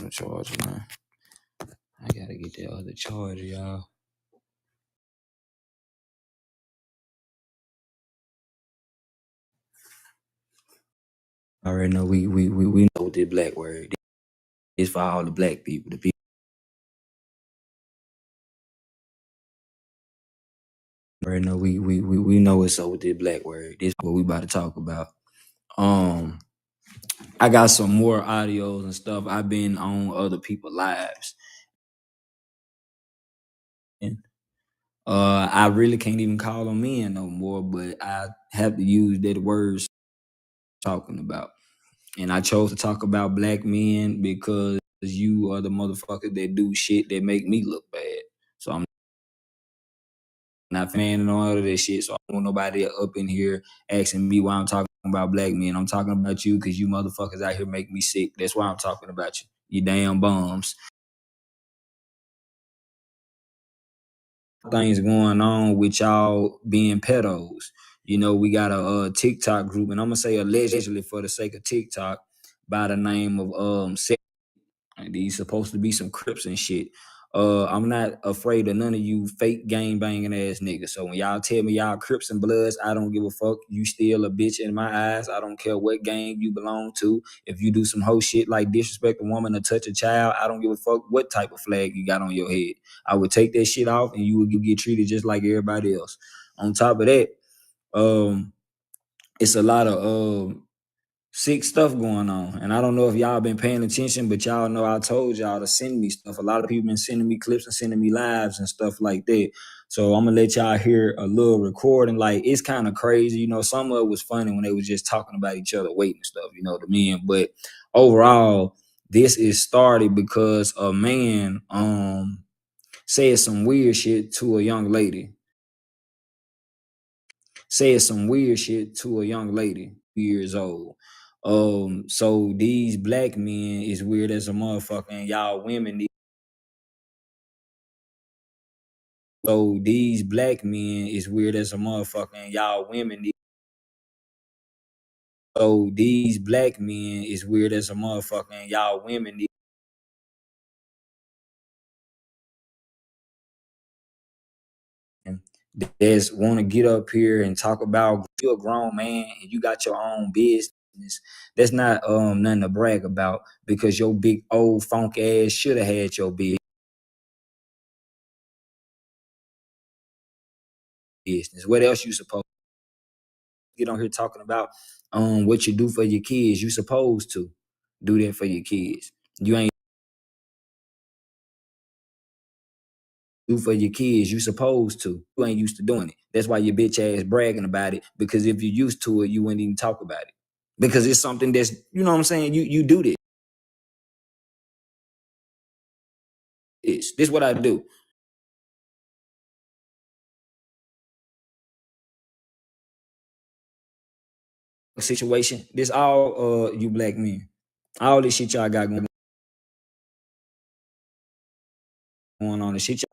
other charger, man. I gotta get that other charger, y'all. I already know we know what this black word. It's for all the black people. The people already know we know what's up with this black word. This is what we about to talk about. I got some more audios and stuff. I've been on other people's lives. And I really can't even call them men no more, but I have to use that words talking about. And I chose to talk about black men because you are the motherfuckers that do shit that make me look bad. So I'm not fanning on all of that shit. So I don't want nobody up in here asking me why I'm talking about black men. I'm talking about you because you motherfuckers out here make me sick. That's why I'm talking about you. You damn bums. Things going on with y'all being pedos. You know, we got a TikTok group, and I'm gonna say allegedly for the sake of TikTok, by the name of these supposed to be some Crips and shit. I'm not afraid of none of you fake gang banging ass niggas. So when y'all tell me y'all Crips and Bloods, I don't give a fuck. You still a bitch in my eyes. I don't care what gang you belong to. If you do some hoe shit like disrespect a woman or touch a child, I don't give a fuck what type of flag you got on your head. I would take that shit off and you would get treated just like everybody else. On top of that, it's a lot of sick stuff going on. And I don't know if y'all been paying attention, but y'all know I told y'all to send me stuff. A lot of people been sending me clips and sending me lives and stuff like that. So I'm gonna let y'all hear a little recording. Like, it's kind of crazy. You know, some of it was funny when they was just talking about each other weight and stuff, you know what I mean? But overall, this is started because a man said some weird shit to a young lady. Said some weird shit to a young lady, years old. So these black men is weird as a motherfucker, and y'all women. So these black men is weird as a motherfucker, and y'all women. So these black men is weird as a motherfucker, and y'all women. That's want to get up here and talk about you're a grown man and you got your own business. That's not nothing to brag about because your big old funk ass should have had your business. What else you supposed to get on here talking about what you do for your kids? You supposed to do that for your kids. You ain't do for your kids. You supposed to. You ain't used to doing it. That's why your bitch ass bragging about it. Because if you used to it, you wouldn't even talk about it. Because it's something that's, you know what I'm saying? You do this. This is what I do. Situation. This all you black men. All this shit y'all got going on and shit.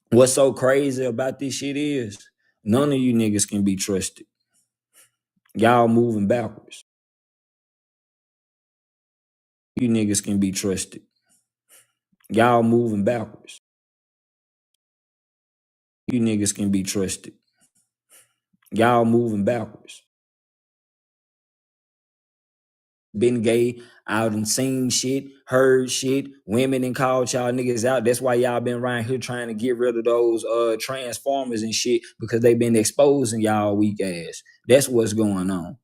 What's so crazy about this shit is none of you niggas can be trusted. Y'all moving backwards. You niggas can be trusted. Y'all moving backwards. You niggas can be trusted. Y'all moving backwards. Been gay, out and seen shit, heard shit, women and called y'all niggas out. That's why y'all been around here trying to get rid of those transformers and shit because they been exposing y'all weak ass. That's what's going on.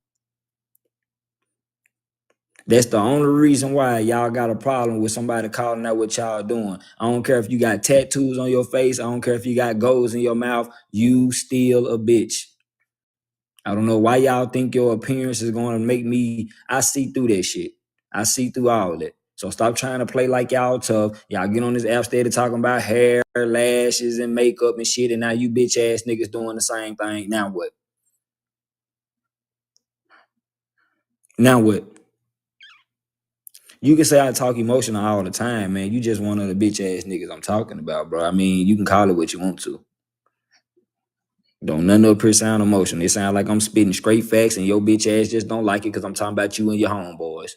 That's the only reason why y'all got a problem with somebody calling out what y'all doing. I don't care if you got tattoos on your face. I don't care if you got goals in your mouth. You still a bitch. I don't know why y'all think your appearance is going to make me. I see through that shit. I see through all of that. So stop trying to play like y'all tough. Y'all get on this app steady talking about hair, lashes, and makeup and shit. And now you bitch ass niggas doing the same thing. Now what? Now what? You can say I talk emotional all the time, man. You just one of the bitch ass niggas I'm talking about, bro. I mean, you can call it what you want to. Don't none up here sound emotional. It sound like I'm spitting straight facts and your bitch ass just don't like it because I'm talking about you and your homeboys.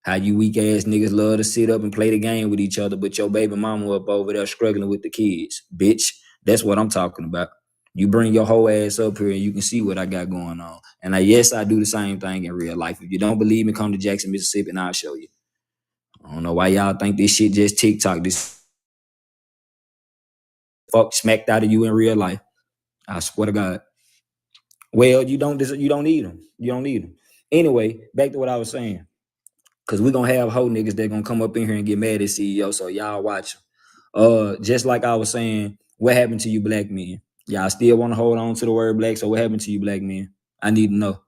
How you weak ass niggas love to sit up and play the game with each other, but your baby mama up over there struggling with the kids. Bitch, that's what I'm talking about. You bring your whole ass up here and you can see what I got going on. And yes, I do the same thing in real life. If you don't believe me, come to Jackson, Mississippi, and I'll show you. I don't know why y'all think this shit just TikTok. This fuck smacked out of you in real life. I swear to God. Well, you don't need them. You don't need them. Anyway, back to what I was saying. Cause we're gonna have hoe niggas that gonna come up in here and get mad at CEO. So y'all watch. Just like I was saying, what happened to you black men? Y'all still wanna hold on to the word black. So what happened to you black men? I need to know.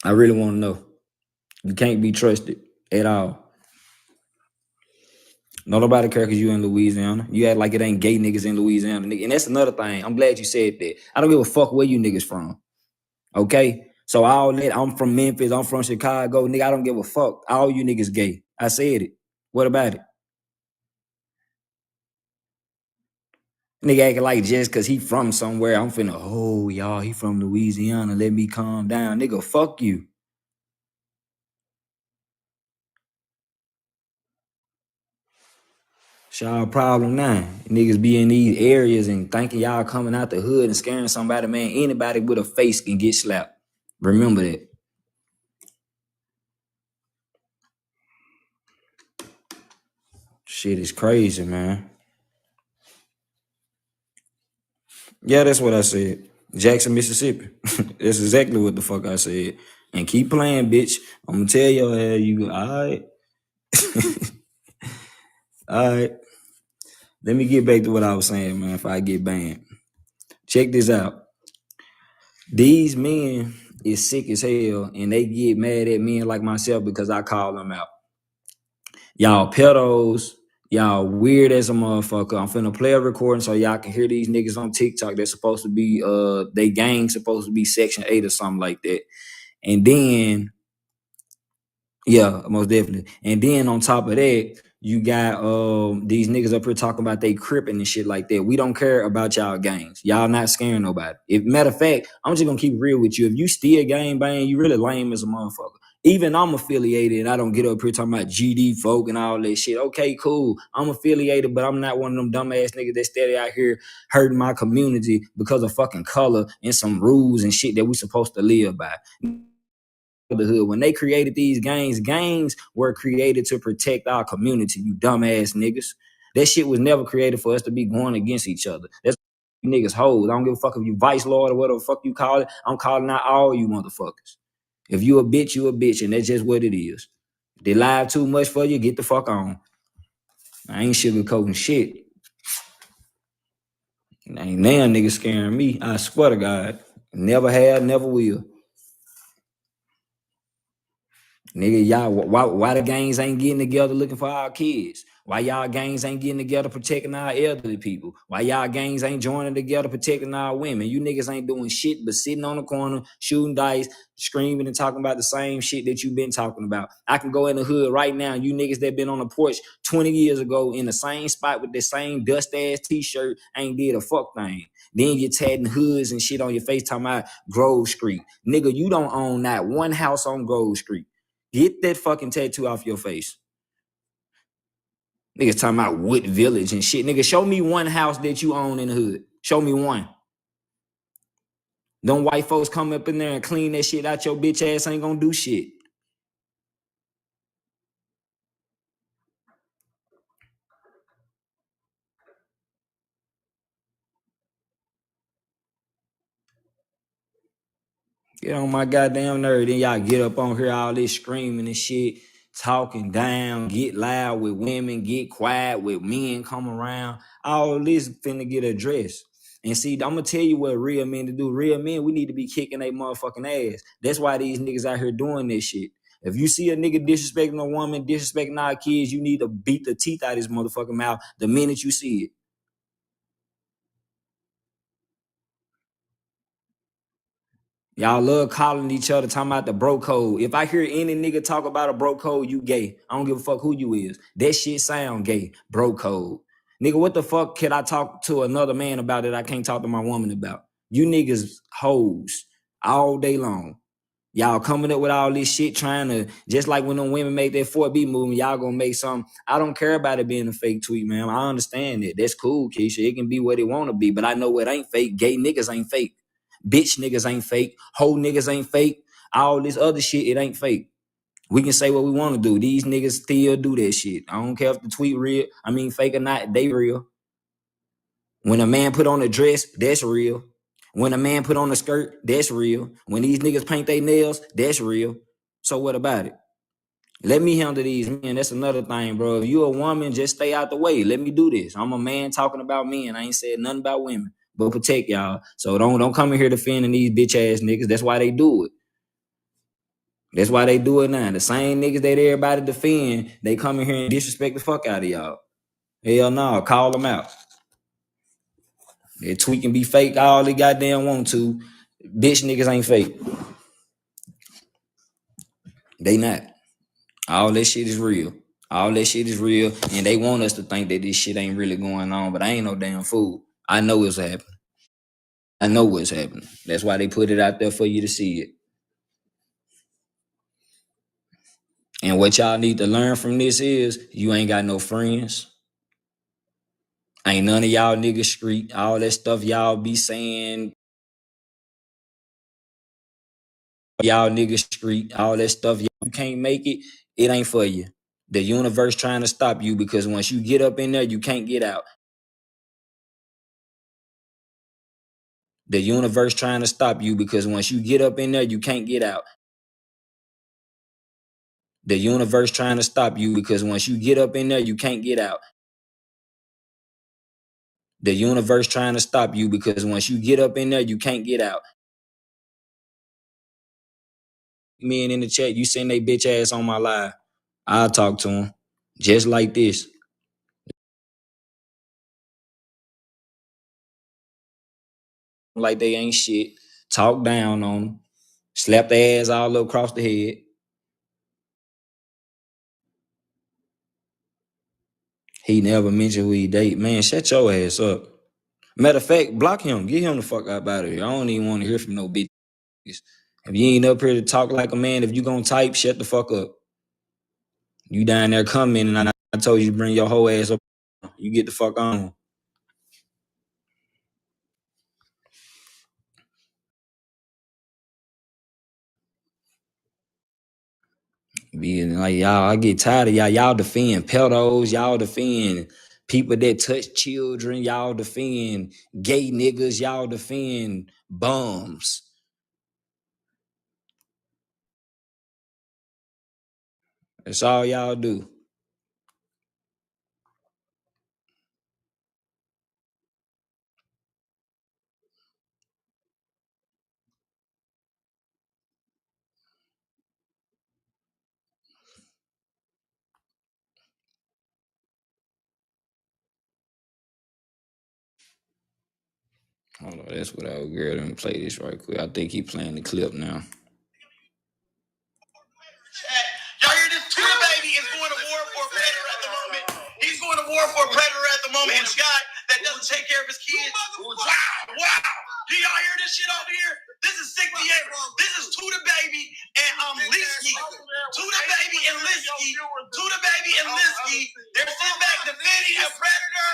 I really wanna know. You can't be trusted at all. No, nobody care because you in Louisiana. You act like it ain't gay niggas in Louisiana. And that's another thing. I'm glad you said that. I don't give a fuck where you niggas from. Okay? So all that, I'm from Memphis, I'm from Chicago, nigga, I don't give a fuck. All you niggas gay. I said it. What about it? Nigga acting like just cause he from somewhere, I'm finna, oh y'all, he from Louisiana, let me calm down. Nigga, fuck you. It's y'all problem now. Niggas be in these areas and thinking y'all coming out the hood and scaring somebody, man. Anybody with a face can get slapped. Remember that. Shit is crazy, man. Yeah, that's what I said. Jackson, Mississippi. That's exactly what the fuck I said. And keep playing, bitch. I'm gonna tell you how you go. Alright. Alright. Let me get back to what I was saying, man, if I get banned. Check this out. These men is sick as hell and they get mad at men like myself because I call them out. Y'all pedos, y'all weird as a motherfucker. I'm finna play a recording so y'all can hear these niggas on TikTok. They're supposed to be they gang supposed to be section 8 or something like that. And then yeah, most definitely. And then on top of that, you got these niggas up here talking about they cripping and shit like that. We don't care about y'all gangs. Y'all not scaring nobody. If matter of fact, I'm just gonna keep it real with you. If you still gang bang, you really lame as a motherfucker. Even I'm affiliated and I don't get up here talking about GD folk and all that shit. Okay, cool. I'm affiliated, but I'm not one of them dumbass niggas that steady out here hurting my community because of fucking color and some rules and shit that we supposed to live by. The hood. When they created these gangs were created to protect our community, you dumbass niggas. That shit was never created for us to be going against each other. That's you niggas hoes. I don't give a fuck if you vice lord or whatever the fuck you call it. I'm calling out all you motherfuckers. If you a bitch, you a bitch, and that's just what it is. If they lie too much for you, get the fuck on. I ain't sugarcoating shit. Ain't now niggas scaring me. I swear to God. Never have, never will. Nigga, y'all, why the gangs ain't getting together looking for our kids? Why y'all gangs ain't getting together protecting our elderly people? Why y'all gangs ain't joining together protecting our women? You niggas ain't doing shit but sitting on the corner, shooting dice, screaming and talking about the same shit that you been talking about. I can go in the hood right now, you niggas that been on the porch 20 years ago in the same spot with the same dust-ass t-shirt ain't did a fuck thing. Then you're tatting hoods and shit on your face talking about Grove Street. Nigga, you don't own not one house on Grove Street. Get that fucking tattoo off your face. Niggas talking about Wood Village and shit. Nigga, show me one house that you own in the hood. Show me one. Them white folks come up in there and clean that shit out your bitch ass ain't gonna do shit. Get on my goddamn nerve. Then y'all get up on here all this screaming and shit, talking down, get loud with women, get quiet with men come around. All this finna get addressed. And see, I'm gonna tell you what real men to do. Real men, we need to be kicking their motherfucking ass. That's why these niggas out here doing this shit. If you see a nigga disrespecting a woman, disrespecting our kids, you need to beat the teeth out of his motherfucking mouth the minute you see it. Y'all love calling each other, talking about the bro code. If I hear any nigga talk about a bro code, you gay. I don't give a fuck who you is. That shit sound gay. Bro code. Nigga, what the fuck can I talk to another man about that I can't talk to my woman about? You niggas hoes all day long. Y'all coming up with all this shit, trying to, just like when them women make that 4B movement, y'all gonna make something. I don't care about it being a fake tweet, man. I understand it. That's cool, Keisha. It can be what it wanna be, but I know it ain't fake. Gay niggas ain't fake. Bitch niggas ain't fake. Hoe niggas ain't fake. All this other shit, it ain't fake. We can say what we want to do. These niggas still do that shit. I don't care if the tweet real. I mean, fake or not, they real. When a man put on a dress, that's real. When a man put on a skirt, that's real. When these niggas paint their nails, that's real. So what about it? Let me handle these men. That's another thing, bro. If you a woman, just stay out the way. Let me do this. I'm a man talking about men. I ain't said nothing about women. But protect y'all. So don't come in here defending these bitch ass niggas. That's why they do it. That's why they do it now. The same niggas that everybody defend, they come in here and disrespect the fuck out of y'all. Hell no, call them out. That tweet can be fake all they goddamn want to. Bitch niggas ain't fake. They not. All that shit is real. All that shit is real. And they want us to think that this shit ain't really going on, but I ain't no damn fool. I know it's happening. I know what's happening. That's why they put it out there for you to see it. And what y'all need to learn from this is you ain't got no friends. Ain't none of y'all niggas street. All that stuff y'all be saying, y'all niggas street, all that stuff, you can't make it, it ain't for you. The universe trying to stop you because once you get up in there, you can't get out. The universe trying to stop you because once you get up in there, you can't get out. The universe trying to stop you because once you get up in there, you can't get out. The universe trying to stop you because once you get up in there, you can't get out. Men in the chat, you send they bitch ass on my live. I'll talk to them just like this. Like they ain't shit. Talk down on them. Slap their ass all across the head. He never mentioned who he date. Man, shut your ass up. Matter of fact, block him. Get him the fuck out of here. I don't even want to hear from no bitch. If you ain't up here to talk like a man, if you gonna type, shut the fuck up. You down there commenting, and I told you to bring your whole ass up. You get the fuck on. Being like y'all, I get tired of y'all. Y'all defend pedos. Y'all defend people that touch children. Y'all defend gay niggas. Y'all defend bums. That's all y'all do. Hold on, that's what I was girl. Let me play this right quick. I think he playing the clip now. Y'all hear this? Twitter baby is going to war for a predator at the moment. He's going to war for a predator at the moment. And a guy that doesn't take care of his kids. Wow, wow. Do y'all hear this shit over here? This is 68. This is Tuda Baby and Linsky. Tuda Baby and Linsky. Tuda Baby and Linsky. They're sitting back defending a predator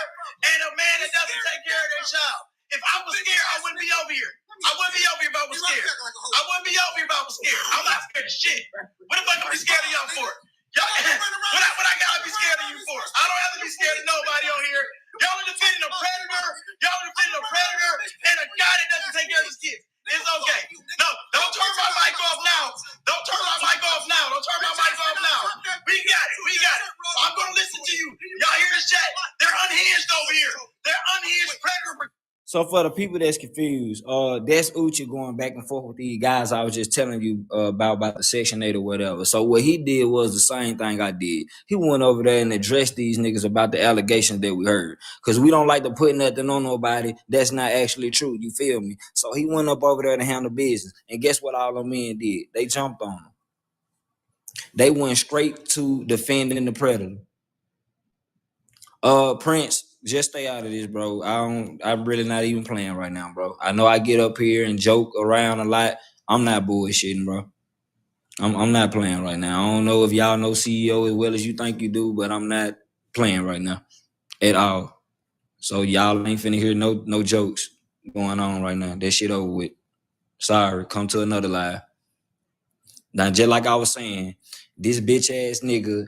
and a man that doesn't take care of their child. If I was scared, I wouldn't be over here. I wouldn't be over here if I was scared. I wouldn't be over here if I was scared. I'm not scared of shit. What the fuck am I scared of y'all for? Y'all, what I gotta be scared of you for? I don't have to be scared of nobody on here. Y'all are defending a predator. Y'all are defending a predator and a guy that doesn't take care of his kids. It's okay. No, don't turn my mic off now. Don't turn my mic off now. Don't turn my mic off now. We got it. We got it. I'm gonna listen to you. Y'all hear the chat? They're unhinged over here. They're unhinged predator. So for the people that's confused, that's Uchi going back and forth with these guys I was just telling you about the Section 8 or whatever. So what he did was the same thing I did. He went over there and addressed these niggas about the allegations that we heard. Because we don't like to put nothing on nobody that's not actually true. You feel me? So he went up over there to handle business. And guess what all them men did? They jumped on him. They went straight to defending the predator. Prince, just stay out of this, bro. I'm really not even playing right now, bro. I know I get up here and joke around a lot. I'm not bullshitting, bro. I'm not playing right now. I don't know if y'all know CEO as well as you think you do, but I'm not playing right now at all. So y'all ain't finna hear no jokes going on right now. That shit over with. Sorry, come to another live. Now, just like I was saying, this bitch ass nigga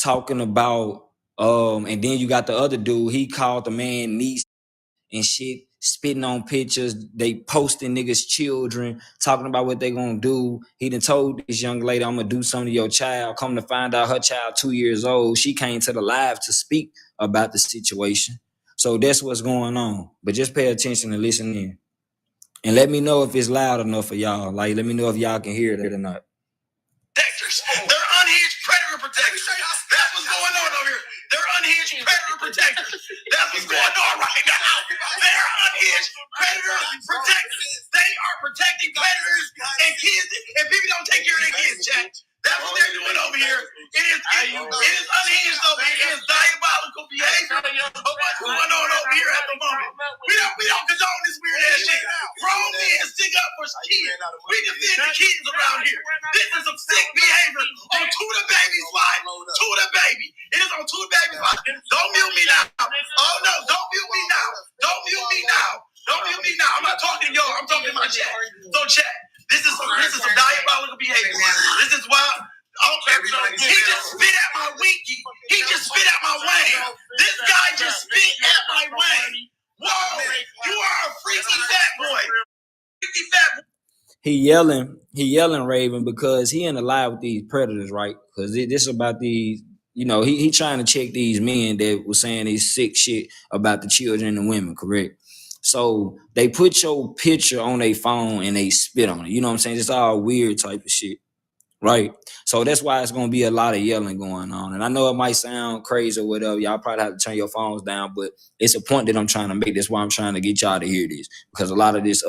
talking about and then you got the other dude, he called the man niece and shit, spitting on pictures. They posting niggas' children, talking about what they gonna do. He done told this young lady, I'm gonna do something to your child. Come to find out her child 2 years old. She came to the live to speak about the situation. So that's what's going on. But just pay attention and listen in. And let me know if it's loud enough for y'all. Like, let me know if y'all can hear it or not. Protectors. They're unhinged predator protectors. That's what's going on over here. They're unhinged predator protectors. That's what's going on right now. They're unhinged predator protectors. They are protecting predators and kids, and people don't take care of their kids, Jack. That's what they're doing over here. It is unhinged over here. It is diabolical behavior of what's going on over here at the moment. We don't condone this weird ass shit. Grown men stick up for kids. We defend the kids around here. This is some sick behavior on Tuda Baby's life. Tuda Baby. It is on Tuda Baby's life. Don't mute me now. Oh no, don't mute me now. Don't mute me now. Don't mute me now. I'm not talking to y'all. I'm talking to my chat. So chat. This is some diabolical behavior. This is why. He just spit at my winky. He just spit at my wang. This guy just spit at my wang. Whoa, you are a freaky fat boy. Freaky fat boy. He yelling Raven because he in the live with these predators, right? Because this about these, he trying to check these men that was saying these sick shit about the children and the women, correct? So they put your picture on their phone and they spit on it. You know what I'm saying? It's all weird type of shit. Right. So that's why it's gonna be a lot of yelling going on. And I know it might sound crazy or whatever. Y'all probably have to turn your phones down, but it's a point that I'm trying to make. That's why I'm trying to get y'all to hear this. Because a lot of this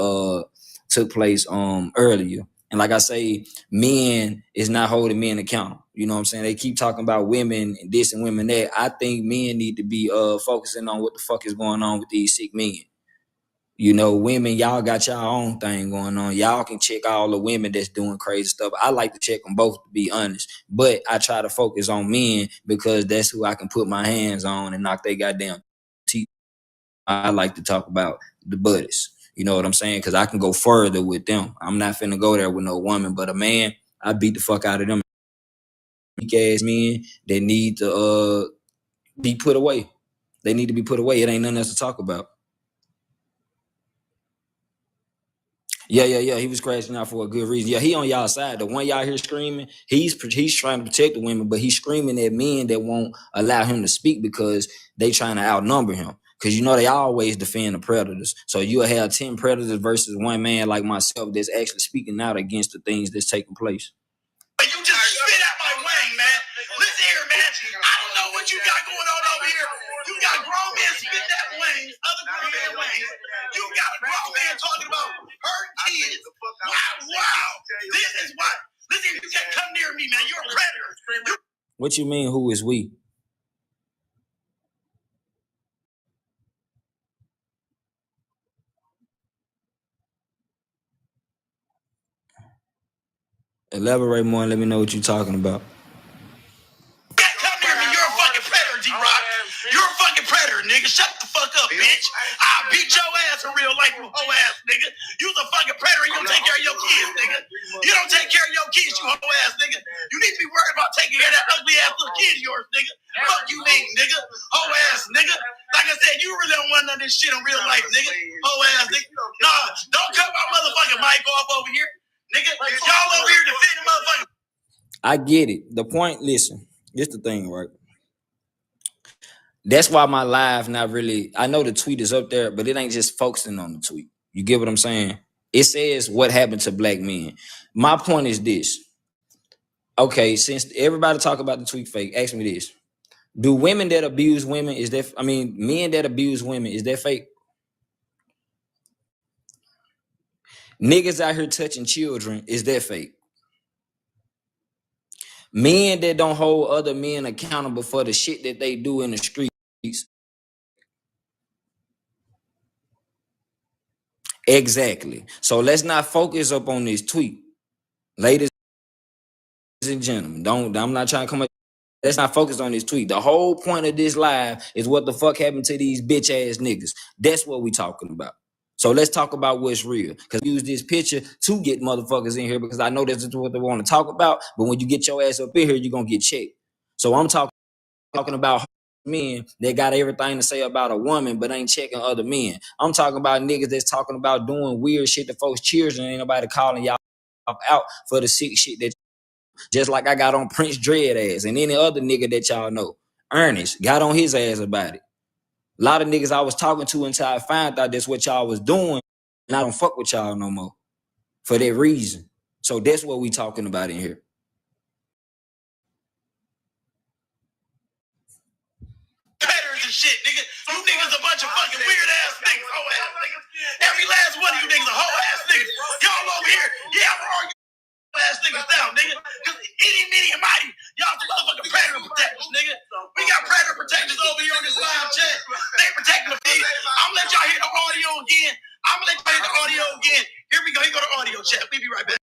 took place earlier. And like I say, men is not holding men accountable. You know what I'm saying? They keep talking about women and this and women that. I think men need to be focusing on what the fuck is going on with these sick men. Women, y'all got y'all own thing going on. Y'all can check all the women that's doing crazy stuff. I like to check them both, to be honest. But I try to focus on men because that's who I can put my hands on and knock their goddamn teeth. I like to talk about the buddies. You know what I'm saying? Because I can go further with them. I'm not finna go there with no woman, but a man, I beat the fuck out of them weak ass men that need to be put away. They need to be put away. It ain't nothing else to talk about. Yeah. He was crashing out for a good reason. Yeah, he on y'all side. The one y'all hear screaming, he's trying to protect the women, but he's screaming at men that won't allow him to speak because they trying to outnumber him. Because they always defend the predators. So you'll have 10 predators versus one man like myself that's actually speaking out against the things that's taking place. You just spit out my wang, man. Listen here, man. I don't know what you got going on over here. You got grown men spitting at wings, other grown men wings. You got a grown man talking about hurt kids. Wow. This is what. Listen, you can't come near me, man. You're a predator. What you mean, who is we? Elaborate more and let me know what you're talking about. Come near me. You're a fucking predator, D-Rock. You're a fucking predator, nigga. Shut the fuck up, bitch. I'll beat your ass in real life, you hoe ass nigga. You's a fucking predator. You don't take care of your kids, nigga. You don't take care of your kids, you hoe ass nigga. You need to be worried about taking care of that ugly ass little kid of yours, nigga. Fuck you mean, nigga. Hoe ass nigga. Like I said, you really don't want none of this shit in real life, nigga. Hoe ass nigga. Nah, don't cut my motherfucking mic off over here, nigga. Y'all over here defending motherfucking. I get it. The point, listen, this the thing, right? That's why my live not really, I know the tweet is up there, but it ain't just focusing on the tweet. You get what I'm saying? It says what happened to black men. My point is this. Okay, since everybody talk about the tweet fake, ask me this. Do women that abuse women, men that abuse women, is that fake? Niggas out here touching children, is that fake? Men that don't hold other men accountable for the shit that they do in the streets. Exactly. So let's not focus up on this tweet. Ladies and gentlemen, I'm not trying to come up. Let's not focus on this tweet. The whole point of this live is what the fuck happened to these bitch ass niggas. That's what we talking about. So let's talk about what's real. Because use this picture to get motherfuckers in here because I know that's what they want to talk about. But when you get your ass up in here, you're gonna get checked. So I'm talking about men that got everything to say about a woman but ain't checking other men. I'm talking about niggas that's talking about doing weird shit to folks cheers and ain't nobody calling y'all out for the sick shit that just like I got on Prince Dread ass and any other nigga that y'all know. Ernest got on his ass about it. A lot of niggas I was talking to until I found out that's what y'all was doing, and I don't fuck with y'all no more for that reason. So that's what we talking about in here. Competitors and shit, nigga. You niggas a bunch of fucking weird ass niggas, hoe ass niggas. Every last one of you niggas a hoe ass niggas. Y'all over here, yeah, I'm arguing ass niggas down, nigga. Cause any and mighty, y'all some motherfucking predator protectors, nigga. We got predator protectors over here on this live chat. They protecting the feed. I'm gonna let y'all hear the audio again. Here we go. Here go the audio chat. We be right back.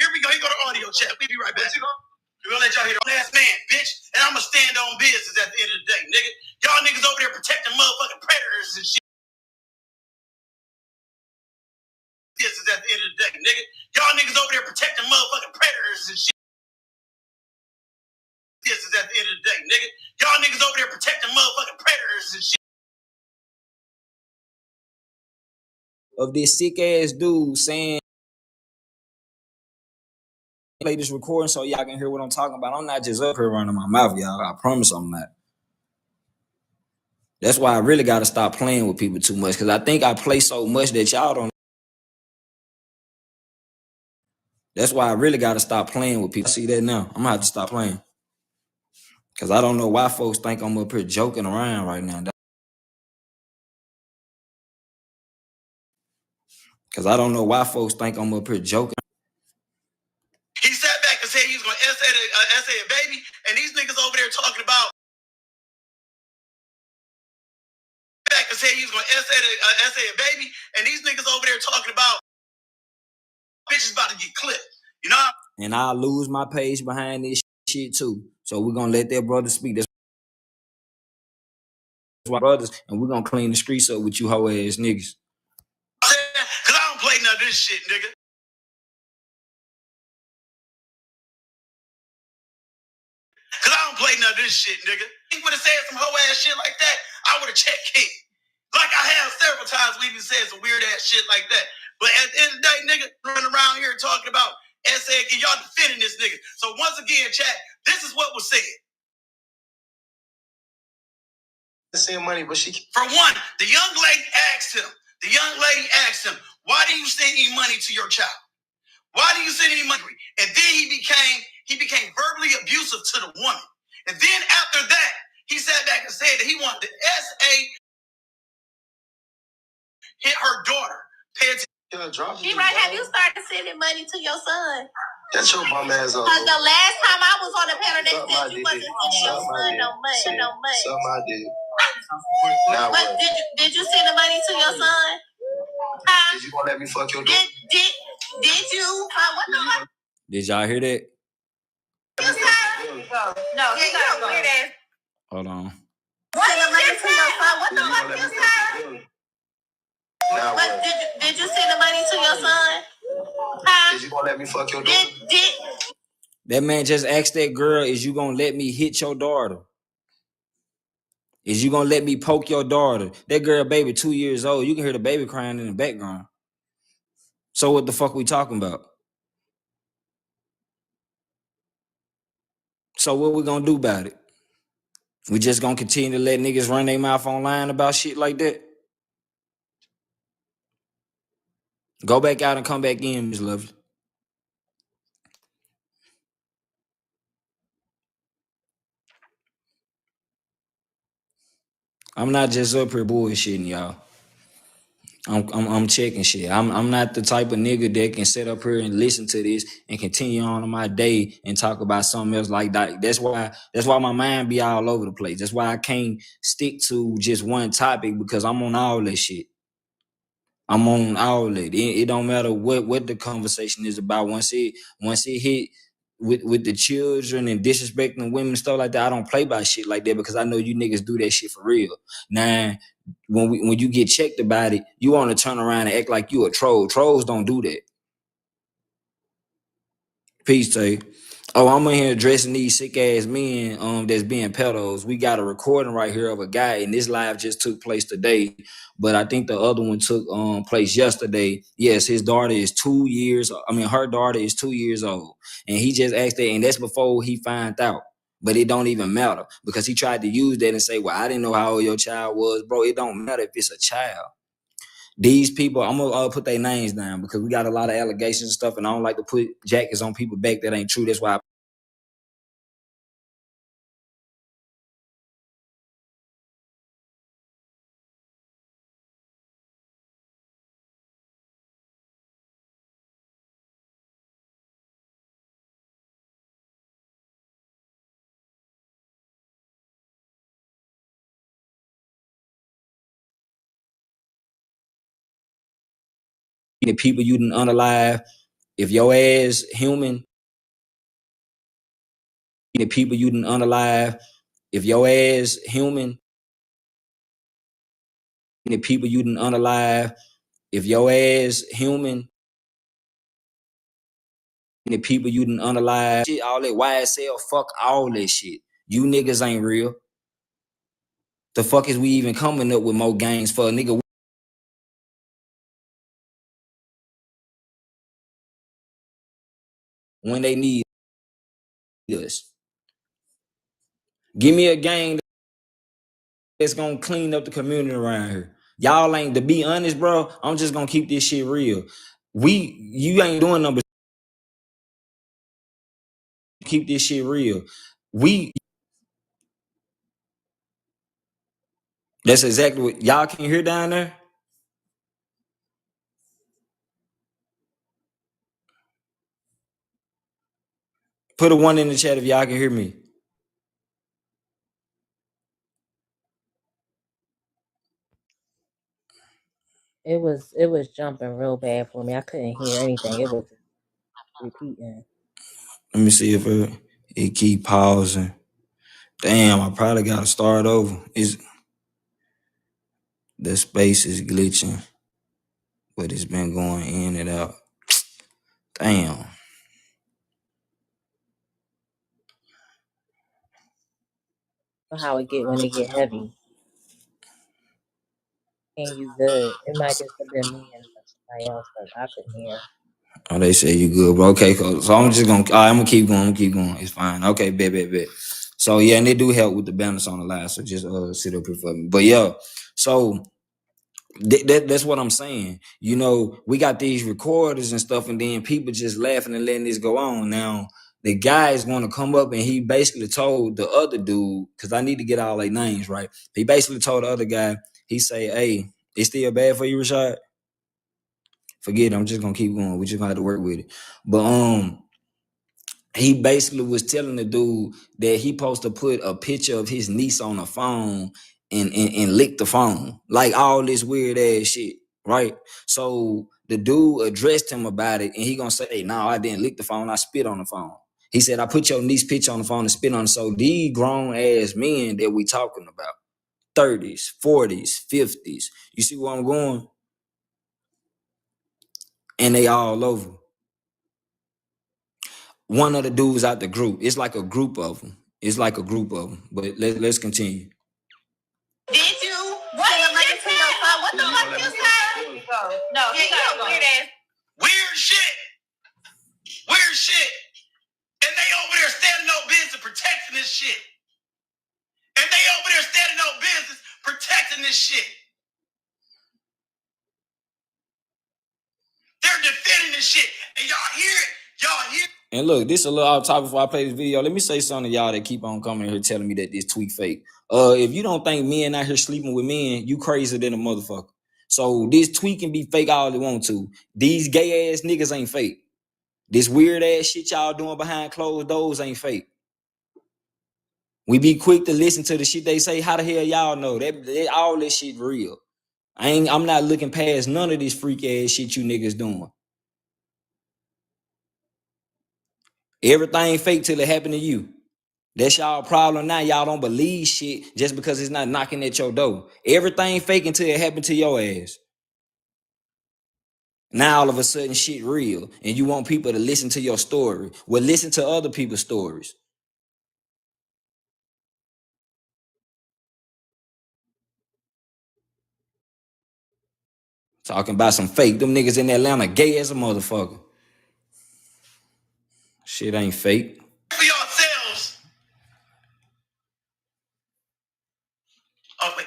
Here go the audio chat. We be right back. We're gonna let y'all hear the last man, bitch. And I'm gonna stand on business at the end of the day, nigga. Y'all niggas over there protecting motherfucking predators and shit. This is at the end of the day, nigga. Y'all niggas over there protecting motherfucking predators and shit. This is at the end of the day, nigga. Y'all niggas over there protecting motherfucking predators and shit. Of this sick ass dude saying play this recording so y'all can hear what I'm talking about. I'm not just up here running my mouth, y'all. I promise I'm not. That's why I really gotta stop playing with people too much. Cause I think I play so much that y'all don't. That's why I really gotta stop playing with people. I see that now. I'm gonna have to stop playing. Cause I don't know why folks think I'm up here joking around right now. Cause I don't know why folks think I'm up here joking. He sat back and said he was gonna essay a baby, and these niggas over there talking about. Back and said he was gonna essay a baby, and these niggas over there talking about bitches about to get clipped. You know? And I'll lose my page behind this shit too. So we're gonna let that brother speak. That's why brothers, and we're gonna clean the streets up with you hoe ass niggas. Cause I don't play none of this shit, nigga. Cause I don't play none of this shit, nigga. He would have said some hoe ass shit like that, I would have checked King. Like I have several times we even said some weird ass shit like that. But at the end of the day, nigga, running around here talking about SA, y'all defending this nigga. So once again, chat, this is what was said. Send money, but she. For one, the young lady asked him, why do you send any money to your child? Why do you send any money? And then he became verbally abusive to the woman. And then after that, he sat back and said that he wanted the SA hit her daughter. She right. Have you started sending money to your son? That's your bum ass up. Because the last time I was on the panel, they said you wasn't sending your son no money. Something I did. But did you send the money to your son? Huh? Did you gonna let me fuck your daughter? Did you? What the fuck? Did y'all hear that? No, you got a weird ass. Hold on. What did you send to your son? What the fuck you said? But did you send the money to your son? Huh? Did you gonna let me fuck your daughter? That man just asked that girl, is you gonna let me hit your daughter? Is you gonna let me poke your daughter? That girl baby 2 years old. You can hear the baby crying in the background. So what the fuck we talking about? So what we gonna do about it? We just gonna continue to let niggas run their mouth online about shit like that? Go back out and come back in, Miss Lovely. I'm not just up here bullshitting y'all. I'm checking shit. I'm not the type of nigga that can sit up here and listen to this and continue on my day and talk about something else like that. That's why my mind be all over the place. That's why I can't stick to just one topic because I'm on all that shit. I'm on all that. It don't matter what the conversation is about. Once it hit with the children and disrespecting women and stuff like that, I don't play by shit like that because I know you niggas do that shit for real. Now, when you get checked about it, you want to turn around and act like you a troll. Trolls don't do that. Peace, Tay. Oh, I'm in here addressing these sick ass men that's being pedos. We got a recording right here of a guy, and this live just took place today, but I think the other one took place yesterday. Yes, his daughter is 2 years. I mean, her daughter is 2 years old, and he just asked that, and that's before he found out. But it don't even matter because he tried to use that and say, "Well, I didn't know how old your child was, bro." It don't matter if it's a child. These people, I'm gonna put their names down because we got a lot of allegations and stuff, and I don't like to put jackets on people back that ain't true. That's why the people you didn't unalive. If your ass human, the people you didn't unalive. If your ass human, the people you didn't unalive. If your ass human, the people you didn't unalive. Shit, all that YSL, fuck all that shit. You niggas ain't real. The fuck is we even coming up with more gangs for a nigga when they need us? Give me a gang that's gonna clean up the community around here. Y'all ain't, to be honest, bro. I'm just gonna keep this shit real. You ain't doing number. Keep this shit real. We That's exactly what y'all can hear down there. Put a one in the chat if y'all can hear me. It was jumping real bad for me. I couldn't hear anything. It was repeating. Let me see if it keep pausing. Damn, I probably gotta start over. Is the space is glitching, but it's been going in and out. Damn. How it get when it get heavy. And you good. It might just have been me and somebody else, but I couldn't hear. Oh, they say you good, bro. Okay, cool. So I'm just gonna. All right, I'm gonna keep going. It's fine. Okay, bet. So yeah, and they do help with the balance on the line. So just sit up here for me. But yeah, so that's what I'm saying. You know, we got these recorders and stuff, and then people just laughing and letting this go on. Now, the guy is going to come up and he basically told the other dude, because I need to get all their names right. He basically told the other guy, he say, "Hey, it's still bad for you, Rashad? Forget it. I'm just gonna keep going. We just gonna have to work with it." But he basically was telling the dude that he supposed to put a picture of his niece on the phone and lick the phone. Like all this weird ass shit, right? So the dude addressed him about it and he gonna say, "Hey, no, I didn't lick the phone, I spit on the phone." He said, "I put your niece picture on the phone and spit on it." So these grown ass men that we talking about, 30s, 40s, 50s, you see where I'm going? And they all over. One of the dudes out the group. It's like a group of them. But let's continue. Did you send the money to your son? What the fuck you say? No, he's not weird ass. Weird shit. Weird shit. And they over there standing no business protecting this shit. And they over there standing no business protecting this shit. They're defending this shit. And y'all hear it. Y'all hear it. And look, this is a little off topic before I play this video. Let me say something to y'all that keep on coming here telling me that this tweet fake. If you don't think men out here sleeping with men, you crazier than a motherfucker. So this tweet can be fake all it want to. These gay ass niggas ain't fake. This weird ass shit y'all doing behind closed doors ain't fake. We be quick to listen to the shit they say. How the hell y'all know? That all this shit real. I'm not looking past none of this freak ass shit you niggas doing. Everything fake till it happen to you. That's y'all problem now. Y'all don't believe shit just because it's not knocking at your door. Everything fake until it happened to your ass. Now all of a sudden shit real and you want people to listen to your story. Well, listen to other people's stories. Talking about some fake. Them niggas in Atlanta gay as a motherfucker. Shit ain't fake. For yourselves. Oh, wait.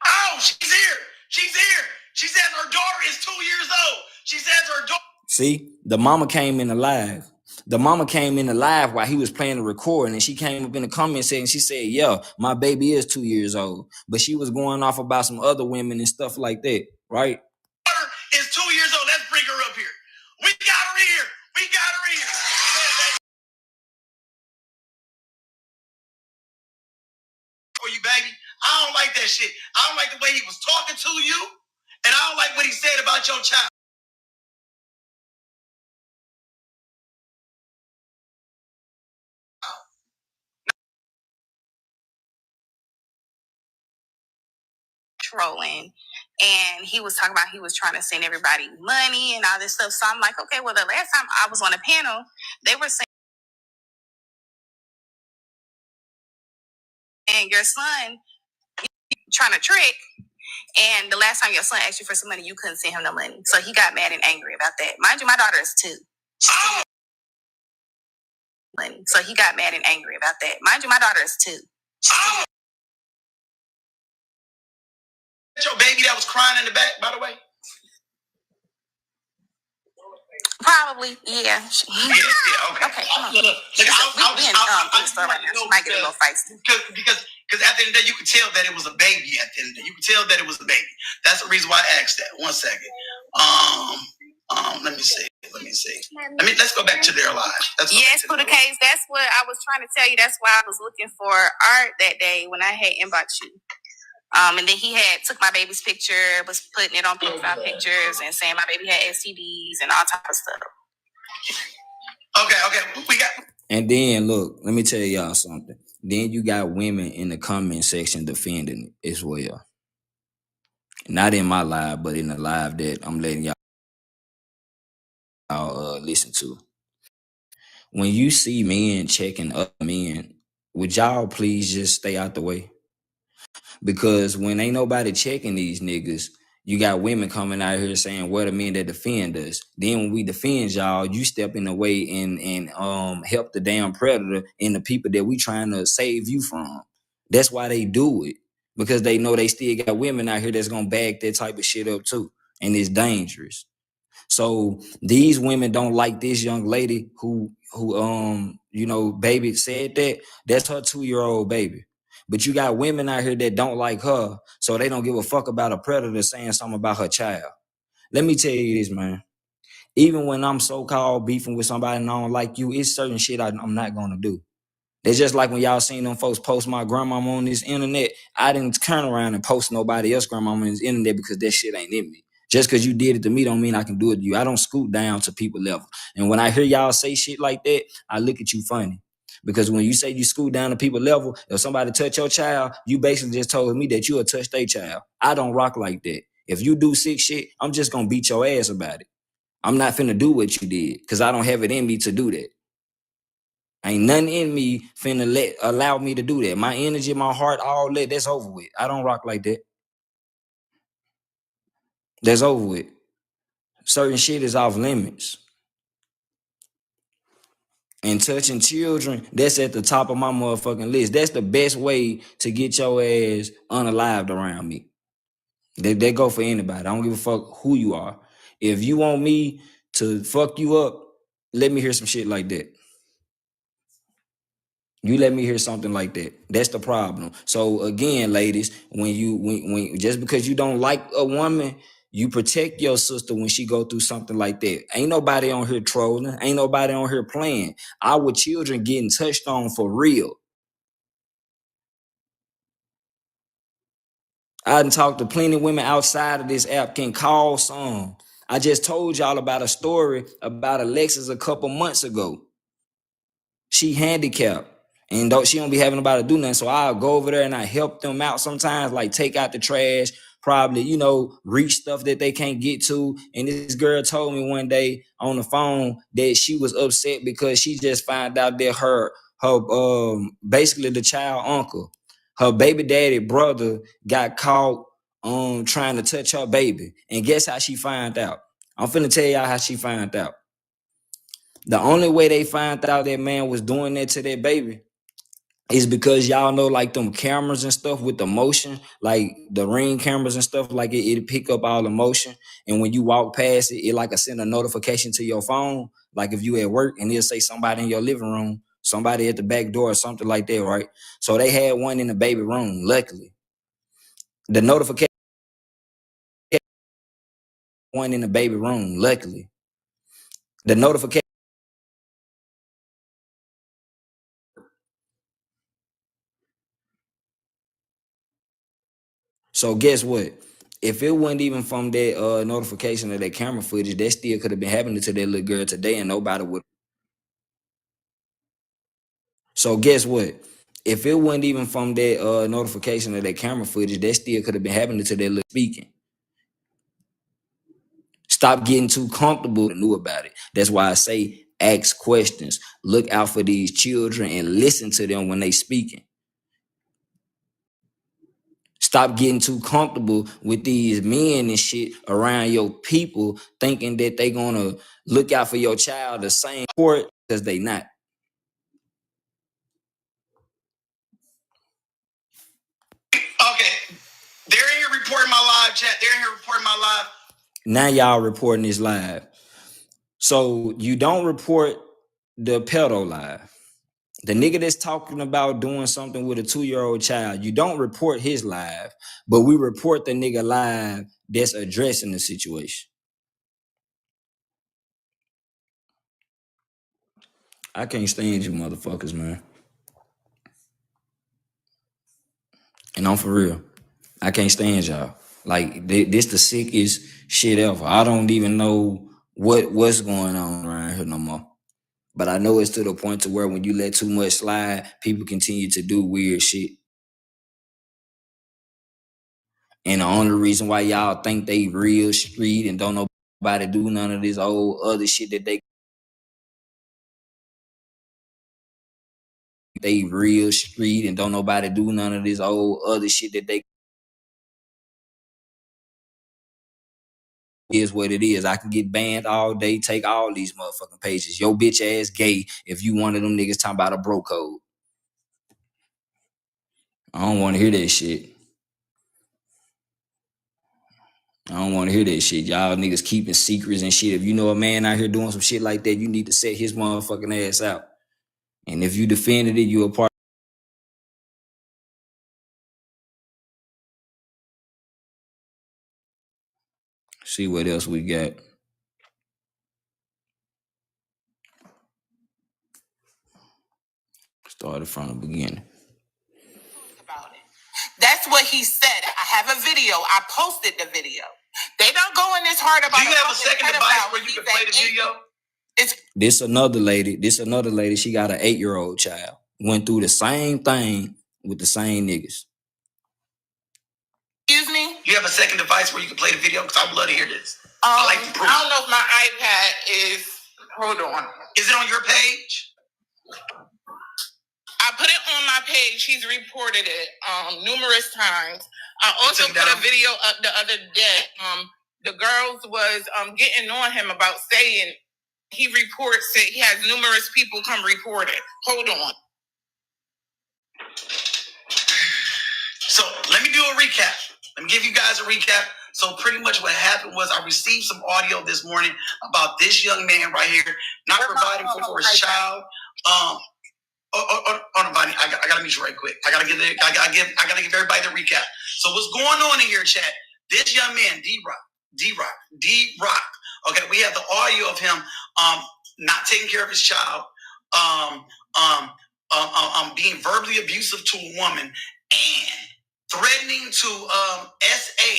Oh, she's here. She's here. She says her daughter is 2 years old. She says her daughter. See, the mama came in alive. The mama came in alive while he was playing the recording, and she came up in the comment section. She said, "Yeah, my baby is 2 years old," but she was going off about some other women and stuff like that, right? Daughter is 2 years old. Let's bring her up here. We got her here. We got her here. For you, baby. I don't like that shit. I don't like the way he was talking to you, and I don't like what he said about your child. Trolling, and he was talking about he was trying to send everybody money and all this stuff. So I'm like, okay, well, the last time I was on a panel, they were saying your son trying to trick, and the last time your son asked you for some money, you couldn't send him no money. So he got mad and angry about that. Mind you, my daughter is 2. She's 2 money. So he got mad and angry about that. Mind you, my daughter is 2. Oh! Your baby that was crying in the back, by the way? Probably, yeah. Okay. Okay, come on. Look, right now. She might get a little feisty. Because at the end of the day, you could tell that it was a baby. At the end of the day, you could tell that it was a baby. That's the reason why I asked that. 1 second. Let me see. Let's go back to their lives. Yes, for the case. That's what I was trying to tell you. That's why I was looking for art that day when I had inboxed you. And then he had took my baby's picture, was putting it on profile pictures and saying my baby had STDs and all type of stuff. Okay. We got. And then look, let me tell y'all something. Then you got women in the comment section defending it as well. Not in my live, but in the live that I'm letting y'all listen to. When you see men checking up men, would y'all please just stay out the way? Because when ain't nobody checking these niggas, you got women coming out here saying, "What the men that defend us." Then when we defend y'all, you step in the way and help the damn predator and the people that we trying to save you from. That's why they do it. Because they know they still got women out here that's gonna bag that type of shit up too. And it's dangerous. So these women don't like this young lady who baby said that. That's her 2-year-old baby. But you got women out here that don't like her, so they don't give a fuck about a predator saying something about her child. Let me tell you this, man. Even when I'm so-called beefing with somebody and I don't like you, it's certain shit I'm not gonna do. It's just like when y'all seen them folks post my grandmama on this internet. I didn't turn around and post nobody else grandmama on this internet because that shit ain't in me. Just because you did it to me don't mean I can do it to you. I don't scoot down to people level. And when I hear y'all say shit like that, I look at you funny. Because when you say you scoot down to people level, if somebody touch your child, you basically just told me that you'll touch their child. I don't rock like that. If you do sick shit, I'm just going to beat your ass about it. I'm not finna do what you did because I don't have it in me to do that. Ain't nothing in me finna allow me to do that. My energy, my heart, all that, that's over with. I don't rock like that. That's over with. Certain shit is off limits. And touching children, that's at the top of my motherfucking list. That's the best way to get your ass unalived around me. They go for anybody. I don't give a fuck who you are. If you want me to fuck you up, let me hear some shit like that. You let me hear something like that. That's the problem. So again, ladies, when just because you don't like a woman, you protect your sister when she go through something like that. Ain't nobody on here trolling. Ain't nobody on here playing. Our children getting touched on for real. I done talked to plenty of women outside of this app, can call some. I just told y'all about a story about Alexis a couple months ago. She handicapped and she don't be having nobody to do nothing. So I'll go over there and I help them out sometimes, like take out the trash, probably, reach stuff that they can't get to. And this girl told me one day on the phone that she was upset because she just found out that her basically the child uncle, her baby daddy brother got caught trying to touch her baby. And guess how she found out? I'm finna tell y'all how she found out. The only way they found out that man was doing that to that baby is because y'all know, like, them cameras and stuff with the motion, like the Ring cameras and stuff, like it pick up all the motion. And when you walk past it, it like send a notification to your phone. Like if you at work and it'll say somebody in your living room, somebody at the back door or something like that, right? So they had one in the baby room, luckily. The notification one in the baby room, luckily. The notification. So guess what? If it wasn't even from that notification of that camera footage, that still could have been happening to that little girl today, and nobody would. So guess what? If it wasn't even from that notification of that camera footage, that still could have been happening to that little speaking. Stop getting too comfortable and knew about it. That's why I say ask questions. Look out for these children and listen to them when they speaking. Stop getting too comfortable with these men and shit around your people, thinking that they gonna look out for your child the same court, because they not. Okay, they're in here reporting my live chat. They're in here reporting my live. Now y'all reporting this live. So you don't report the pedo live. The nigga that's talking about doing something with a 2-year-old child, you don't report his live, but we report the nigga live that's addressing the situation. I can't stand you motherfuckers, man. And I'm for real. I can't stand y'all. Like, this the sickest shit ever. I don't even know what's going on around here no more. But I know it's to the point to where when you let too much slide, people continue to do weird shit. And the only reason why y'all think they real street and don't nobody do none of this old other shit that they real street and don't nobody do none of this old other shit that they is what it is. I can get banned all day, take all these motherfucking pages. Yo bitch ass gay if you one of them niggas talking about a bro code. I don't want to hear that shit. I don't want to hear that shit. Y'all niggas keeping secrets and shit. If you know a man out here doing some shit like that, you need to set his motherfucking ass out. And if you defended it, you a part. See what else we got. Started from the beginning. About it. That's what he said. I have a video. I posted the video. They don't go in this hard about. Do you have a second device where you can play the video? This another lady. She got an 8-year-old child. Went through the same thing with the same niggas. Excuse me? You have a second device where you can play the video? Because I would love to hear this. I don't know if my iPad is. Hold on. Is it on your page? I put it on my page. He's reported it numerous times. I also put a video up the other day. The girls was getting on him about saying he reports it. He has numerous people come report it. Hold on. So let me do a recap. Let me give you guys a recap. So pretty much what happened was I received some audio this morning about this young man right here not providing for his child. Bonnie, I gotta meet you right quick. I gotta give everybody the recap. So what's going on in here, chat? This young man, D-Rock. Okay, we have the audio of him not taking care of his child, being verbally abusive to a woman, and threatening to SA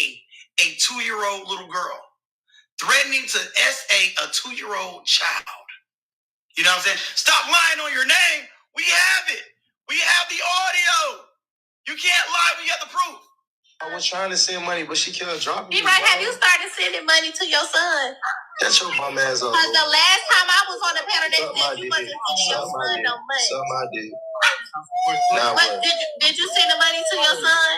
a 2-year-old little girl, threatening to SA a 2-year-old child. You know what I'm saying? Stop lying on your name. We have it. We have the audio. You can't lie when you have the proof. I was trying to send money, but she kept dropping me. Right, have you started sending money to your son? That's your bum ass up. Because the last time I was on the panel, they said you wasn't sending your son no money. Something I did. But did you send the money to your son?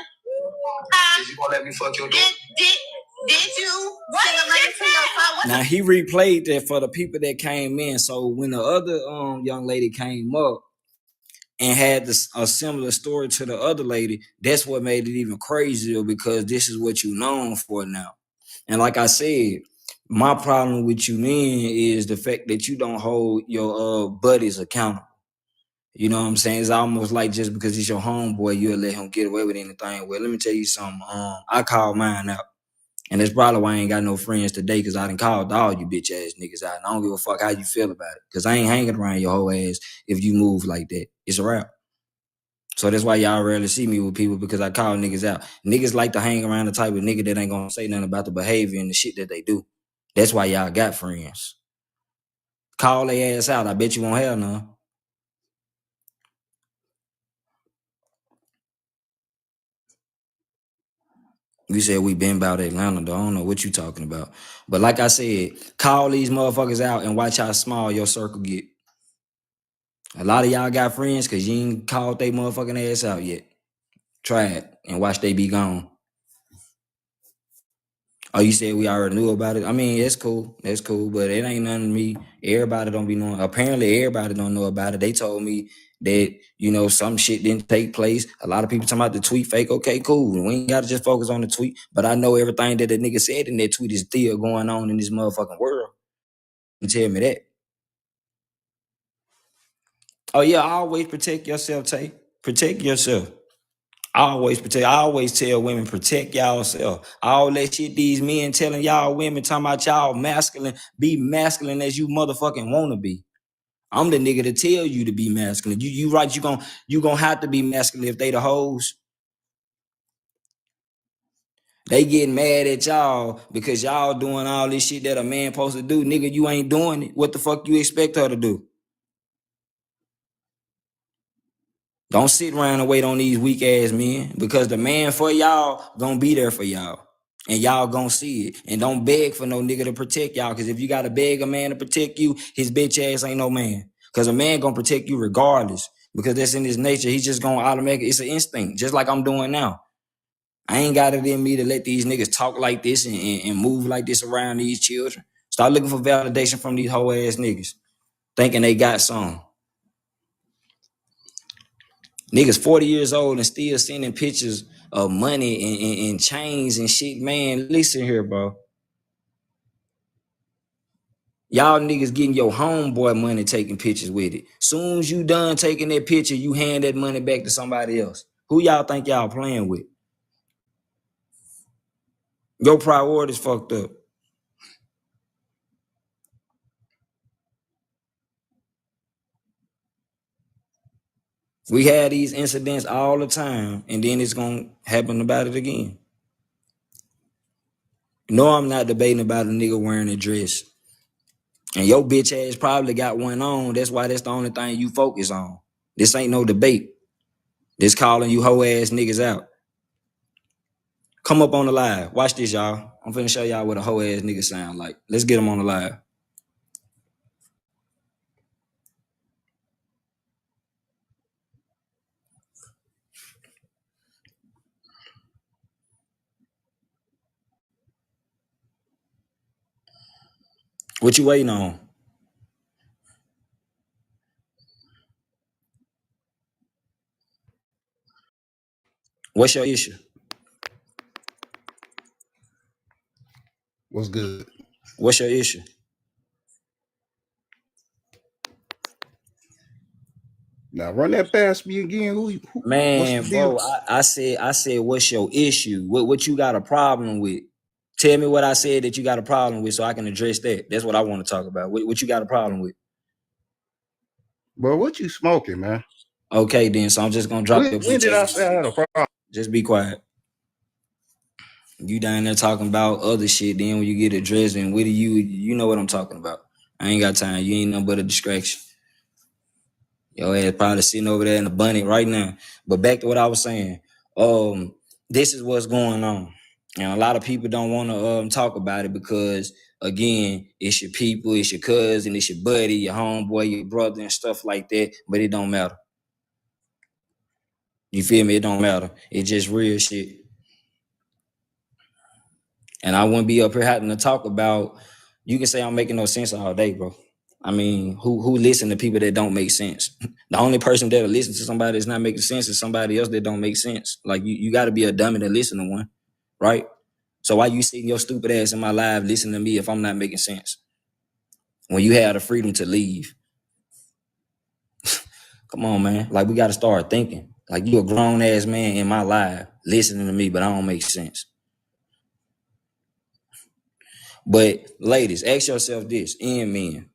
Did you gonna let me fuck your daughter? Did you send the money to your son? Now he replayed that for the people that came in. So when the other young lady came up and had a similar story to the other lady, that's what made it even crazier, because this is what you're known for now. And like I said, my problem with you men is the fact that you don't hold your buddies accountable. You know what I'm saying? It's almost like just because he's your homeboy, you'll let him get away with anything. Well, let me tell you something. I called mine out. And that's probably why I ain't got no friends today, because I done called all you bitch ass niggas out. And I don't give a fuck how you feel about it, because I ain't hanging around your whole ass if you move like that. It's a wrap. So that's why y'all rarely see me with people, because I call niggas out. Niggas like to hang around the type of nigga that ain't gonna say nothing about the behavior and the shit that they do. That's why y'all got friends. Call their ass out. I bet you won't have none. You said we been about Atlanta, though. I don't know what you talking about. But like I said, call these motherfuckers out and watch how small your circle get. A lot of y'all got friends because you ain't called they motherfucking ass out yet. Try it and watch they be gone. Oh, you said we already knew about it? I mean, that's cool. That's cool, but it ain't nothing to me. Everybody don't be knowing. Apparently, everybody don't know about it. They told me that, some shit didn't take place. A lot of people talking about the tweet fake. Okay, cool. We ain't got to just focus on the tweet. But I know everything that the nigga said in that tweet is still going on in this motherfucking world. You tell me that. Oh, yeah, always protect yourself, Tay. Protect yourself. I always tell women, protect y'all self. All that shit these men telling y'all women, talking about y'all masculine, be masculine as you motherfucking wanna be. I'm the nigga to tell you to be masculine. You right, you gonna have to be masculine if they the hoes. They getting mad at y'all because y'all doing all this shit that a man supposed to do. Nigga, you ain't doing it. What the fuck you expect her to do? Don't sit around and wait on these weak ass men, because the man for y'all gonna be there for y'all. And y'all gonna see it. And don't beg for no nigga to protect y'all, because if you gotta beg a man to protect you, his bitch ass ain't no man. Because a man gonna protect you regardless, because that's in his nature. He's just gonna automatically, it's an instinct, just like I'm doing now. I ain't got it in me to let these niggas talk like this and move like this around these children. Start looking for validation from these hoe ass niggas, thinking they got some. Niggas 40 years old and still sending pictures of money and chains and shit. Man, listen here, bro. Y'all niggas getting your homeboy money, taking pictures with it. Soon as you done taking that picture, you hand that money back to somebody else. Who y'all think y'all playing with? Your priorities fucked up. We had these incidents all the time, and then it's gonna happen about it again. No, I'm not debating about a nigga wearing a dress. And your bitch ass probably got one on. That's why that's the only thing you focus on. This ain't no debate. This calling you hoe ass niggas out. Come up on the live. Watch this, y'all. I'm finna show y'all what a hoe ass nigga sound like. Let's get them on the live. What you waiting on? What's your issue? What's good? What's your issue? Now run that past me again. Who what's the Man, deal? bro, I said, what's your issue? What you got a problem with? Tell me what I said that you got a problem with so I can address that. That's what I want to talk about. What you got a problem with? Bro, what you smoking, man? Okay, then. So I'm just gonna drop your When bitch did I ass. say I had a problem? Just be quiet. You down there talking about other shit. Then when you get addressed, and what do you know what I'm talking about? I ain't got time. You ain't nothing but a distraction. Your ass probably sitting over there in the bunny right now. But back to what I was saying. This is what's going on. And a lot of people don't want to talk about it because again, it's your people, it's your cousin, it's your buddy, your homeboy, your brother, and stuff like that. But it don't matter. You feel me? It don't matter. It's just real shit. And I wouldn't be up here having to talk about. You can say I'm making no sense all day, bro. I mean, who listen to people that don't make sense? The only person that'll listen to somebody that's not making sense is somebody else that don't make sense. Like you got to be a dummy to listen to one, right? So why you sitting your stupid ass in my live listening to me if I'm not making sense? When you have the freedom to leave, come on, man. Like we got to start thinking. Like you a grown ass man in my live listening to me, but I don't make sense. But ladies, ask yourself this, and men.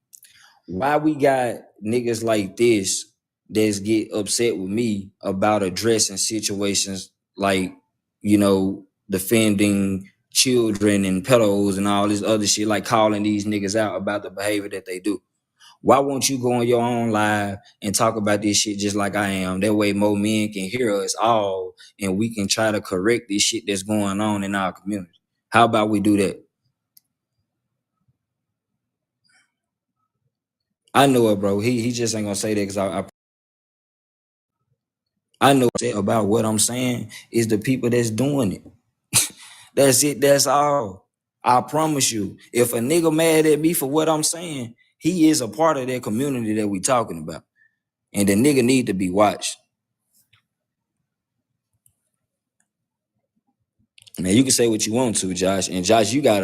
Why we got niggas like this that's get upset with me about addressing situations like, defending children and pedos and all this other shit, like calling these niggas out about the behavior that they do? Why won't you go on your own live and talk about this shit just like I am? That way more men can hear us all and we can try to correct this shit that's going on in our community. How about we do that? I know it, bro. He just ain't gonna say that because I know about what I'm saying is the people that's doing it. That's it. That's all. I promise you. If a nigga mad at me for what I'm saying, he is a part of that community that we talking about. And the nigga need to be watched. Man, you can say what you want to, Josh. And Josh, you got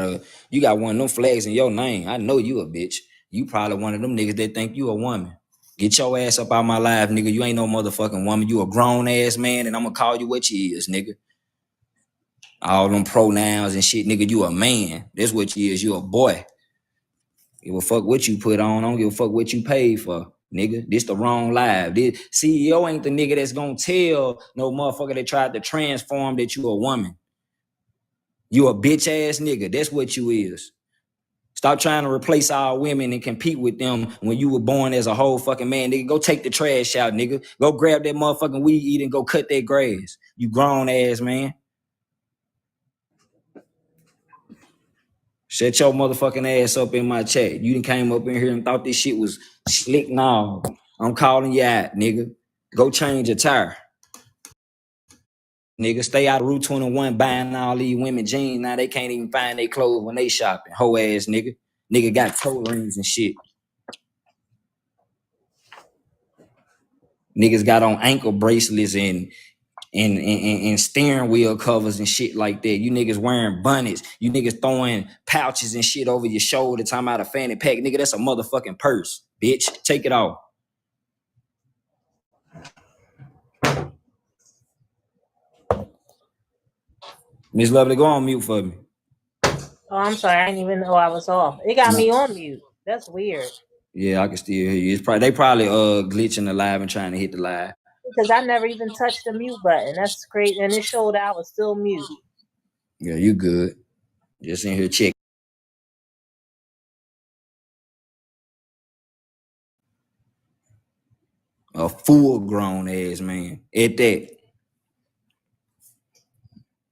one of them flags in your name. I know you a bitch. You probably one of them niggas that think you a woman. Get your ass up out my life, nigga. You ain't no motherfucking woman. You a grown ass man, and I'm gonna call you what you is, nigga. All them pronouns and shit, nigga. You a man. That's what you is. You a boy. Give a fuck what you put on. I don't give a fuck what you paid for, nigga. This the wrong live. This CEO ain't the nigga that's gonna tell no motherfucker that tried to transform that you a woman. You a bitch ass nigga. That's what you is. Stop trying to replace our women and compete with them when you were born as a whole fucking man, nigga. Go take the trash out, nigga. Go grab that motherfucking weed eat and go cut that grass. You grown ass man. Shut your motherfucking ass up in my chat. You done came up in here and thought this shit was slick. No, I'm calling you out, nigga. Go change your tire. Nigga, stay out of Route 21 buying all these women jeans. Now they can't even find their clothes when they shopping. Hoe ass nigga. Nigga got toe rings and shit. Niggas got on ankle bracelets and steering wheel covers and shit like that. You niggas wearing bunnies. You niggas throwing pouches and shit over your shoulder talking about a fanny pack. Nigga, that's a motherfucking purse, bitch. Take it off. Miss Lovely, go on mute for me. Oh, I'm sorry. I didn't even know I was off. It got me on mute. That's weird. Yeah, I can still hear you. They probably glitching the live and trying to hit the live. Because I never even touched the mute button. That's great. And it showed I was still mute. Yeah, you good. Just in here check. A full grown ass man. At that.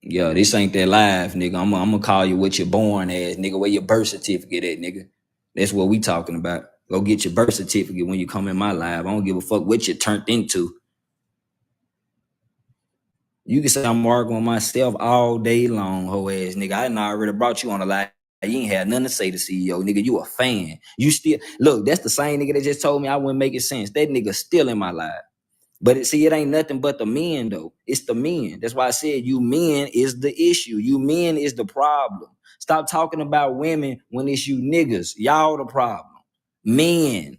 Yeah, this ain't that live, nigga. I'm gonna call you what you're born as, nigga. Where your birth certificate at, nigga? That's what we talking about. Go get your birth certificate when you come in my live. I don't give a fuck what you turned into. You can say I'm arguing myself all day long, hoe ass nigga. I done already brought you on the live. You ain't had nothing to say to CEO, nigga. You a fan. You still look. That's the same nigga that just told me I wouldn't make it sense. That nigga still in my live. But it ain't nothing but the men though. It's the men. That's why I said you men is the issue. You men is the problem. Stop talking about women when it's you niggas. Y'all the problem. Men.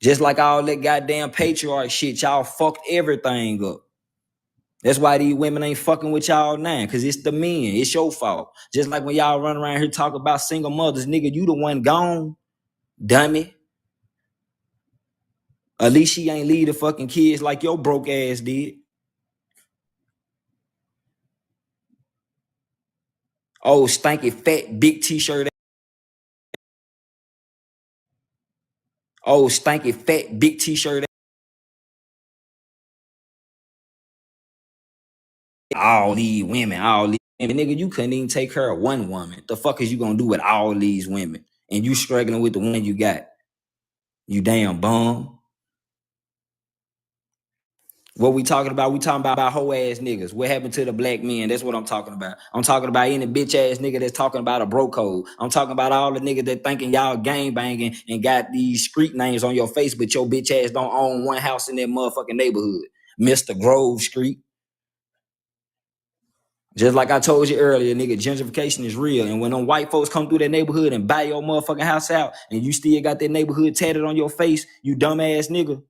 Just like all that goddamn patriarch shit, y'all fucked everything up. That's why these women ain't fucking with y'all now, because it's the men. It's your fault. Just like when y'all run around here talk about single mothers, nigga, you the one gone, dummy. At least she ain't leave the fucking kids like your broke ass did. Oh, stanky fat big t-shirt. Oh, stanky fat big t-shirt. All these women, nigga, you couldn't even take care of one woman. The fuck is you gonna do with all these women? And you struggling with the one you got. You damn bum. What we talking about? We talking about hoe ass niggas. What happened to the black men? That's what I'm talking about. I'm talking about any bitch ass nigga that's talking about a bro code. I'm talking about all the niggas that thinking y'all gang banging and got these street names on your face, but your bitch ass don't own one house in that motherfucking neighborhood. Mr. Grove Street. Just like I told you earlier, nigga, gentrification is real. And when them white folks come through that neighborhood and buy your motherfucking house out and you still got that neighborhood tatted on your face, you dumbass nigga.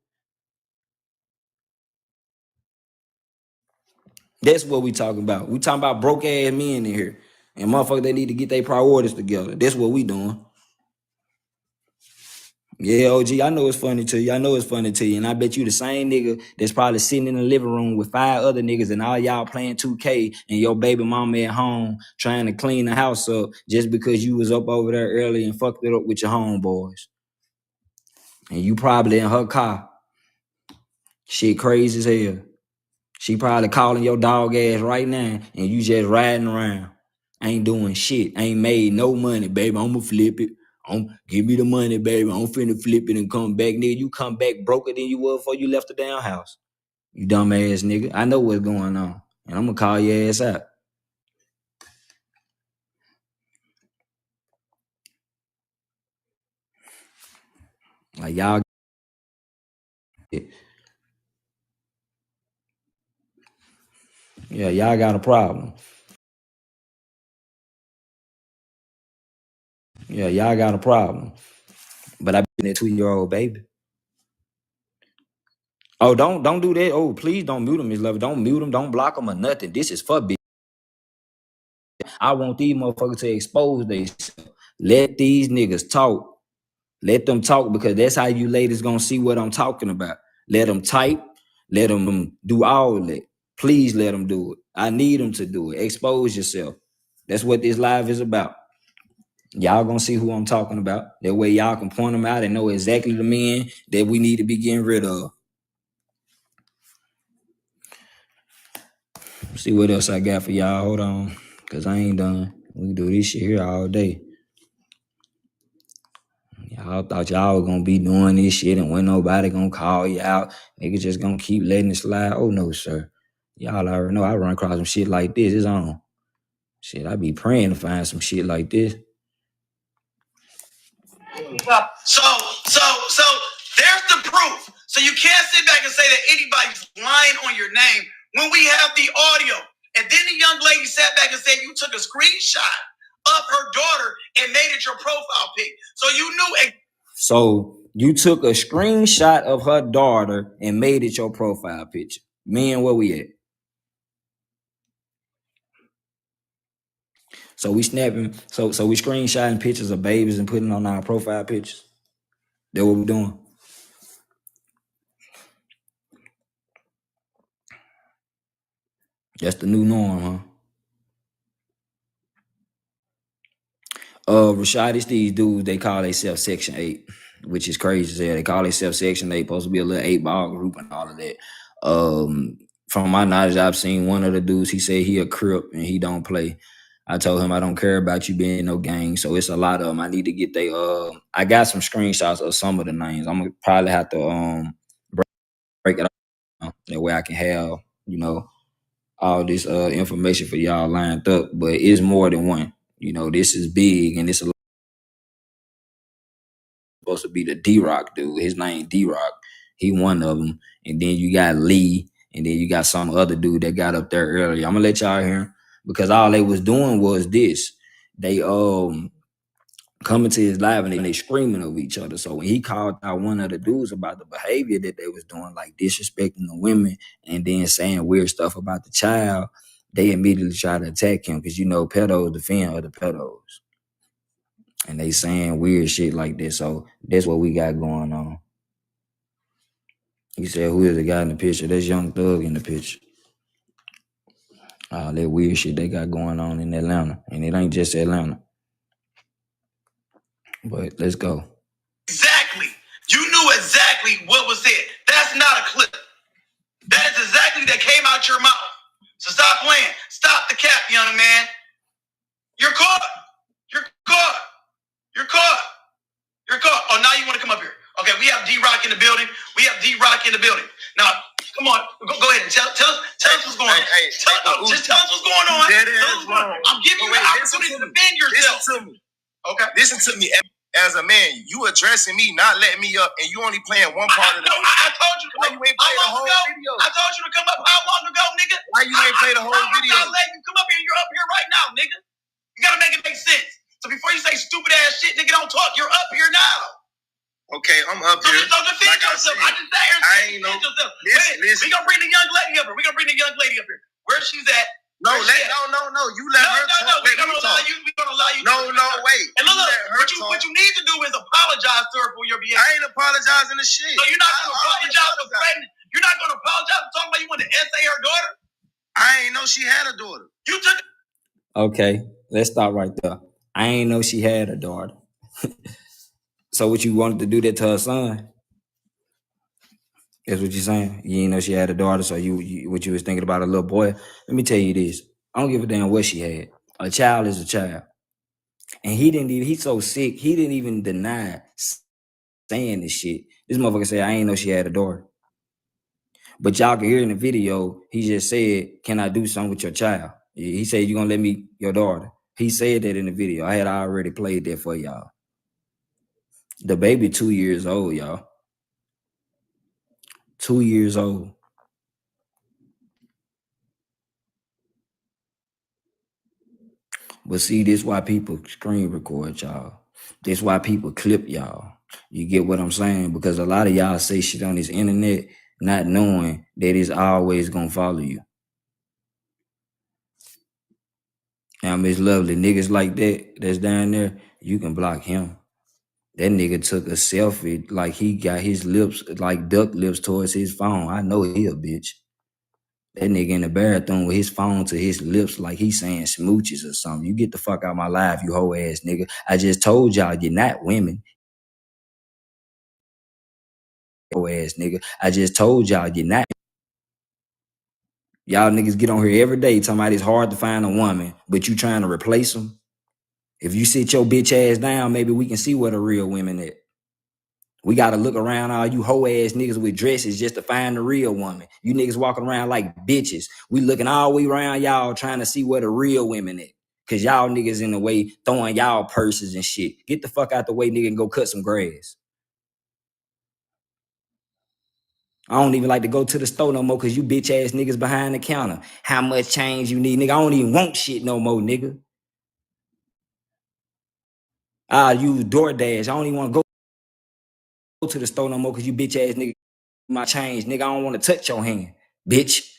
That's what we talking about. We talking about broke ass men in here. And motherfuckers, they need to get their priorities together. That's what we doing. Yeah, OG, I know it's funny to you. I know it's funny to you. And I bet you the same nigga that's probably sitting in the living room with 5 other niggas and all y'all playing 2K and your baby mama at home trying to clean the house up just because you was up over there early and fucked it up with your homeboys. And you probably in her car. Shit crazy as hell. She probably calling your dog ass right now and you just riding around. Ain't doing shit. Ain't made no money, baby. I'ma flip it. Give me the money, baby. I'm finna flip it and come back. Nigga, you come back broker than you were before you left the damn house. You dumbass nigga. I know what's going on. And I'm gonna call your ass out. Like y'all yeah, y'all got a problem. Yeah, y'all got a problem. But I been that 2-year-old baby. Oh, don't do that. Oh, please don't mute him, Miss Love. Don't mute him. Don't block him or nothing. This is for bitch. I want these motherfuckers to expose themselves. Let these niggas talk. Let them talk because that's how you ladies gonna see what I'm talking about. Let them type. Let them do all that. Please let them do it. I need them to do it. Expose yourself. That's what this live is about. Y'all gonna see who I'm talking about. That way y'all can point them out and know exactly the men that we need to be getting rid of. See what else I got for y'all. Hold on. Cause I ain't done. We can do this shit here all day. Y'all thought y'all was gonna be doing this shit and when nobody gonna call you out, niggas just gonna keep letting it slide. Oh no, sir. Y'all already know I run across some shit like this. It's on. Shit, I be praying to find some shit like this. So there's the proof. So you can't sit back and say that anybody's lying on your name when we have the audio. And then the young lady sat back and said you took a screenshot of her daughter and made it your profile pic. So you knew. So you took a screenshot of her daughter and made it your profile picture. Man, where we at? So we snapping, so we screenshotting pictures of babies and putting on our profile pictures. That what we doing? That's the new norm, huh? Rashad, it's these dudes, they call themselves Section 8, which is crazy as hell. They call themselves Section 8, supposed to be a little 8-ball group and all of that. From my knowledge, I've seen one of the dudes, he said he a Crip and he don't play. I told him I don't care about you being no gang, so it's a lot of them. I need to get I got some screenshots of some of the names. I'm gonna probably have to break it up. That way I can have, all this information for y'all lined up, but it's more than one. This is big and it's supposed to be the D-Rock dude. His name D-Rock. He one of them. And then you got Lee, and then you got some other dude that got up there earlier. I'm gonna let y'all hear him because all they was doing was this. They coming to his live and they screaming over each other. So when he called out one of the dudes about the behavior that they was doing, like disrespecting the women and then saying weird stuff about the child, they immediately try to attack him because pedos defend other pedos. And they saying weird shit like this. So that's what we got going on. He said, who is the guy in the picture? That's Young Thug in the picture. All that weird shit they got going on in Atlanta. And it ain't just Atlanta. But let's go. Exactly. You knew exactly what was said. That's not a clip. That is exactly that came out your mouth. So stop playing. Stop the cap, young man. You're caught. You're caught. You're caught. You're caught. Oh, now you want to come up here. Okay, we have D-Rock in the building. We have D-Rock in the building. Now, come on. Go ahead and tell us what's going on. Just tell us what's going on. I'm giving you the opportunity to defend yourself. Listen to me. Okay. Listen to me. As a man, you addressing me, not letting me up, and you only playing one part of the video. I told you to come up. Why you ain't play the whole video? I told you to come up how long ago, nigga? Why you ain't play the whole video? I'm not letting you come up here. You're up here right now, nigga. You gotta make it make sense. So before you say stupid ass shit, nigga, don't talk. You're up here now. Okay, I'm up here. So defend yourself. I just sat here and defend yourself. Listen. We gonna bring the young lady up here. Where she's at. No. You let her talk. We're gonna allow you. Wait. And look, what you need to do is apologize to her for your behavior. I ain't apologizing to shit. So you're not gonna apologize for threatening. You're not gonna apologize for talking about you want to essay her daughter. I ain't know she had a daughter. You took. Okay, let's stop right there. I ain't know she had a daughter. So what, you wanted to do that to her son? That's what you're saying? You didn't know she had a daughter, so you what you was thinking about a little boy? Let me tell you this. I don't give a damn what she had. A child is a child. And he's so sick, he didn't even deny saying this shit. This motherfucker said, I ain't know she had a daughter. But y'all can hear in the video, he just said, can I do something with your child? He said, you gonna let me, your daughter. He said that in the video. I had already played that for y'all. The baby 2 years old, y'all. 2 years old. But see, this why people screen record y'all. This why people clip y'all. You get what I'm saying? Because a lot of y'all say shit on this internet not knowing that it's always gonna follow you. Now, Miss Lovely, niggas like that that's down there, you can block him. That nigga took a selfie like he got his lips, like duck lips towards his phone. I know he a bitch. That nigga in the bathroom with his phone to his lips like he saying smooches or something. You get the fuck out of my life, you hoe ass nigga. I just told y'all you're not women. Hoe ass nigga. I just told y'all you're not. Y'all niggas get on here every day talking about it's hard to find a woman, but you trying to replace them. If you sit your bitch ass down, maybe we can see where the real women at. We gotta look around all you hoe ass niggas with dresses just to find the real woman. You niggas walking around like bitches. We looking all the way around y'all trying to see where the real women at. Cause y'all niggas in the way throwing y'all purses and shit. Get the fuck out the way, nigga, and go cut some grass. I don't even like to go to the store no more cause you bitch ass niggas behind the counter. How much change you need, nigga? I don't even want shit no more, nigga. I use DoorDash. I don't even want to go to the store no more cause you bitch ass nigga my change, nigga. I don't want to touch your hand, bitch.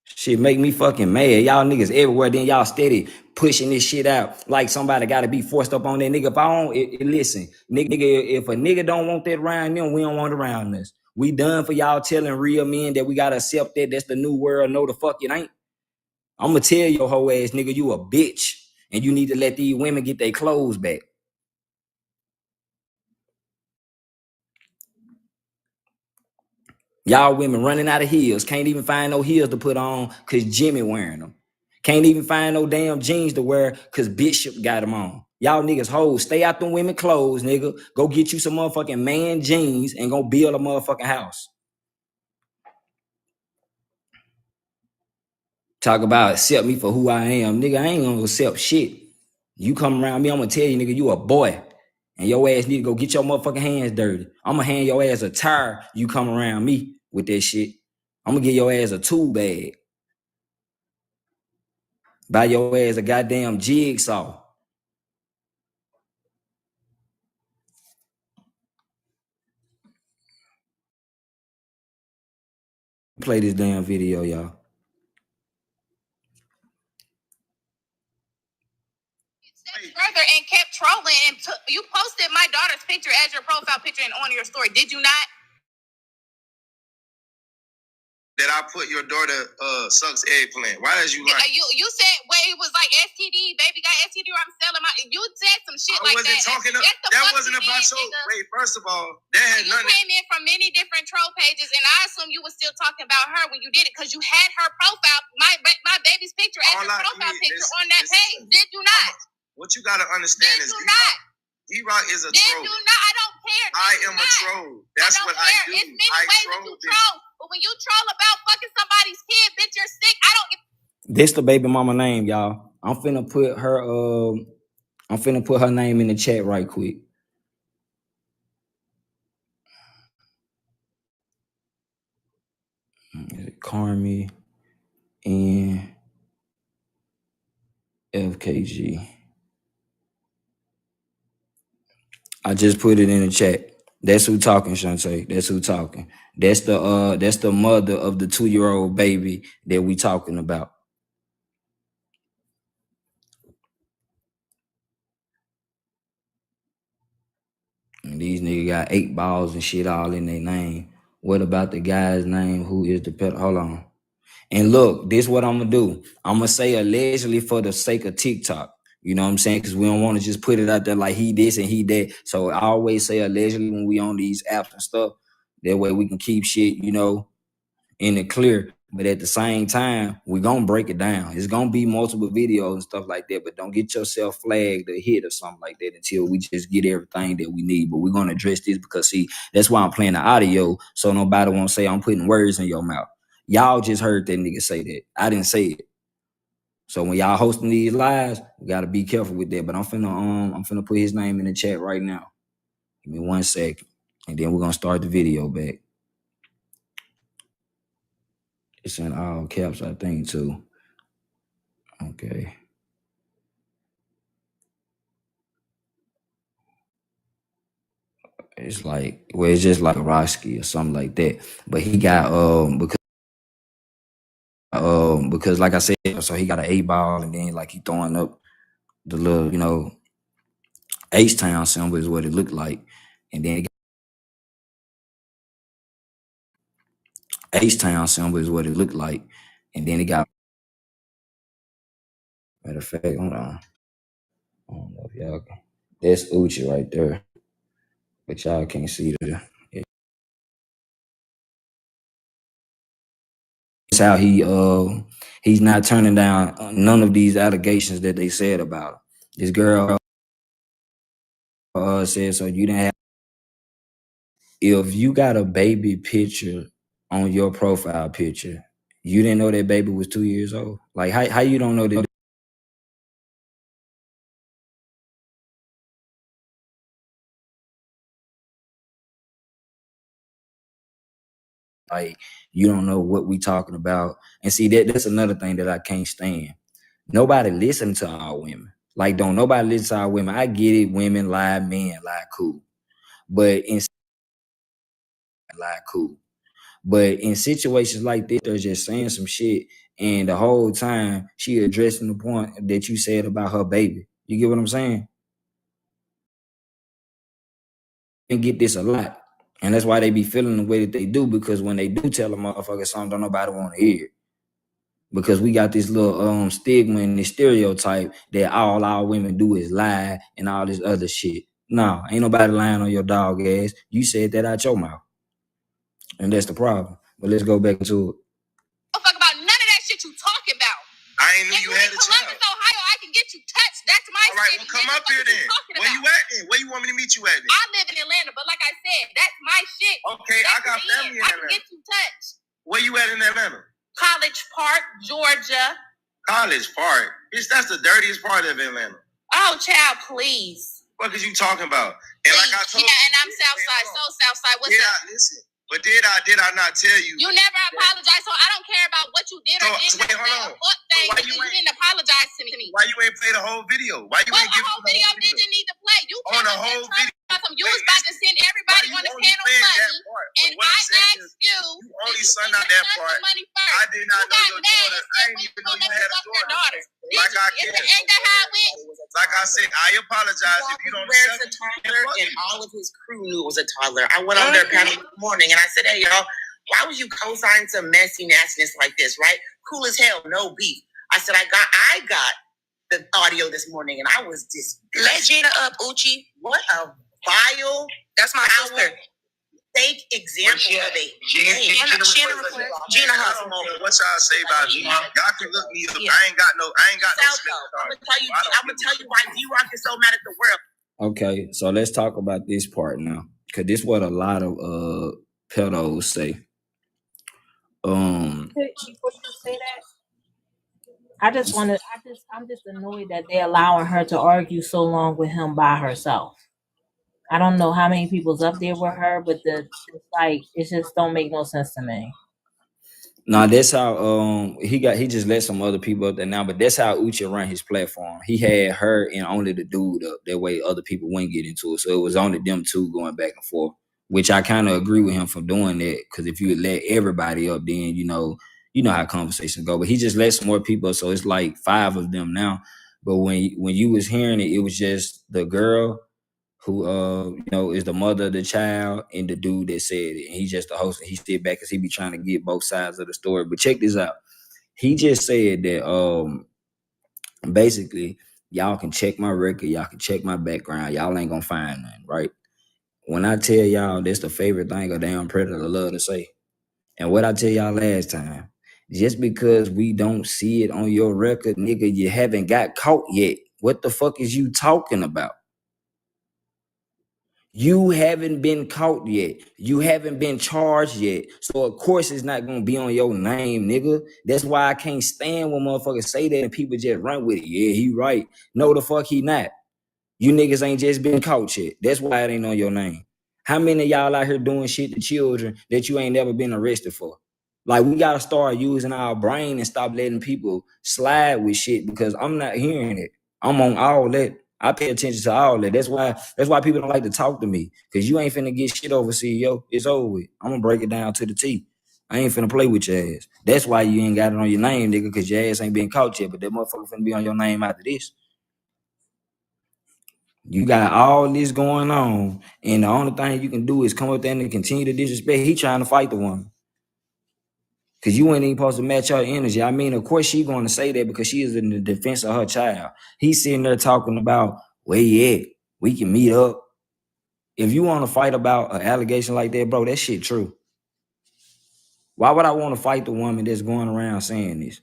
Shit make me fucking mad. Y'all niggas everywhere, then y'all steady pushing this shit out like somebody got to be forced up on that nigga. If I don't, listen, nigga, if a nigga don't want that around them, we don't want it around us. We done for y'all telling real men that we got to accept that. That's the new world. No, the fuck it ain't. I'm going to tell your hoe ass nigga, you a bitch. And you need to let these women get their clothes back. Y'all women running out of heels. Can't even find no heels to put on because Jimmy wearing them. Can't even find no damn jeans to wear because Bishop got them on. Y'all niggas hoes, stay out them women clothes, nigga. Go get you some motherfucking man jeans and go build a motherfucking house. Talk about accept me for who I am. Nigga, I ain't gonna accept shit. You come around me, I'm gonna tell you, nigga, you a boy. And your ass need to go get your motherfucking hands dirty. I'm gonna hand your ass a tire, you come around me with that shit. I'm gonna give your ass a tool bag. Buy your ass a goddamn jigsaw. Play this damn video, y'all. Further and kept trolling and you posted my daughter's picture as your profile picture and on your story. Did you not? that I put your daughter sucks eggplant. Why did you lie? You said it was like STD, baby got STD or I'm selling my. You said some shit like that. That wasn't about your. Wait, first of all, that had nothing. You came in from many different troll pages, and I assume you were still talking about her when you did it because you had her profile, my baby's picture as your profile picture on that page. Did you not? What you gotta understand is D-Rock is a troll. Did you not? I don't care. I am a troll. That's what I do. It's many ways that you troll, but when you troll about fucking somebody's kid, bitch, you're sick. I don't get. This the baby mama name, y'all. I'm finna put her name in the chat right quick. Carmi and FKG. I just put it in the chat. That's who talking, Shantae. That's who talking. That's the mother of the 2-year-old baby that we talking about. And these niggas got 8 balls and shit all in their name. What about the guy's name who is the pet? Hold on. And look, this is what I'm gonna do. I'm gonna say allegedly for the sake of TikTok. You know what I'm saying? Because we don't want to just put it out there like he this and he that. So I always say allegedly when we on these apps and stuff. That way we can keep shit, you know, in the clear. But at the same time, we're gonna break it down. It's gonna be multiple videos and stuff like that, but don't get yourself flagged or hit or something like that until we just get everything that we need. But we're gonna address this because see, that's why I'm playing the audio, so nobody won't say I'm putting words in your mouth. Y'all just heard that nigga say that. I didn't say it. So when y'all hosting these lives, we gotta be careful with that. But I'm finna put his name in the chat right now. Give me 1 second. And then we're gonna start the video back. It's in all caps, I think, too. Okay. It's like, well, it's just like a Roski or something like that. But he got because like I said, so he got an 8 ball and then like he throwing up the little, you know, H-Town symbol is what it looked like. And then H-Town symbol is what it looked like. And then it got, matter of fact, hold on. I don't know if y'all can. That's Uchi right there. But y'all can't see the. It's how he's not turning down none of these allegations that they said about him. This girl said, so you didn't have. If you got a baby picture on your profile picture, you didn't know that baby was 2 years old? Like, how you don't know that? Like, you don't know what we talking about. And see, that's another thing that I can't stand. Nobody listen to our women. Like, don't nobody listen to our women. I get it, women lie, men lie, cool. But in situations like this, they're just saying some shit, and the whole time she addressing the point that you said about her baby. You get what I'm saying? And get this a lot. And that's why they be feeling the way that they do, because when they do tell a motherfucker something, don't nobody want to hear it. Because we got this little stigma and this stereotype that all our women do is lie and all this other shit. No, ain't nobody lying on your dog ass. You said that out your mouth. And that's the problem. But let's go back to it. Don't fuck about none of that shit you talking about. I ain't knew you had a child. Columbus, Ohio, I can get you touched. That's my all right, well, come up here then. Where you at then? Where you want me to meet you at then? I live in Atlanta, but like I said, that's my shit. Okay, I got family in Atlanta. I can get you touched. Where you at in Atlanta? College Park, Georgia. College Park? Bitch, that's the dirtiest part of Atlanta. Oh, child, please. What is you talking about? And like I told you. Yeah, and I'm Southside, so Southside. What's up? Listen. But did I not tell you? You never apologized, so I don't care about what you did or didn't say. Why you didn't apologize to me? Why you ain't play the whole video? Why you ain't give the whole video? Didn't need to play. You on the whole video. You was about to send everybody on the panel money, and I asked you. You only sent out that part. I did not know your daughter. I didn't even know you had a daughter. Like I can. Ain't that how it went? Like I said, I apologize if you don't accept it. And all of his crew knew it was a toddler. I went on their panel this morning and I said, hey, y'all, why would you co-sign some messy nastiness like this, right? Cool as hell, no beef. I said, I got the audio this morning and I was disgusted. Let Gina up, Uchi. What a vile, that's my sister. Fake example of it. Gina Hustle. What y'all say about Gina? Y'all can look me up. I ain't got no I'm gonna tell you why D-Rock is so mad at the world. Okay, so let's talk about this part now, cause this is what a lot of pedos say. Before you say that, I'm just annoyed that they're allowing her to argue so long with him by herself. I don't know how many people's up there with her, but it just don't make no sense to me. Nah, that's how he just let some other people up there now, but that's how Uchi run his platform. He had her and only the dude up. That way other people wouldn't get into it. So it was only them two going back and forth, which I kind of agree with him for doing that. Because if you would let everybody up, then you know how conversations go. But he just let some more people up, so it's like 5 of them now. But when you was hearing it, it was just the girl who is the mother of the child and the dude that said it. And he's just the host and he stood back because he be trying to get both sides of the story. But check this out. He just said that basically y'all can check my record, y'all can check my background, y'all ain't gonna find nothing, right? When I tell y'all that's the favorite thing a damn predator love to say. And what I tell y'all last time, just because we don't see it on your record, nigga, you haven't got caught yet. What the fuck is you talking about? You haven't been caught yet. You haven't been charged yet. So of course it's not gonna be on your name, nigga. That's why I can't stand when motherfuckers say that and people just run with it. Yeah, he right. No, the fuck he not. You niggas ain't just been caught yet. That's why it ain't on your name. How many of y'all out here doing shit to children that you ain't never been arrested for? Like, we gotta start using our brain and stop letting people slide with shit because I'm not hearing it. I'm on all that. I pay attention to all that. That's why people don't like to talk to me. Cause you ain't finna get shit over, CEO. It's over with. I'm gonna break it down to the T. I ain't finna play with your ass. That's why you ain't got it on your name, nigga, cause your ass ain't been caught yet. But that motherfucker finna be on your name after this. You got all this going on, and the only thing you can do is come up there and continue to disrespect. He trying to fight the woman. Cause you ain't even supposed to match her energy. I mean, of course she going to say that because she is in the defense of her child. He's sitting there talking about where you at. We can meet up. If you want to fight about an allegation like that, bro, that shit true. Why would I want to fight the woman that's going around saying this?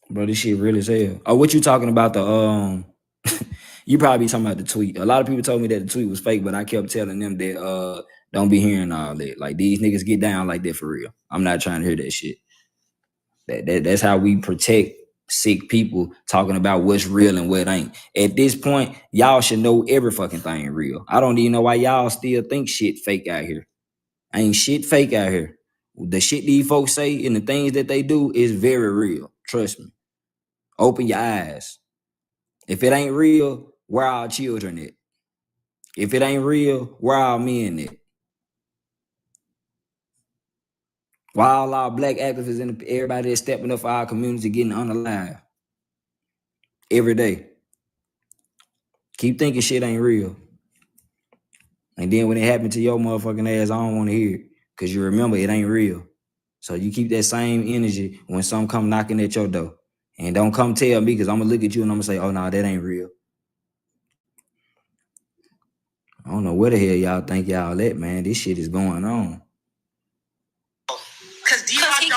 Bro, this shit real as hell. Oh, what you talking about the you probably talking about the tweet. A lot of people told me that the tweet was fake, but I kept telling them that don't be hearing all that. Like, these niggas get down like that for real. I'm not trying to hear that shit. That's how we protect sick people talking about what's real and what ain't. At this point, y'all should know every fucking thing real. I don't even know why y'all still think shit fake out here. Ain't shit fake out here. The shit these folks say and the things that they do is very real. Trust me. Open your eyes. If it ain't real, where are our children at? If it ain't real, where are our men at? Why all our black activists and everybody that's stepping up for our community getting unalive every day? Keep thinking shit ain't real. And then when it happened to your motherfucking ass, I don't want to hear it. Because you remember it ain't real. So you keep that same energy when some come knocking at your door. And don't come tell me because I'm going to look at you and I'm going to say, oh, no, that ain't real. I don't know where the hell y'all think y'all at, man. This shit is going on. Because he don't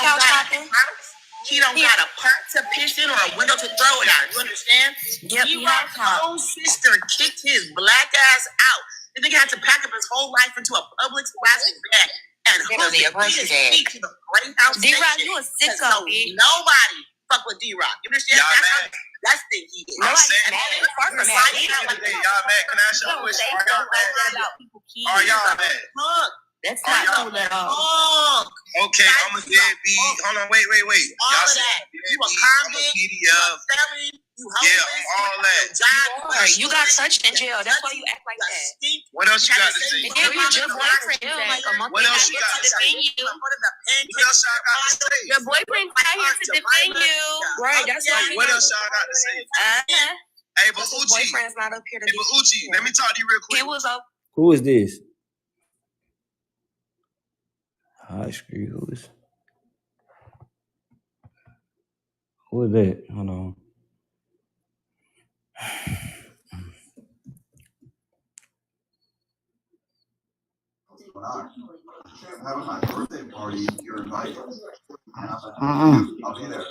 got a pot to piss in or a window to throw it out. You understand? Yep, D-Rock's own sister kicked his black ass out. The nigga had to pack up his whole life into a public plastic bag and host his speech to the Great House. D-Rock, you a sicko, bitch. Nobody fuck with D-Rock. You understand? That's the thing he is. Nobody's mad. Far from mad. Y'all mad? Can I ask y'all a question? Are y'all mad? That's not cool at all. Okay, I'm a deadbeat. Hold on, wait. All of that. You a convict, you a felon, you homeless, all that. You got touched in jail. That's why you act like that. What else you got to say? And then your boyfriend like a month What else you got to say? What else y'all got to say? Your boyfriend's not here to defend you. Right, that's why. What else y'all got to say? Hey, but Uchi. Boyfriend's not up here to defend you. Uchi, let me talk to you real quick. Who is this? High school. Who is that? Hold on. Having my birthday party, you're invited. I'll be there.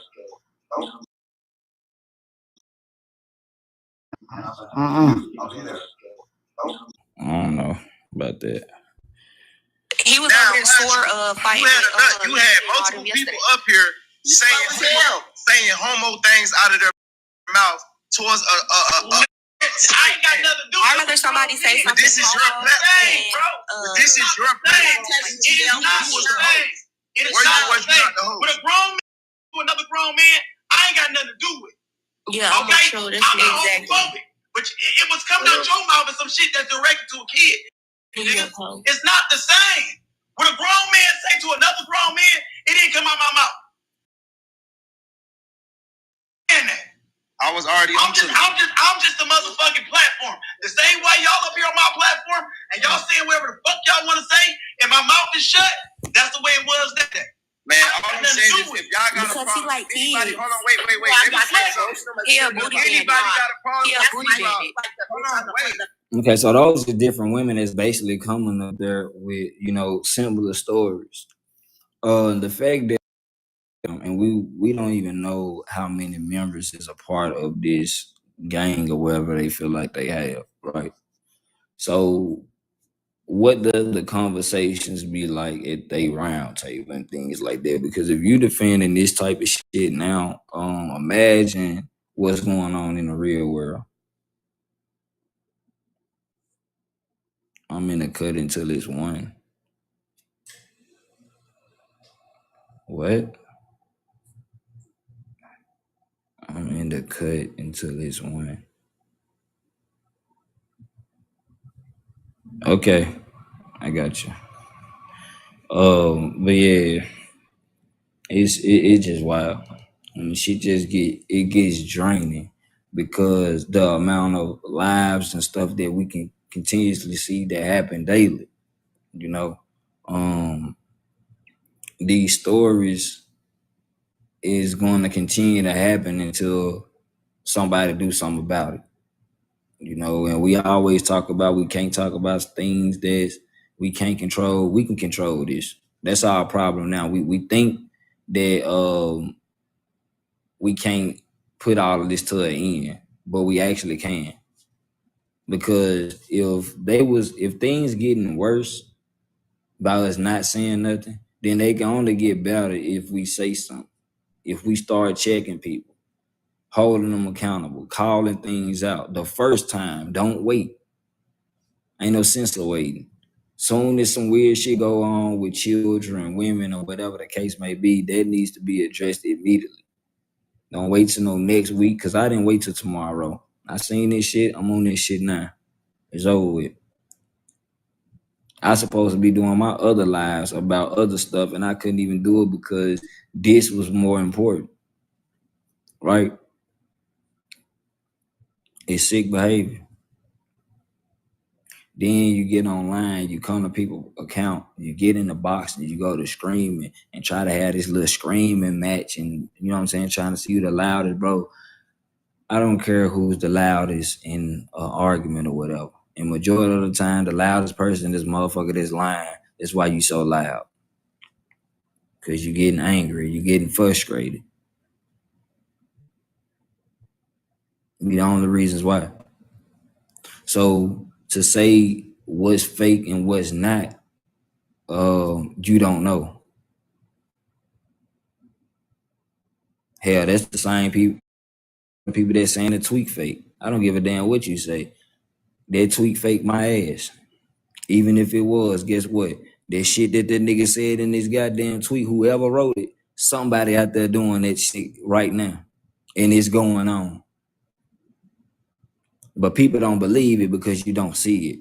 I'll be there. I don't know about that. He was over there sore fighting. You had multiple people up here saying homo things out of their mouth towards a I ain't got nothing to do with it. I remember somebody say something. But this is your platform, bro. This is your platform. It is not the same. It is not the same. With a grown man to another grown man, I ain't got nothing to do with. Yeah, okay? I'm not homophobic. But it was coming out your mouth and some shit that's directed to a kid. It's not the same. When a grown man say to another grown man, it didn't come out my mouth. And that. I was already I'm just a motherfucking platform. The same way y'all up here on my platform and y'all saying whatever the fuck y'all want to say and my mouth is shut, that's the way it was that day. Man, all I'm saying is if y'all got a problem, like anybody, hold on, wait. Anybody got a problem? Hold on, wait. Okay, so those are different women that's basically coming up there with, you know, similar stories. The fact that and we don't even know how many members is a part of this gang or whatever they feel like they have, right? So what does the conversations be like at they round table and things like that? Because if you defending this type of shit now, imagine what's going on in the real world. I'm in the cut until it's one. What? I'm in the cut until it's one. Okay, I got you. But yeah, it's just wild. I mean, shit just gets draining because the amount of lives and stuff that we can continuously see that happen daily. You know, these stories is going to continue to happen until somebody do something about it. You know, and we always talk about we can't talk about things that we can't control. We can control this. That's our problem now. We think that we can't put all of this to an end, but we actually can. Because if things getting worse by us not saying nothing, then they can only get better if we say something. If we start checking people, holding them accountable, calling things out the first time. Don't wait. Ain't no sense of waiting. Soon as some weird shit go on with children, women, or whatever the case may be, that needs to be addressed immediately. Don't wait till no next week, because I didn't wait till tomorrow. I seen this shit. I'm on this shit now. It's over with. I supposed to be doing my other lives about other stuff, and I couldn't even do it because this was more important. Right? It's sick behavior. Then you get online, you come to people's account, you get in the box and you go to screaming and try to have this little screaming match, and you know what I'm saying, trying to see who the loudest, bro. I don't care who's the loudest in an argument or whatever. And majority of the time, the loudest person is motherfucker that's lying. That's why you so loud. Because you're getting angry, you're getting frustrated. The only reasons why. So to say what's fake and what's not, you don't know. Hell, that's the same people that saying the tweet fake. I don't give a damn what you say. That tweet fake my ass. Even if it was, guess what? That shit that nigga said in this goddamn tweet, whoever wrote it, somebody out there doing that shit right now. And it's going on. But people don't believe it because you don't see it.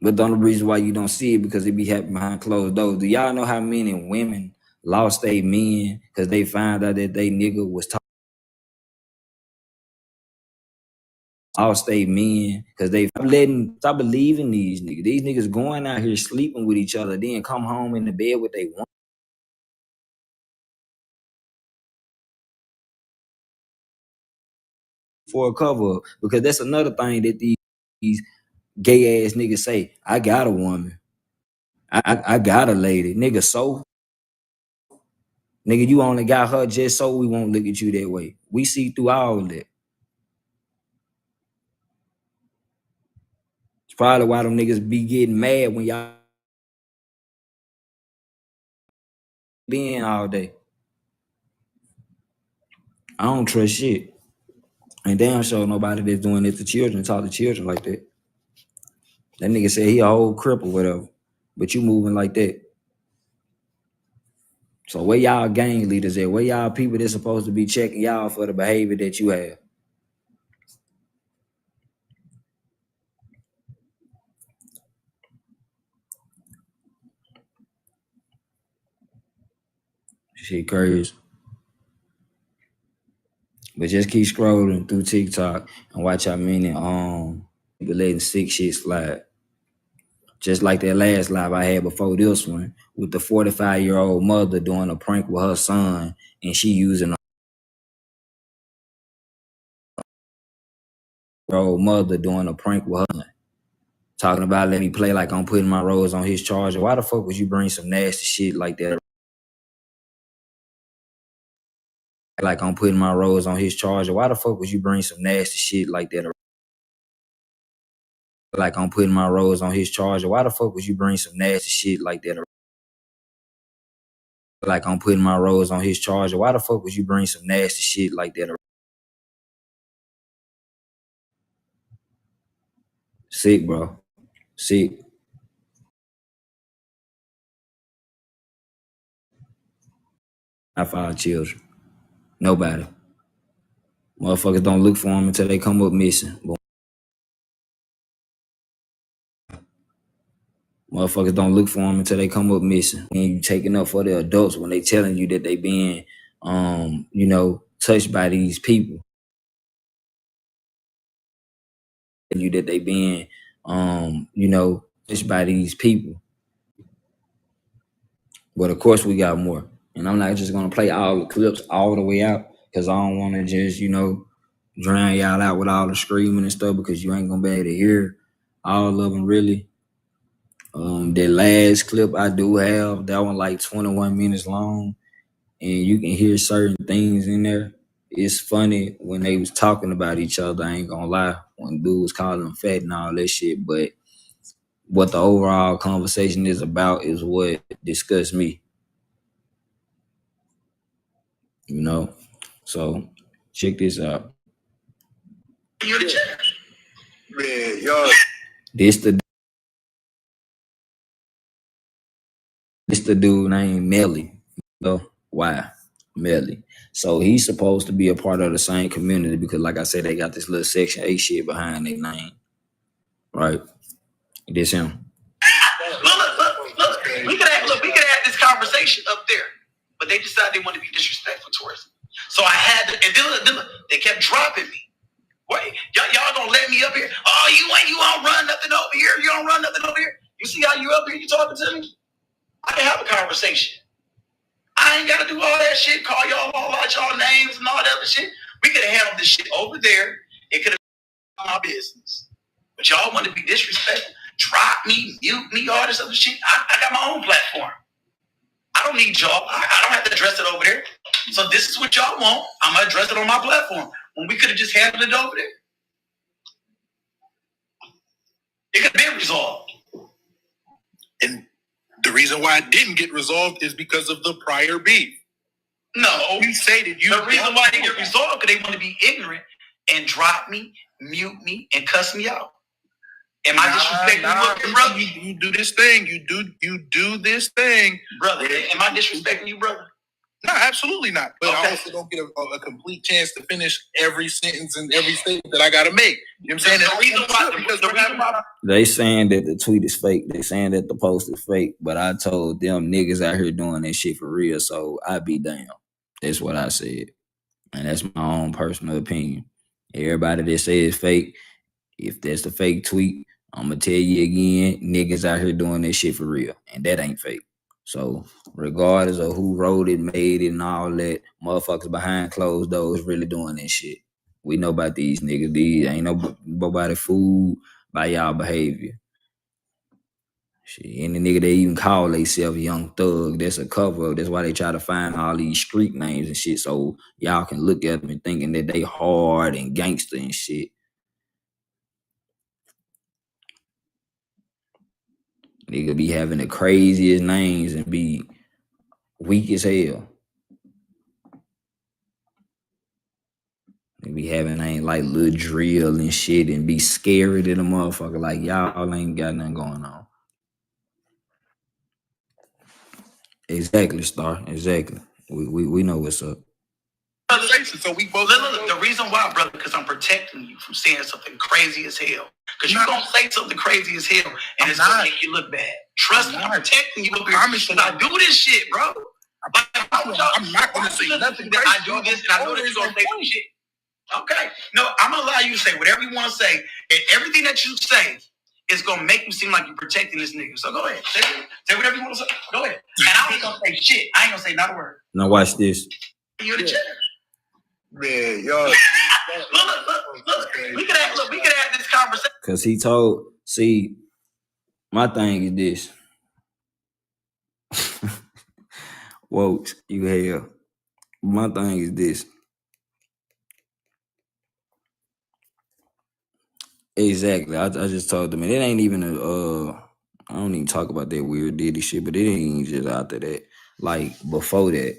But the only reason why you don't see it because it be happening behind closed doors. Do y'all know how many women lost their men because they found out that they nigga was talking? all state men, because they stop believing these niggas. These niggas going out here sleeping with each other, then come home in the bed what they want for a cover up. Because that's another thing that these gay ass niggas say. I got a woman. I got a lady. Nigga, so nigga, you only got her just so we won't look at you that way. We see through all of that. It's probably why them niggas be getting mad when y'all being all day. I don't trust shit. And damn sure nobody that's doing it to children, talk to children like that. That nigga said he a whole crip or whatever. But you moving like that. So where y'all gang leaders at? Where y'all people that's supposed to be checking y'all for the behavior that you have? Shit crazy. But just keep scrolling through TikTok and watch how many people letting sick shit slide. Just like that last live I had before this one with the 45-year-old mother doing a prank with her son and she using her old mother doing a prank with her son. Talking about let me play like I'm putting my rose on his charger. Why the fuck would you bring some nasty shit like that? Like I'm putting my rose on his charger. Why the fuck would you bring some nasty shit like that? Like I'm putting my rose on his charger. Why the fuck would you bring some nasty shit like that? Like I'm putting my rose on his charger. Why the fuck would you bring some nasty shit like that? Sick, bro. Sick. Not for our children. Nobody. Motherfuckers don't look for them until they come up missing. Motherfuckers don't look for them until they come up missing. And you taking up for the adults when they telling you that they being, touched by these people. You that they being, touched by these people. But of course we got more. And I'm not just gonna play all the clips all the way out because I don't want to just, drown y'all out with all the screaming and stuff because you ain't gonna be able to hear all of them really. That last clip I do have, that one like 21 minutes long, and you can hear certain things in there. It's funny when they was talking about each other, I ain't gonna lie, when dude was calling them fat and all that shit, but what the overall conversation is about is what disgusts me, So check this out. You're the champ. Man, y'all. This the dude named Melly. Why? Melly. So he's supposed to be a part of the same community because, like I said, they got this little Section 8 shit behind their name. Right? This him. Look. We could have this conversation up there, but they decided they wanted to be disrespectful towards us. So I had to, and then they kept dropping me. Wait, y'all gonna let me up here? Oh, you don't run nothing over here. You don't run nothing over here. You see how you up here? You talking to me? I can have a conversation. I ain't gotta do all that shit. Call y'all all out y'all names and all that other shit. We could have handled this shit over there. It could have been my business. But y'all want to be disrespectful, drop me, mute me, all this other shit. I got my own platform. I don't need y'all. I don't have to address it over there. So this is what y'all want. I'm gonna address it on my platform. When we could have just handled it over there. It could have been resolved. And the reason why it didn't get resolved is because of the prior beef. No. You say that you. The reason why it didn't get resolved because they want to be ignorant and drop me, mute me, and cuss me out. Am I disrespecting you, brother? You do this thing. You do this thing, brother. Am I disrespecting you, brother? No, absolutely not. But okay. I also don't get a complete chance to finish every sentence and every statement that I got to make. You know what I'm saying? They saying that the tweet is fake. They saying that the post is fake. But I told them niggas out here doing that shit for real. So I be damn. That's what I said. And that's my own personal opinion. Everybody that says fake, if that's a fake tweet, I'm gonna tell you again, niggas out here doing this shit for real, and that ain't fake. So regardless of who wrote it, made it, and all that, motherfuckers behind closed doors really doing this shit. We know about these niggas. These ain't nobody fooled by y'all behavior. Shit, any nigga they even call themselves Young Thug, that's a cover up. That's why they try to find all these street names and shit, so y'all can look at them and thinking that they hard and gangster and shit. Nigga be having the craziest names and be weak as hell. They be having names like Lil Drill and shit and be scary to the motherfucker. Like y'all ain't got nothing going on. Exactly, Star. Exactly. We know what's up. So we both. Look, the reason why, brother, because I'm protecting you from saying something crazy as hell. Because you're gonna say something crazy as hell, and it's gonna make you look bad. Trust me, I'm protecting you up here because I do this shit, bro. I'm not gonna say nothing that I do this, and I know that you're gonna say some shit. Okay, no, I'm gonna allow you to say whatever you want to say, and everything that you say is gonna make you seem like you're protecting this nigga. So go ahead, say whatever you want to say. Go ahead, and I ain't gonna say shit. I ain't gonna say not a word. Now watch this. You in the chair. Man, y'all. look. We could have this conversation. Cause he told, see, my thing is this. Whoa, you hell. My thing is this. Exactly. I just told them, and it ain't even I don't even talk about that weird Diddy shit, but it ain't just after that. Like before that,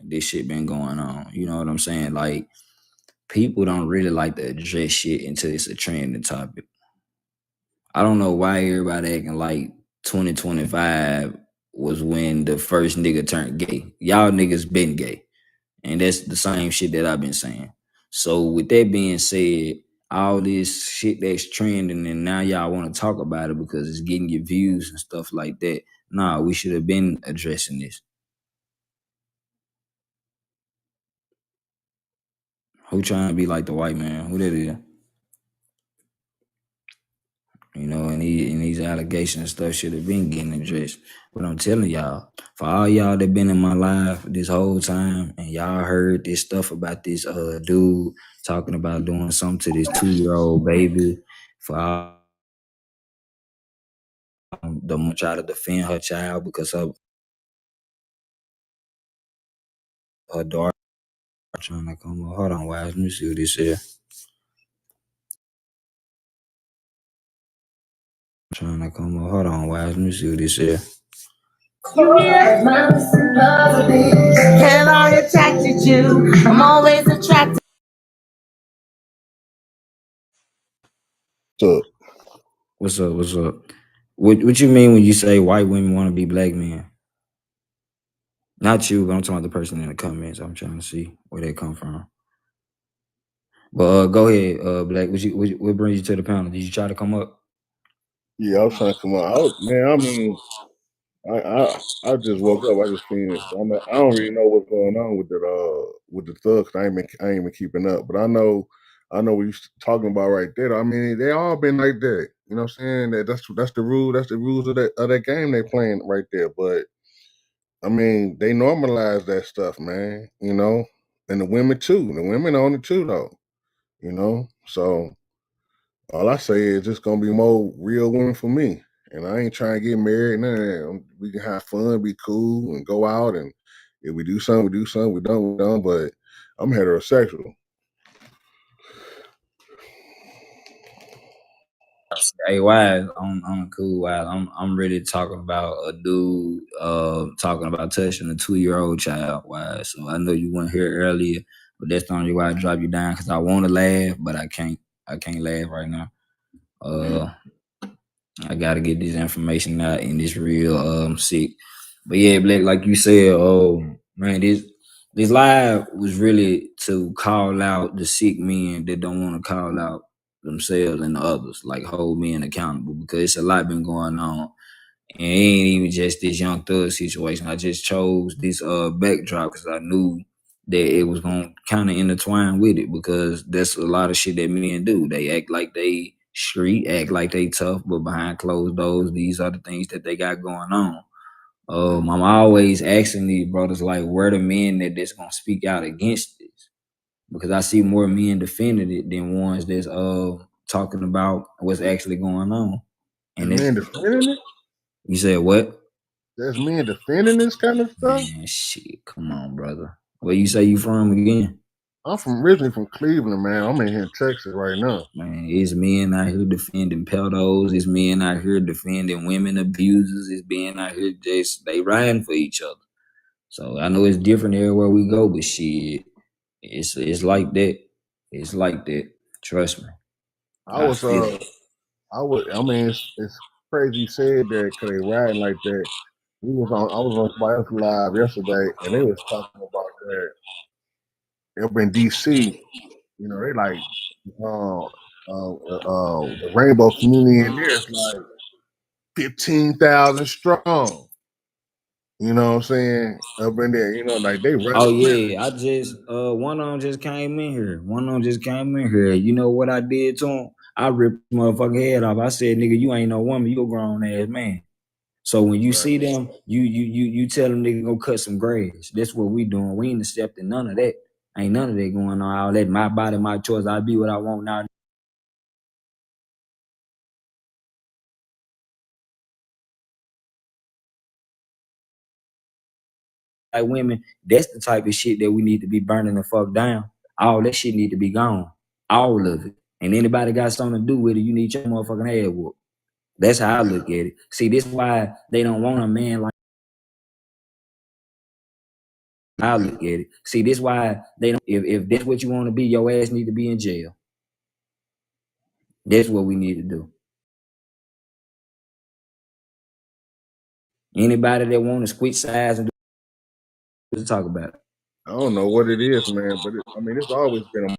this shit been going on. You know what I'm saying? Like people don't really like to address shit until it's a trending topic. I don't know why everybody acting like 2025 was when the first nigga turned gay. Y'all niggas been gay. And that's the same shit that I've been saying. So with that being said, all this shit that's trending and now y'all want to talk about it because it's getting your views and stuff like that. Nah, we should have been addressing this. Who trying to be like the white man? Who that is? You know, and these allegations and stuff should have been getting addressed. But I'm telling y'all, for all y'all that been in my life this whole time and y'all heard this stuff about this dude talking about doing something to this 2-year-old baby, for all the mother try to defend her child because of her daughter trying to come up. Hold on, Wise. Let me see what this is. Trying to come up. Hold on, Wise. Let me see what this is. And I attracted you. I'm always attracted. What's up? What's up? What you mean when you say white women want to be black men? Not you, but I'm talking about the person in the comments. I'm trying to see where they come from. But go ahead, Black. What brings you to the panel? Did you try to come up? Yeah, I was trying to come out. I mean, I just woke up. I just finished. I don't really know what's going on with the thugs. I ain't been keeping up. But I know what you're talking about right there. I mean, they all been like that. You know what I'm saying? That's the rule. That's the rules of that game they playing right there. But I mean, they normalize that stuff, man. You know, and the women too. The women on it too, though. You know, so. All I say is it's gonna be more real women for me. And I ain't trying to get married, none of that. We can have fun, be cool, and go out. And if we do something, we do something. We don't. But I'm heterosexual. Hey, Wise, I'm cool. Wise, I'm really talking about a dude talking about touching a 2-year-old child. Wise, so I know you weren't here earlier, but that's the only why I drop you down because I want to laugh, but I can't. I can't laugh right now. I gotta get this information out and it's real sick. But yeah, Black, like you said, man, this live was really to call out the sick men that don't want to call out themselves and the others, like hold men accountable because it's a lot been going on. And it ain't even just this Young Thug situation. I just chose this backdrop because I knew that it was gonna kind of intertwine with it, because that's a lot of shit that men do. They act like they street, act like they tough, but behind closed doors, these are the things that they got going on. I'm always asking these brothers, like, where the men that's gonna speak out against this? Because I see more men defending it than ones that's talking about what's actually going on. There's And it's, men defending it. you said what? There's men defending this kind of stuff. Man, shit, come on, brother. Where you say you from again? I'm originally from Cleveland, man. I'm in here in Texas right now. Man, it's men out here defending pedos. It's men out here defending women abusers. It's men out here just, they riding for each other. So I know it's different everywhere we go, but shit, it's like that. It's like that. Trust me. I I was feel it. I mean, it's crazy you said that because they riding like that. I was on somebody else's live yesterday, and they was talking about that up in DC. You know, they like the rainbow community in there is like 15,000 strong. You know what I'm saying? Up in there, you know, like they Oh representing. yeah, I just one of them just came in here. One of them just came in here. You know what I did to him? I ripped his motherfucking head off. I said, "Nigga, you ain't no woman. You a grown ass man." So when you Right. see them, you tell them nigga go cut some grass. That's what we doing. We ain't accepting none of that. Ain't none of that going on. All that my body, my choice. I be what I want now. Like women, that's the type of shit that we need to be burning the fuck down. All that shit need to be gone. All of it. And anybody got something to do with it, you need your motherfucking head whooped. That's how I look at it. See, this is why they don't want a man like I look at it. See, this is why they don't. If that's what you want to be, your ass need to be in jail. That's what we need to do. Anybody that want to switch sides and do to talk about it. I don't know what it is, man, but I mean, it's always been a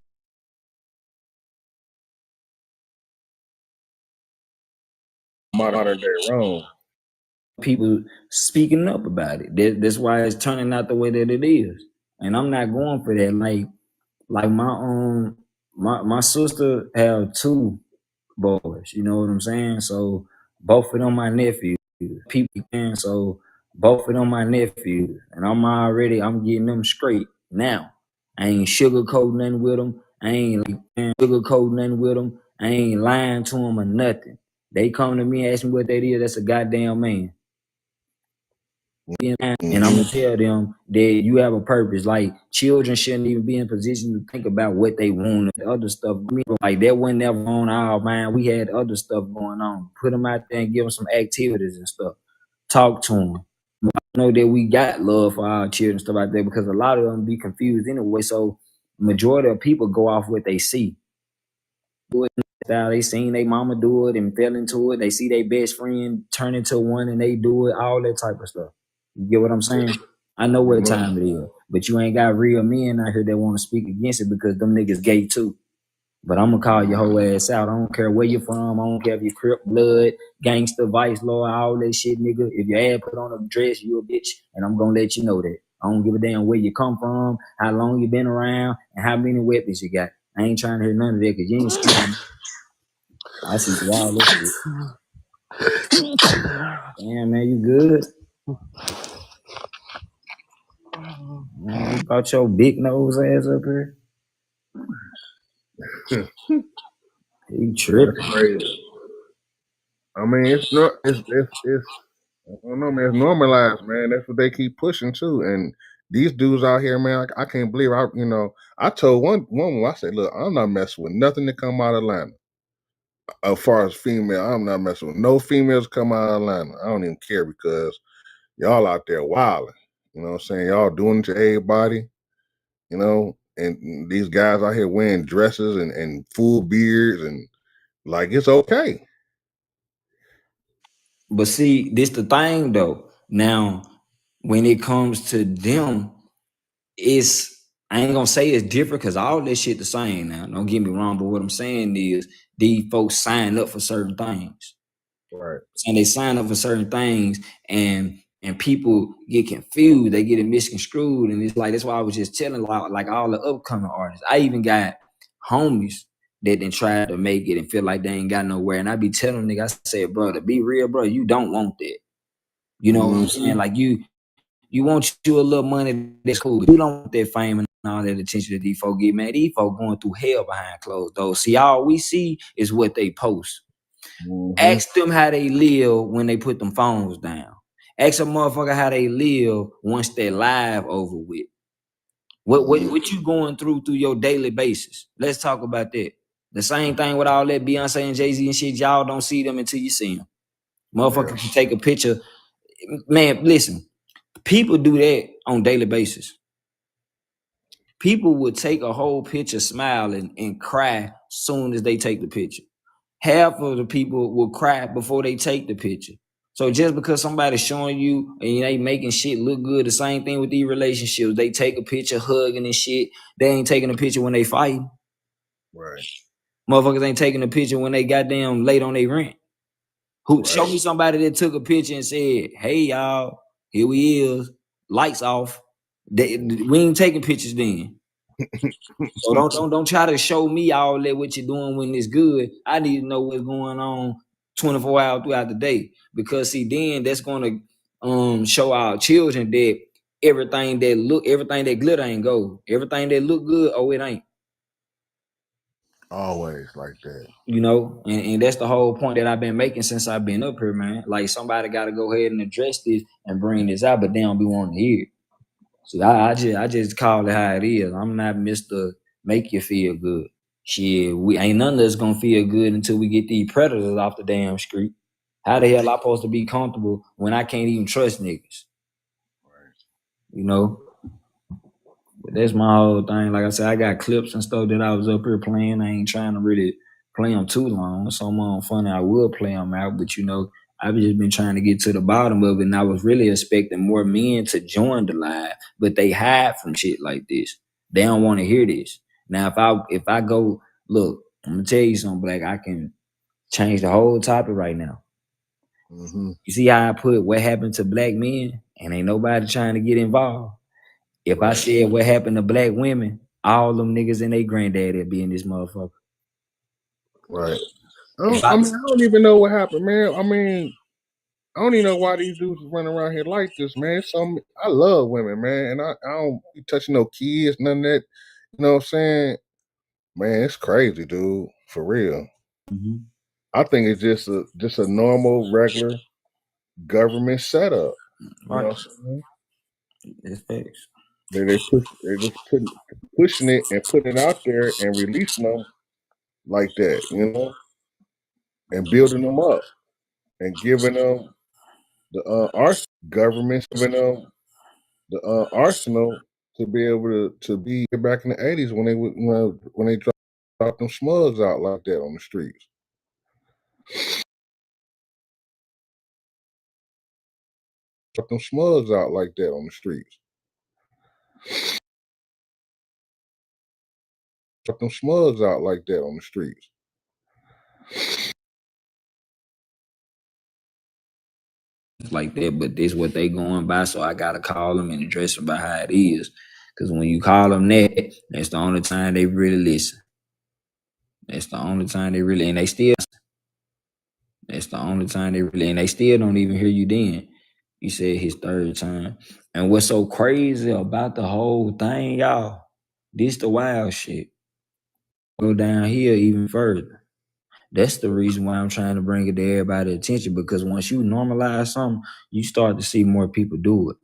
modern day Rome. People speaking up about it. That's why it's turning out the way that it is. And I'm not going for that. Like my sister have two boys. You know what I'm saying? So both of them my nephews. People can, so both of them my nephews, and I'm getting them straight now. I ain't sugarcoating nothing with them. I ain't like sugarcoating nothing with them. I ain't lying to them or nothing. They come to me and ask me what that is. That's a goddamn man. And I'm Mm-hmm. gonna tell them that you have a purpose. Like children shouldn't even be in position to think about what they want and other stuff. Like that wasn't never on our mind. We had other stuff going on. Put them out there and give them some activities and stuff. Talk to them. I know that we got love for our children and stuff like that, because a lot of them be confused anyway. So majority of people go off what they see. They seen their mama do it and fell into it. They see their best friend turn into one and they do it. All that type of stuff. You get what I'm saying? I know what time it is, but you ain't got real men out here that want to speak against it, because them niggas gay too. But I'm gonna call your whole ass out. I don't care where you're from. I don't care if you Crip blood, gangster, vice lord, all that shit, nigga. If your ass put on a dress, you a bitch, and I'm gonna let you know that. I don't give a damn where you come from, how long you been around, and how many weapons you got. I ain't trying to hear none of that, because you ain't speaking. I see through all this shit. Damn, man, you good? Man, you brought your big nose ass up here. You That's tripping. crazy. I mean, it's not. It's. I don't know, man. It's normalized, man. That's what they keep pushing too. And these dudes out here, man, I can't believe. I told one woman, I said, look, I'm not messing with nothing that come out of Atlanta. As far as female, I'm not messing with no females come out of Atlanta. I don't even care, because y'all out there wilding. You know what I'm saying? Y'all doing it to everybody. You know, and these guys out here wearing dresses and full beards, and like it's okay. But see, this the thing though. Now, when it comes to them, it's I ain't gonna say it's different, because all this shit the same now. Don't get me wrong, but what I'm saying is these folks sign up for certain things. Right. And they sign up for certain things, and and people get confused, they get it misconstrued, and it's like that's why I was just telling like all the upcoming artists. I even got homies that then tried to make it and feel like they ain't got nowhere, and I be telling nigga, I said, bro, to be real, bro, you don't want that. You know what I'm saying? Like you want you a little money, that's cool. You don't want that fame and all that attention that these folks get, man. These folks going through hell behind closed doors. See, all we see is what they post. Ask them how they live when they put them phones down. Ask a motherfucker how they live once they're live over with. What you going through your daily basis? Let's talk about that. The same thing with all that Beyonce and Jay-Z and shit. Y'all don't see them until you see them. Motherfucker can take a picture. Man, listen. People do that on daily basis. People would take a whole picture smiling and cry soon as they take the picture. Half of the people will cry before they take the picture. So just because somebody's showing you and they making shit look good, the same thing with these relationships. They take a picture hugging and shit. They ain't taking a picture when they fighting. Right. Motherfuckers ain't taking a picture when they goddamn late on their rent. Show me somebody that took a picture and said, hey y'all, here we is, lights off. We ain't taking pictures then. So don't try to show me all that what you're doing when it's good. I need to know what's going on 24 hours throughout the day. Because see, then that's gonna show our children that everything that glitter ain't gold. Everything that look good, oh, it ain't. Always like that. You know, and that's the whole point that I've been making since I've been up here, man. Like somebody gotta go ahead and address this and bring this out, but they don't be wanting to hear it. So I just call it how it is. I'm not Mr. Make you feel good. Shit, we ain't none of us gonna feel good until we get these predators off the damn street. How the hell I supposed to be comfortable when I can't even trust niggas? You know? But that's my whole thing. Like I said, I got clips and stuff that I was up here playing. I ain't trying to really play them too long. Some of them funny, I will play them out. But you know, I've just been trying to get to the bottom of it. And I was really expecting more men to join the live, but they hide from shit like this. They don't want to hear this. Now, if I go, look, I'm gonna tell you something, Black. I can change the whole topic right now. You see how I put what happened to black men, and ain't nobody trying to get involved. If I said what happened to black women, all them niggas and they granddaddy be in this motherfucker. Right. I mean, I don't even know what happened, man. I mean, I don't even know why these dudes running around here like this, man. I love women, man, and I don't be touching no kids, none of that. You know what I'm saying? Man, it's crazy, dude. For real. I think it's just a normal, regular government setup. You know what I'm saying? It's facts. They just pushing it and putting it out there and releasing them like that, you know, and building them up and giving them the arsenal. Government's giving them the arsenal to be able to be back in the 80s when they dropped them slugs out like that on the streets. Drop them slugs out like that on the streets. Drop them slugs out like that on the streets. Like that, but this what they going by, so I gotta call them and address them by how it is. Cause when you call them that, that's the only time they really listen. That's the only time they really, and they still. That's the only time they really, and they still don't even hear you. Then you said his third time, and what's so crazy about the whole thing, y'all? This the wild shit. Go down here even further. That's the reason why I'm trying to bring it to everybody's attention, because once you normalize something, you start to see more people do it.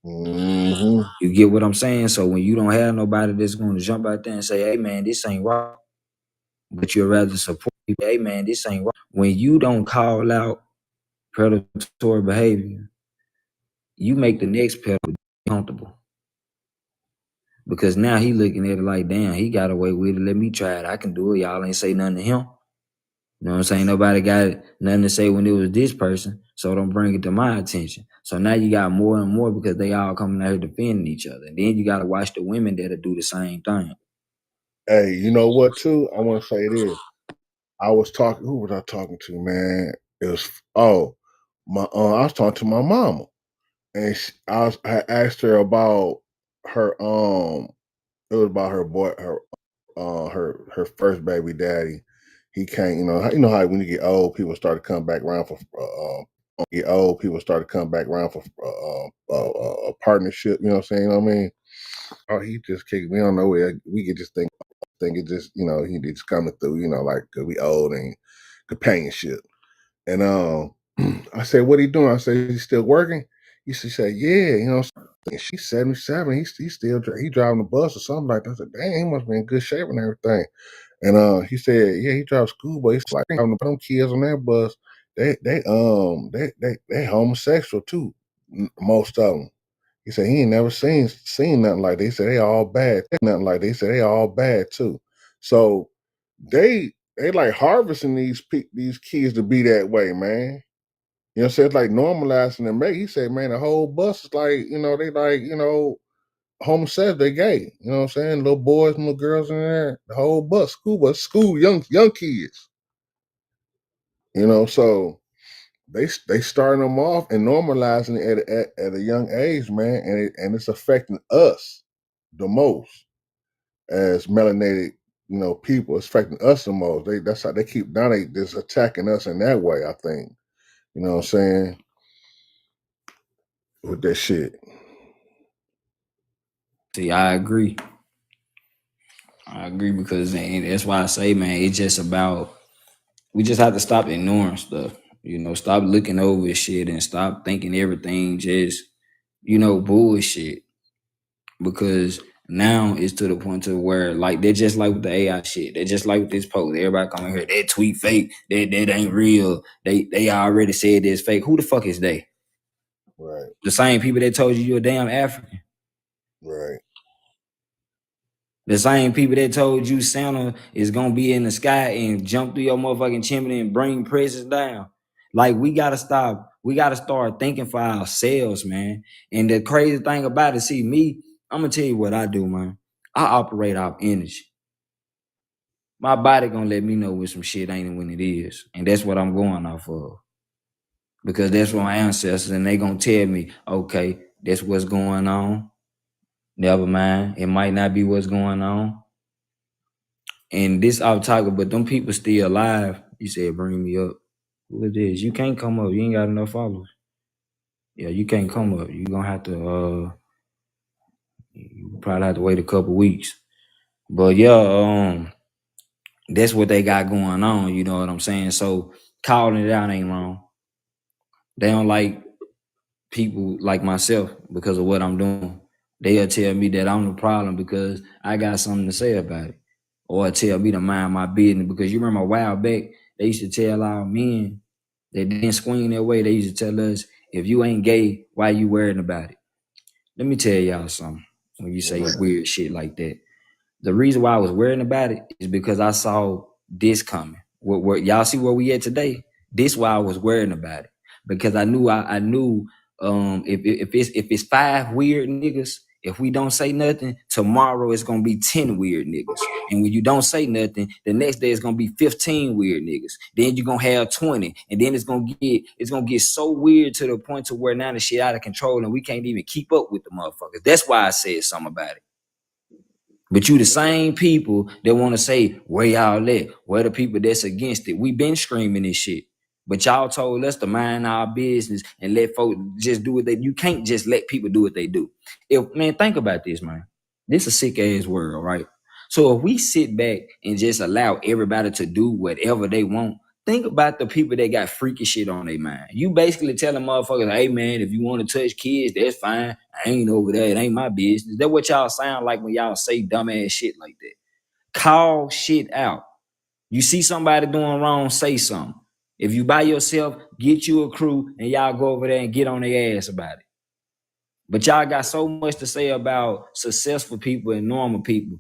You get what I'm saying? So when you don't have nobody that's going to jump out there and say, hey man, this ain't right, but you'd rather support people, hey man, this ain't right. When you don't call out predatory behavior, you make the next pedophile comfortable. Because now he looking at it like, damn, he got away with it. Let me try it. I can do it. Y'all ain't say nothing to him. You know what I'm saying? Nobody got nothing to say when it was this person, so don't bring it to my attention. So now you got more and more because they all coming out here defending each other. And then you got to watch the women that'll do the same thing. Hey, you know what, too? I want to say this. I was talking, who was I talking to, man? It was, I was talking to my mama. and I asked her about her it was about her boy her first baby daddy. He can't, you know how when you get old, people start to come back around for a partnership. You know what I'm saying? You know what I mean? Oh, he just kicked me on nowhere. We could just think it just, he just coming through. Like 'cause we old and companionship. And I said, "What he doing?" I said, "He's still working." She said, "Yeah, she's 77. He's still he driving the bus or something like that." I said, "Dang, he must be in good shape and everything." And he said, "Yeah, he drives school, but he's like having them kids on that bus. They homosexual too, most of them." He said he ain't never seen nothing like that. He said they all bad. Nothing like that. He said they all bad too. So they like harvesting these kids to be that way, man. You know what I'm saying? It's like normalizing them. He said, man, the whole bus is like, they like, homosexual, they gay. You know what I'm saying? Little boys and little girls in there. The whole school, young kids. So they starting them off and normalizing it at a young age, man, and it's affecting us the most as melanated, people. It's affecting us the most. That's how they keep down. They just attacking us in that way. I think. You know what I'm saying? With that shit. See, I agree. I agree because and that's why I say, man, it's just about we just have to stop ignoring stuff. Stop looking over shit and stop thinking everything just, bullshit. Because now it's to the point to where like they're just like with the AI shit. They're just like with this post. Everybody coming here, that tweet fake, that ain't real. They already said this fake. Who the fuck is they? Right. The same people that told you you're a damn African. Right. The same people that told you Santa is gonna be in the sky and jump through your motherfucking chimney and bring presents down. Like we gotta stop. We gotta start thinking for ourselves, man. And the crazy thing about it, see me, I'm gonna tell you what I do, man. I operate off energy. My body gonna let me know when some shit ain't when it is, and that's what I'm going off of. Because that's what my ancestors, and they gonna tell me, okay, that's what's going on. Never mind, it might not be what's going on. And this off topic, but them people still alive. You said bring me up. Who is this? You can't come up. You ain't got enough followers. Yeah, you can't come up. You gonna have to you probably have to wait a couple weeks. But yeah, that's what they got going on, you know what I'm saying? So calling it out ain't wrong. They don't like people like myself because of what I'm doing. They'll tell me that I'm the problem because I got something to say about it. Or tell me to mind my business. Because you remember a while back, they used to tell our men that didn't swing their way. They used to tell us, if you ain't gay, why you worrying about it? Let me tell y'all something. When you say weird shit like that, the reason why I was worrying about it is because I saw this coming. Where y'all see where we at today? This why I was worrying about it. Because I knew if it's 5 weird niggas, if we don't say nothing, tomorrow it's gonna be 10 weird niggas. And when you don't say nothing, the next day it's gonna be 15 weird niggas. Then you're gonna have 20. And then it's gonna get so weird to the point to where now the shit out of control and we can't even keep up with the motherfuckers. That's why I said something about it. But you the same people that want to say, where y'all at? Where the people that's against it? We been screaming this shit. But y'all told us to mind our business and let folks just do what they do. You can't just let people do what they do. Think about this, man. This is a sick ass world, right? So if we sit back and just allow everybody to do whatever they want, think about the people that got freaky shit on their mind. You basically telling motherfuckers, hey man, if you want to touch kids, that's fine. I ain't over there. It ain't my business. That's what y'all sound like when y'all say dumbass shit like that. Call shit out. You see somebody doing wrong, say something. If you by yourself, get you a crew and y'all go over there and get on their ass about it. But y'all got so much to say about successful people and normal people.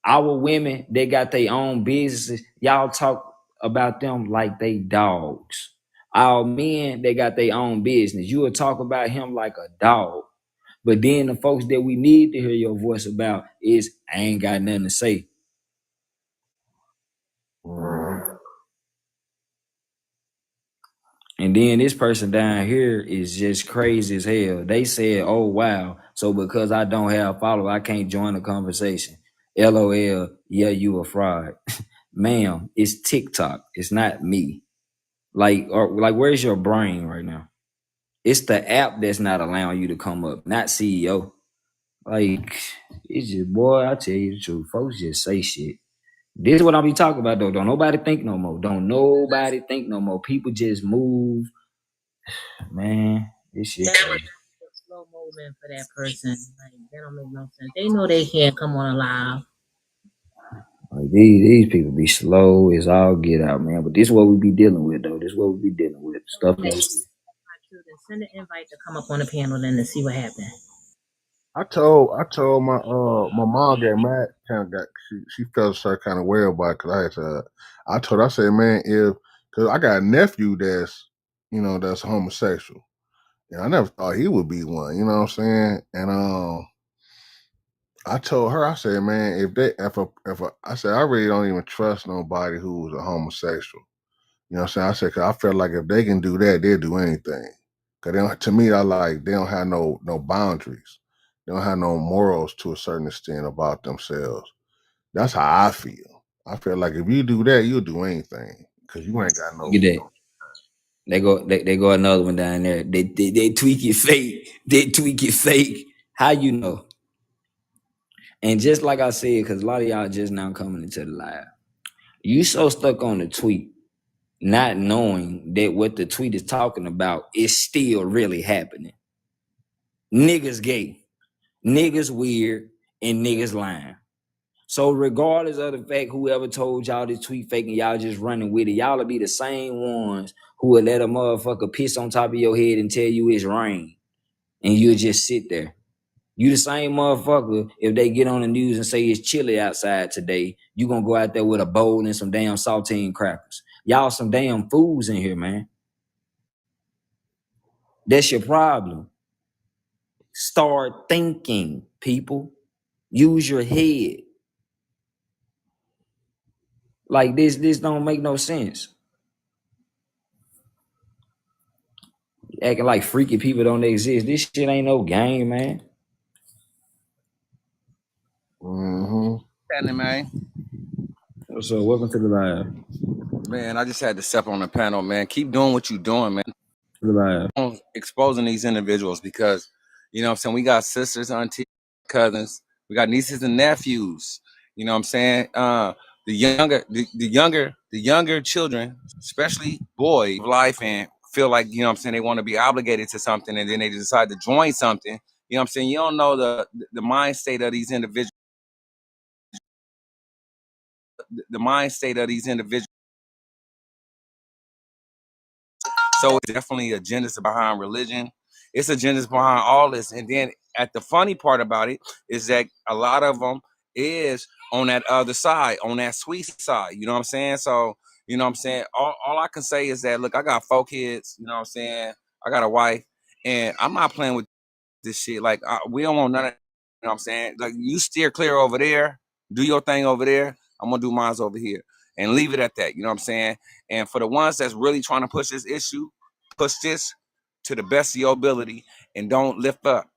Our women, they got their own businesses. Y'all talk about them like they dogs. Our men, they got their own business. You will talk about him like a dog. But then the folks that we need to hear your voice about is, I ain't got nothing to say. And then this person down here is just crazy as hell. They said, "Oh wow, so because I don't have followers, I can't join the conversation." LOL, yeah, you a fraud. Ma'am, it's TikTok. It's not me. Like where's your brain right now? It's the app that's not allowing you to come up, not CEO. Like, it's just, boy, I tell you the truth. Folks just say shit. This is what I be talking about though. Don't nobody think no more. Don't nobody think no more. People just move. Man, this shit crazy. Slow movement for that person. Like that don't make no sense. They know they can't come on live. Like these people be slow as all get out, man. But this is what we be dealing with though. This is what we be dealing with. Stuff like this. Send an invite to come up on the panel then to see what happened. I told my mom got mad, kind of got she felt her kind of way about it because I told her, I said, man, because I got a nephew that's that's homosexual, and I never thought he would be one, you know what I'm saying? And I told her, I said, man, I said I really don't even trust nobody who's a homosexual. You know what I'm saying? I said, cause I feel like if they can do that, they'll do anything. Cause to me, they don't have no boundaries. They don't have no morals to a certain extent about themselves. That's how I feel. I feel like if you do that, you'll do anything. Cause you ain't got Look at that. They go another one down there. They tweak it fake. They tweak it fake. How you know? And just like I said, because a lot of y'all just now coming into the live, you so stuck on the tweet, not knowing that what the tweet is talking about is still really happening. Niggas gay, niggas weird, and niggas lying. So regardless of the fact whoever told y'all this tweet fake and y'all just running with it, y'all will be the same ones who will let a motherfucker piss on top of your head and tell you it's rain. And you'll just sit there. You the same motherfucker, if they get on the news and say it's chilly outside today, you gonna go out there with a bowl and some damn saltine crackers. Y'all some damn fools in here, man. That's your problem. Start thinking, people. Use your head. Like this don't make no sense. Acting like freaky people don't exist. This shit ain't no game, man. Happening, man. So welcome to the live. Man, I just had to step on the panel, man. Keep doing what you're doing, man. To the live. Exposing these individuals because, you know what I'm saying, we got sisters, aunties, cousins, we got nieces and nephews. You know what I'm saying? The younger children, especially boys, life and feel like, you know what I'm saying, they want to be obligated to something and then they decide to join something. You know what I'm saying? You don't know the mind state of these individuals. The mind state of these individuals. So it's definitely agendas behind religion. It's agendas behind all this. And then at the funny part about it is that a lot of them is on that other side, on that sweet side. You know what I'm saying? So, you know what I'm saying? All I can say is that, look, I got 4 kids. You know what I'm saying? I got a wife. And I'm not playing with this shit. Like, we don't want none of it. You know what I'm saying? Like, you steer clear over there. Do your thing over there. I'm going to do mine over here. And leave it at that. You know what I'm saying? And for the ones that's really trying to push this issue, push this to the best of your ability and don't lift up.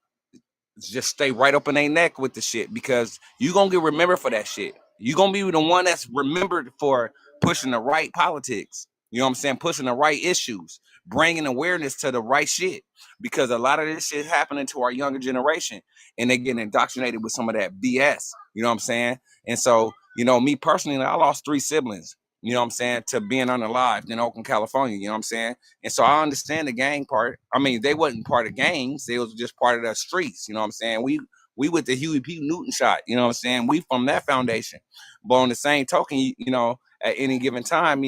Just stay right up in their neck with the shit because you gonna get remembered for that shit. You gonna be the one that's remembered for pushing the right politics. You know what I'm saying? Pushing the right issues, bringing awareness to the right shit. Because a lot of this shit happening to our younger generation, and they getting indoctrinated with some of that BS. You know what I'm saying? And so, you know, me personally, I lost 3 siblings. You know what I'm saying? To being unalived in Oakland, California. You know what I'm saying? And so I understand the gang part. I mean, they wasn't part of gangs. They was just part of the streets. You know what I'm saying? We with the Huey P. Newton shot. You know what I'm saying? We from that foundation. But on the same token, you know, at any given time,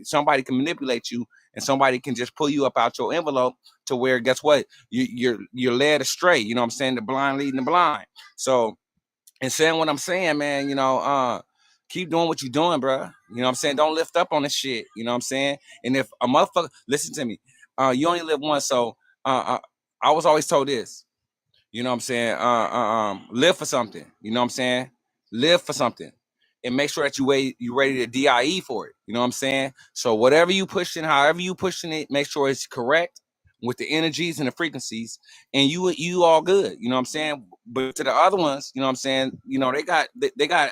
somebody can manipulate you and somebody can just pull you up out your envelope to where, guess what? You're led astray. You know what I'm saying? The blind leading the blind. So, and saying what I'm saying, man, you know, keep doing what you're doing, bro. You know what I'm saying? Don't lift up on this shit. You know what I'm saying? And if a motherfucker, listen to me, you only live once. So I was always told this, you know what I'm saying? Live for something. You know what I'm saying? Live for something. and make sure that you ready to DIE for it. You know what I'm saying? So whatever you pushing, however you pushing it, make sure it's correct with the energies and the frequencies, and you all good. You know what I'm saying? But to the other ones, you know what I'm saying? You know, they got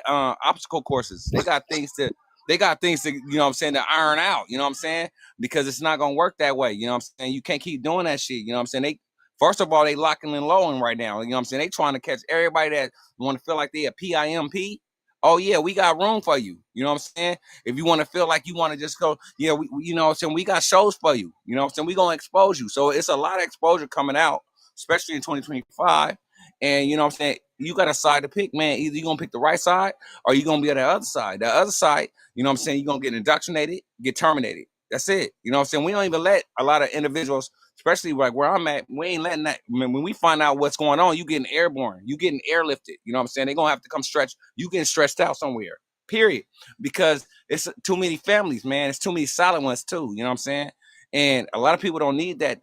obstacle courses. They got things to you know what I'm saying, to iron out. You know what I'm saying? Because it's not gonna work that way. You know what I'm saying? You can't keep doing that shit. You know what I'm saying? They first of all, they locking and lowing right now. You know what I'm saying? They trying to catch everybody that want to feel like they a PIMP. Oh yeah, we got room for you. You know what I'm saying? If you want to feel like you want to just go, yeah, we you know what I'm saying, we got shows for you. You know what I'm saying? We gonna expose you. So it's a lot of exposure coming out, especially in 2025. And you know what I'm saying? You got a side to pick, man. Either you're gonna pick the right side or you're gonna be on the other side. The other side, you know what I'm saying, you're gonna get indoctrinated, get terminated. That's it. You know what I'm saying? We don't even let a lot of individuals, especially like where I'm at, we ain't letting that. When we find out what's going on, you getting airborne, you getting airlifted. You know what I'm saying? They're gonna have to come stretch, you getting stretched out somewhere. Period. Because it's too many families, man. It's too many silent ones too. You know what I'm saying? And a lot of people don't need that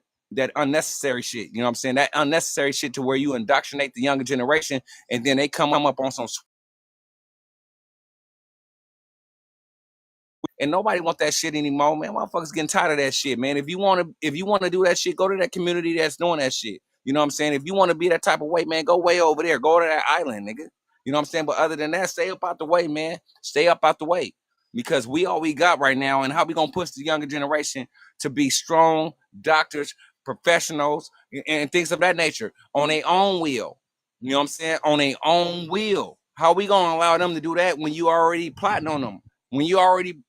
unnecessary shit. You know what I'm saying? That unnecessary shit to where you indoctrinate the younger generation and then they come up on some, and nobody want that shit anymore, man. Motherfuckers getting tired of that shit, man. If you want to do that shit, go to that community that's doing that shit. You know what I'm saying? If you want to be that type of way, man, go way over there. Go to that island, nigga. You know what I'm saying? But other than that, stay up out the way, man. Stay up out the way. Because we all we got right now, and how we gonna push the younger generation to be strong doctors, professionals, and things of that nature on their own will. You know what I'm saying? On their own will. How we gonna allow them to do that when you already plotting on them? When you already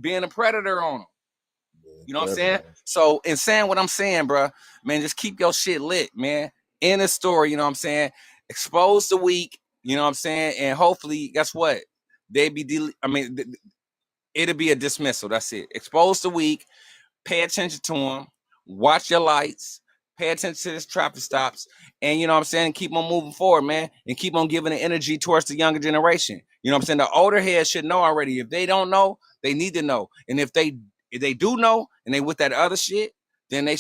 being a predator on them? You know what I'm saying? So in saying what I'm saying, bro, man, just keep your shit lit, man. In the story, you know what I'm saying? Expose the weak, you know what I'm saying? And hopefully, guess what? They be, it'll be a dismissal. That's it. Expose the weak, pay attention to them, watch your lights, pay attention to this traffic stops, and you know what I'm saying, keep on moving forward, man, and keep on giving the energy towards the younger generation. You know what I'm saying? The older heads should know already. If they don't know, they need to know. And if they do know and they with that other shit, then they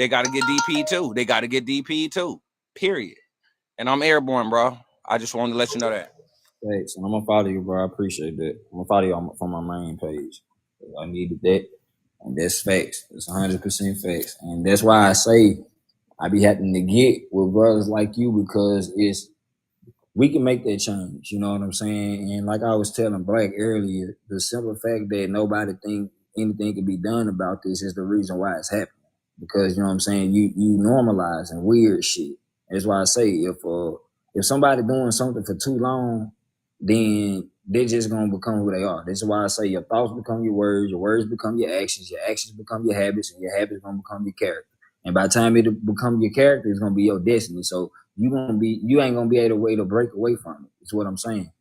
got to get DP too. They got to get DP too. Period. And I'm airborne, bro. I just wanted to let you know that. Thanks. And I'm gonna follow you, bro. I appreciate that. I'm gonna follow you from my main page. I needed that. And that's facts. It's 100% facts. And that's why I say I be having to get with brothers like you because we can make that change. You know what I'm saying? And like I was telling Black earlier, the simple fact that nobody think anything can be done about this is the reason why it's happening. Because you know what I'm saying, you normalizing weird shit. That's why I say if somebody doing something for too long, then they're just gonna become who they are. This is why I say your thoughts become your words become your actions become your habits, and your habits gonna become your character. And by the time it become your character, it's gonna be your destiny. So you ain't gonna be able to way to break away from it. That's what I'm saying.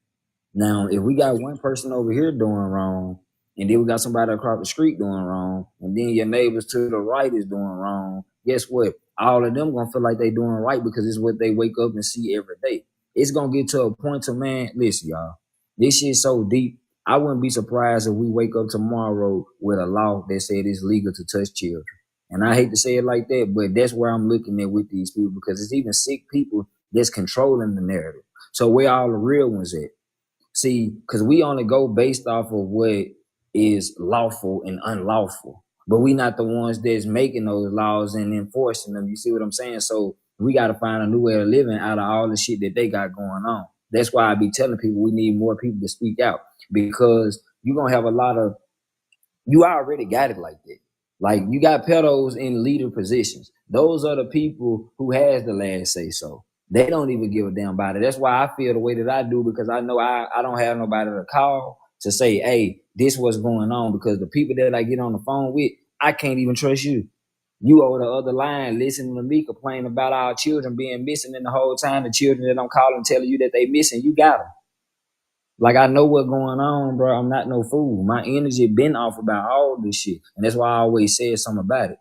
Now, if we got one person over here doing wrong, and then we got somebody across the street doing wrong, and then your neighbors to the right is doing wrong, guess what? All of them gonna feel like they doing right because it's what they wake up and see every day. It's gonna get to a point to, man, listen, y'all, this shit's so deep. I wouldn't be surprised if we wake up tomorrow with a law that said it's legal to touch children. And I hate to say it like that, but that's where I'm looking at with these people because it's even sick people that's controlling the narrative. So where all the real ones at? See, because we only go based off of what is lawful and unlawful, but we not the ones that's making those laws and enforcing them. You see what I'm saying? So we got to find a new way of living out of all the shit that they got going on. That's why I be telling people we need more people to speak out because you're going to have a lot of, you already got it like that. Like you got pedos in leader positions. Those are the people who has the last say so. They don't even give a damn about it. That's why I feel the way that I do because I know I don't have nobody to call to say, hey, this what's going on because the people that I get on the phone with, I can't even trust you. You over the other line listening to me complain about our children being missing and the whole time the children that I'm calling telling you that they missing, you got them. Like I know what's going on, bro. I'm not no fool. My energy been off about all this shit. And that's why I always said something about it.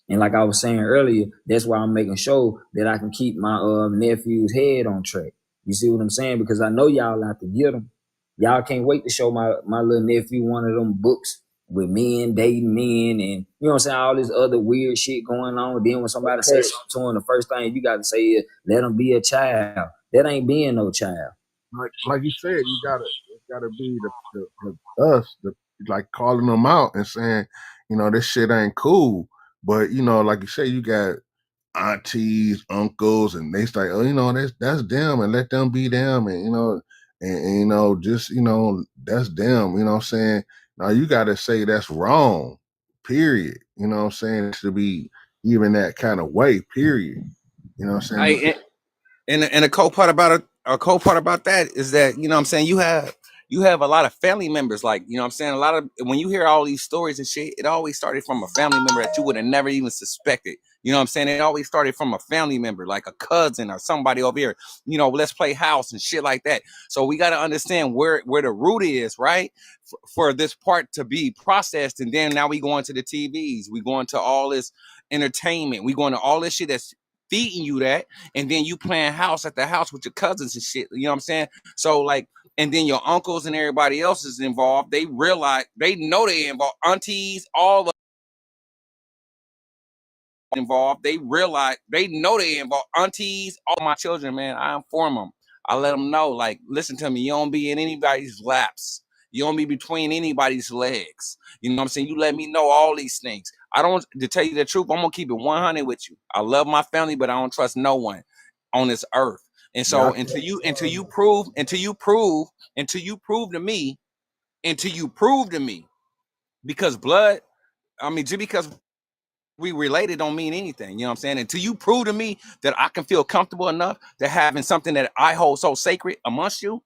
And like I was saying earlier, that's why I'm making sure that I can keep my nephew's head on track. You see what I'm saying? Because I know y'all have to get them. Y'all can't wait to show my little nephew one of them books with men dating men and, you know what I'm saying, all this other weird shit going on. Then when somebody says something to him, the first thing you got to say is, let him be a child. That ain't being no child. like you said, it's gotta be the us, the like calling them out and saying, this shit ain't cool. But like you say, you got aunties, uncles, and they say, oh, that's them, and let them be them, and just that's them. You know what I'm saying? Now you got to say that's wrong. Period. You know what I'm saying? It should be even that kind of way. Period. You know what I'm saying? And a cool part about it, a cool part about that is that, what I'm saying, you have a lot of family members, like, what I'm saying, a lot of, when you hear all these stories and shit, it always started from a family member that you would have never even suspected. You know what I'm saying? It always started from a family member, like a cousin or somebody over here, let's play house and shit like that. So we got to understand where the root is, right? For this part to be processed. And then now we go into the TVs, we go into all this entertainment, we go into all this shit that's feeding you that, and then you playing house at the house with your cousins and shit. You know what I'm saying? So like, and then your uncles and everybody else is involved. They realize, they know they involved. Aunties, all the involved. They realize, they know they involved. Aunties, all my children, man, I inform them. I let them know, like, listen to me. You don't be in anybody's laps. You don't be between anybody's legs. You know what I'm saying? You let me know all these things. I don't, to tell you the truth, I'm gonna keep it 100 with you. I love my family, but I don't trust no one on this earth. And so Yeah, until you prove to me, because blood, I mean, just because we related don't mean anything. You know what I'm saying? Until you prove to me that I can feel comfortable enough to having something that I hold so sacred amongst you,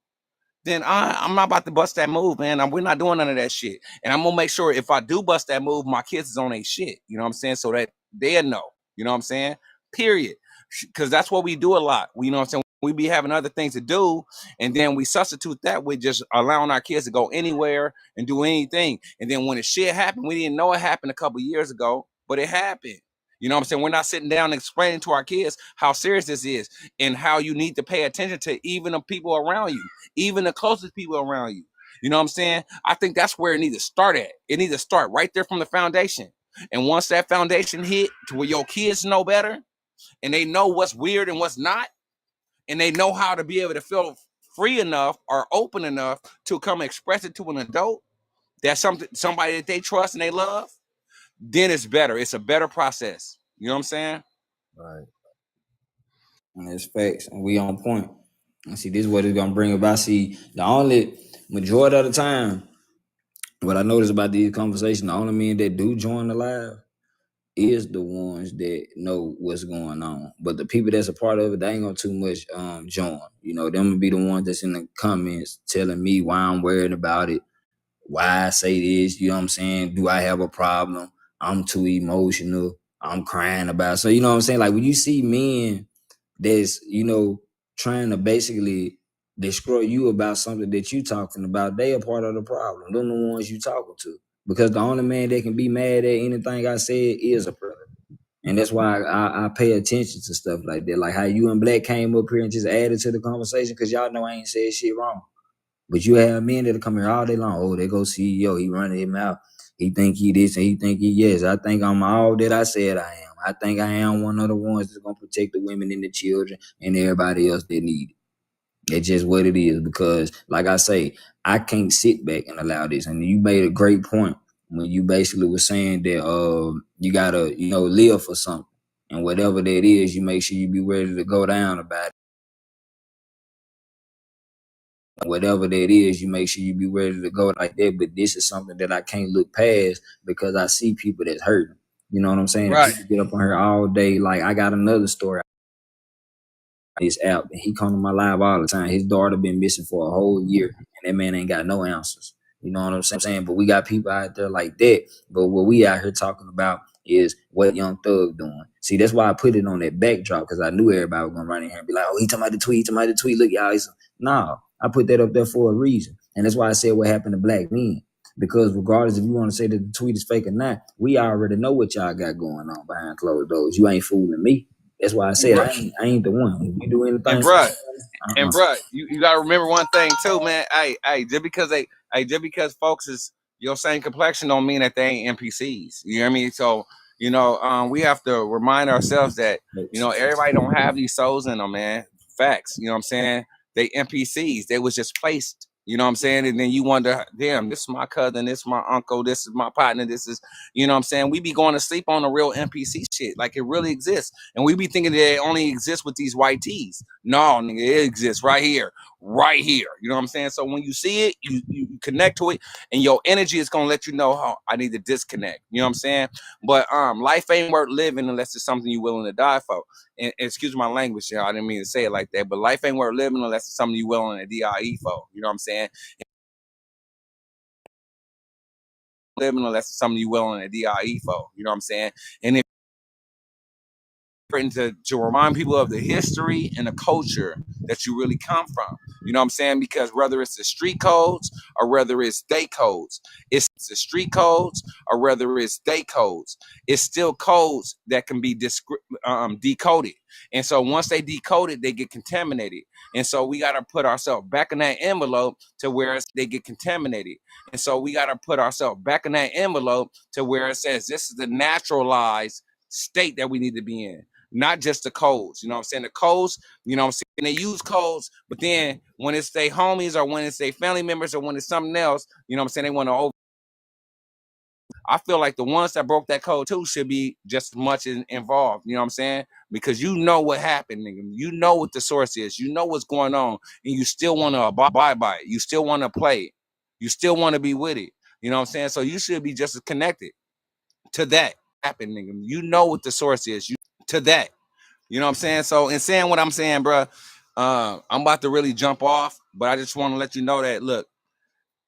then I'm not about to bust that move, man. We're not doing none of that shit. And I'm gonna make sure if I do bust that move, my kids is on their shit. You know what I'm saying? So that they'll know. You know what I'm saying? Period. Because that's what we do a lot. You know what I'm saying? We be having other things to do, and then we substitute that with just allowing our kids to go anywhere and do anything. And then when the shit happened, we didn't know it happened a couple years ago, but it happened. You know what I'm saying? We're not sitting down and explaining to our kids how serious this is and how you need to pay attention to even the people around you, even the closest people around you. You know what I'm saying? I think that's where it needs to start at. It needs to start right there from the foundation. And once that foundation hit to where your kids know better and they know what's weird and what's not, and they know how to be able to feel free enough or open enough to come express it to an adult, that's somebody that they trust and they love, then it's better. It's a better process. You know what I'm saying? right. And that's facts. And we on point. And see, this is what it's gonna bring about. See, the only majority of the time, what I notice about these conversations, the only men that do join the live is the ones that know what's going on. But the people that's a part of it, they ain't gonna too much join. Them will be the ones that's in the comments telling me why I'm worried about it, why I say this, you know what I'm saying? Do I have a problem? I'm too emotional. I'm crying about it. So you know what I'm saying? Like when you see men that's, trying to basically destroy you about something that you talking about, they are part of the problem. Them the ones you talking to. Because the only man that can be mad at anything I said is a predator. And that's why I pay attention to stuff like that. Like how you and Black came up here and just added to the conversation because y'all know I ain't said shit wrong. But you have men that'll come here all day long. Oh, they go CEO. He running his mouth. He think he this and he think he yes. I think I'm all that I said I am. I think I am one of the ones that's gonna protect the women and the children and everybody else that need it. It's just what it is because, like I say, I can't sit back and allow this. And you made a great point when you basically were saying that you gotta live for something, and whatever that is, you make sure you be ready to go down about it. Whatever that is, you make sure you be ready to go like that. But this is something that I can't look past because I see people that's hurting. You know what I'm saying? Right. And people get up on here all day. Like I got another story on this app, and he come to my live all the time. His daughter been missing for a whole year, and that man ain't got no answers. You know what I'm saying? But we got people out there like that. But what we out here talking about is what Young Thug doing. See, that's why I put it on that backdrop because I knew everybody was gonna run in here and be like, "Oh, he talking about the tweet. He talking about the tweet. Look, y'all." No, I put that up there for a reason, and that's why I said what happened to Black men. Because regardless if you want to say that the tweet is fake or not, we already know what y'all got going on behind closed doors. You ain't fooling me. That's why I And said bro, I ain't the one. If you do and anything for bro, somebody, and bro, you gotta remember one thing too, man. Hey, just because folks is your same complexion don't mean that they ain't NPCs. You know what I mean? So we have to remind ourselves that everybody don't have these souls in them, man. Facts. You know what I'm saying? they NPCs. They was just placed. You know what I'm saying? And then you wonder, damn, this is my cousin, this is my uncle, this is my partner, this is, you know what I'm saying? We be going to sleep on the real NPC shit, like it really exists. And we be thinking that it only exists with these white tees. No, nigga, it exists right here, right here. You know what I'm saying? So when you see it, you connect to it, and your energy is gonna let you know how I need to disconnect. You know what I'm saying? But life ain't worth living unless it's something you're willing to die for. And excuse my language, I didn't mean to say it like that, but life ain't worth living unless it's something you're willing to die for. You know what I'm saying? Living unless it's something you're willing to die for. You know what I'm saying? And if to remind people of the history and the culture that you really come from. You know what I'm saying? Because whether it's the street codes or whether it's day codes, it's the street codes or whether it's day codes, it's still codes that can be decoded. And so once they decode it, they get contaminated. And so we got to put ourselves back in that envelope to where they get contaminated. And so we got to put ourselves back in that envelope to where it says this is the naturalized state that we need to be in. Not just the codes, you know what I'm saying? The codes, you know what I'm saying? They use codes, but then when it's their homies or when it's their family members or when it's something else, you know what I'm saying? They want to over. I feel like the ones that broke that code too should be just as much involved, you know what I'm saying? Because you know what happened, nigga. You know what the source is. You know what's going on, and you still want to abide by it. You still want to play it. You still want to be with it. You know what I'm saying? So you should be just as connected to that happen, nigga. You know what the source is. You to that. You know what I'm saying? So in saying what I'm saying, bro, I'm about to really jump off, but I just want to let you know that, look,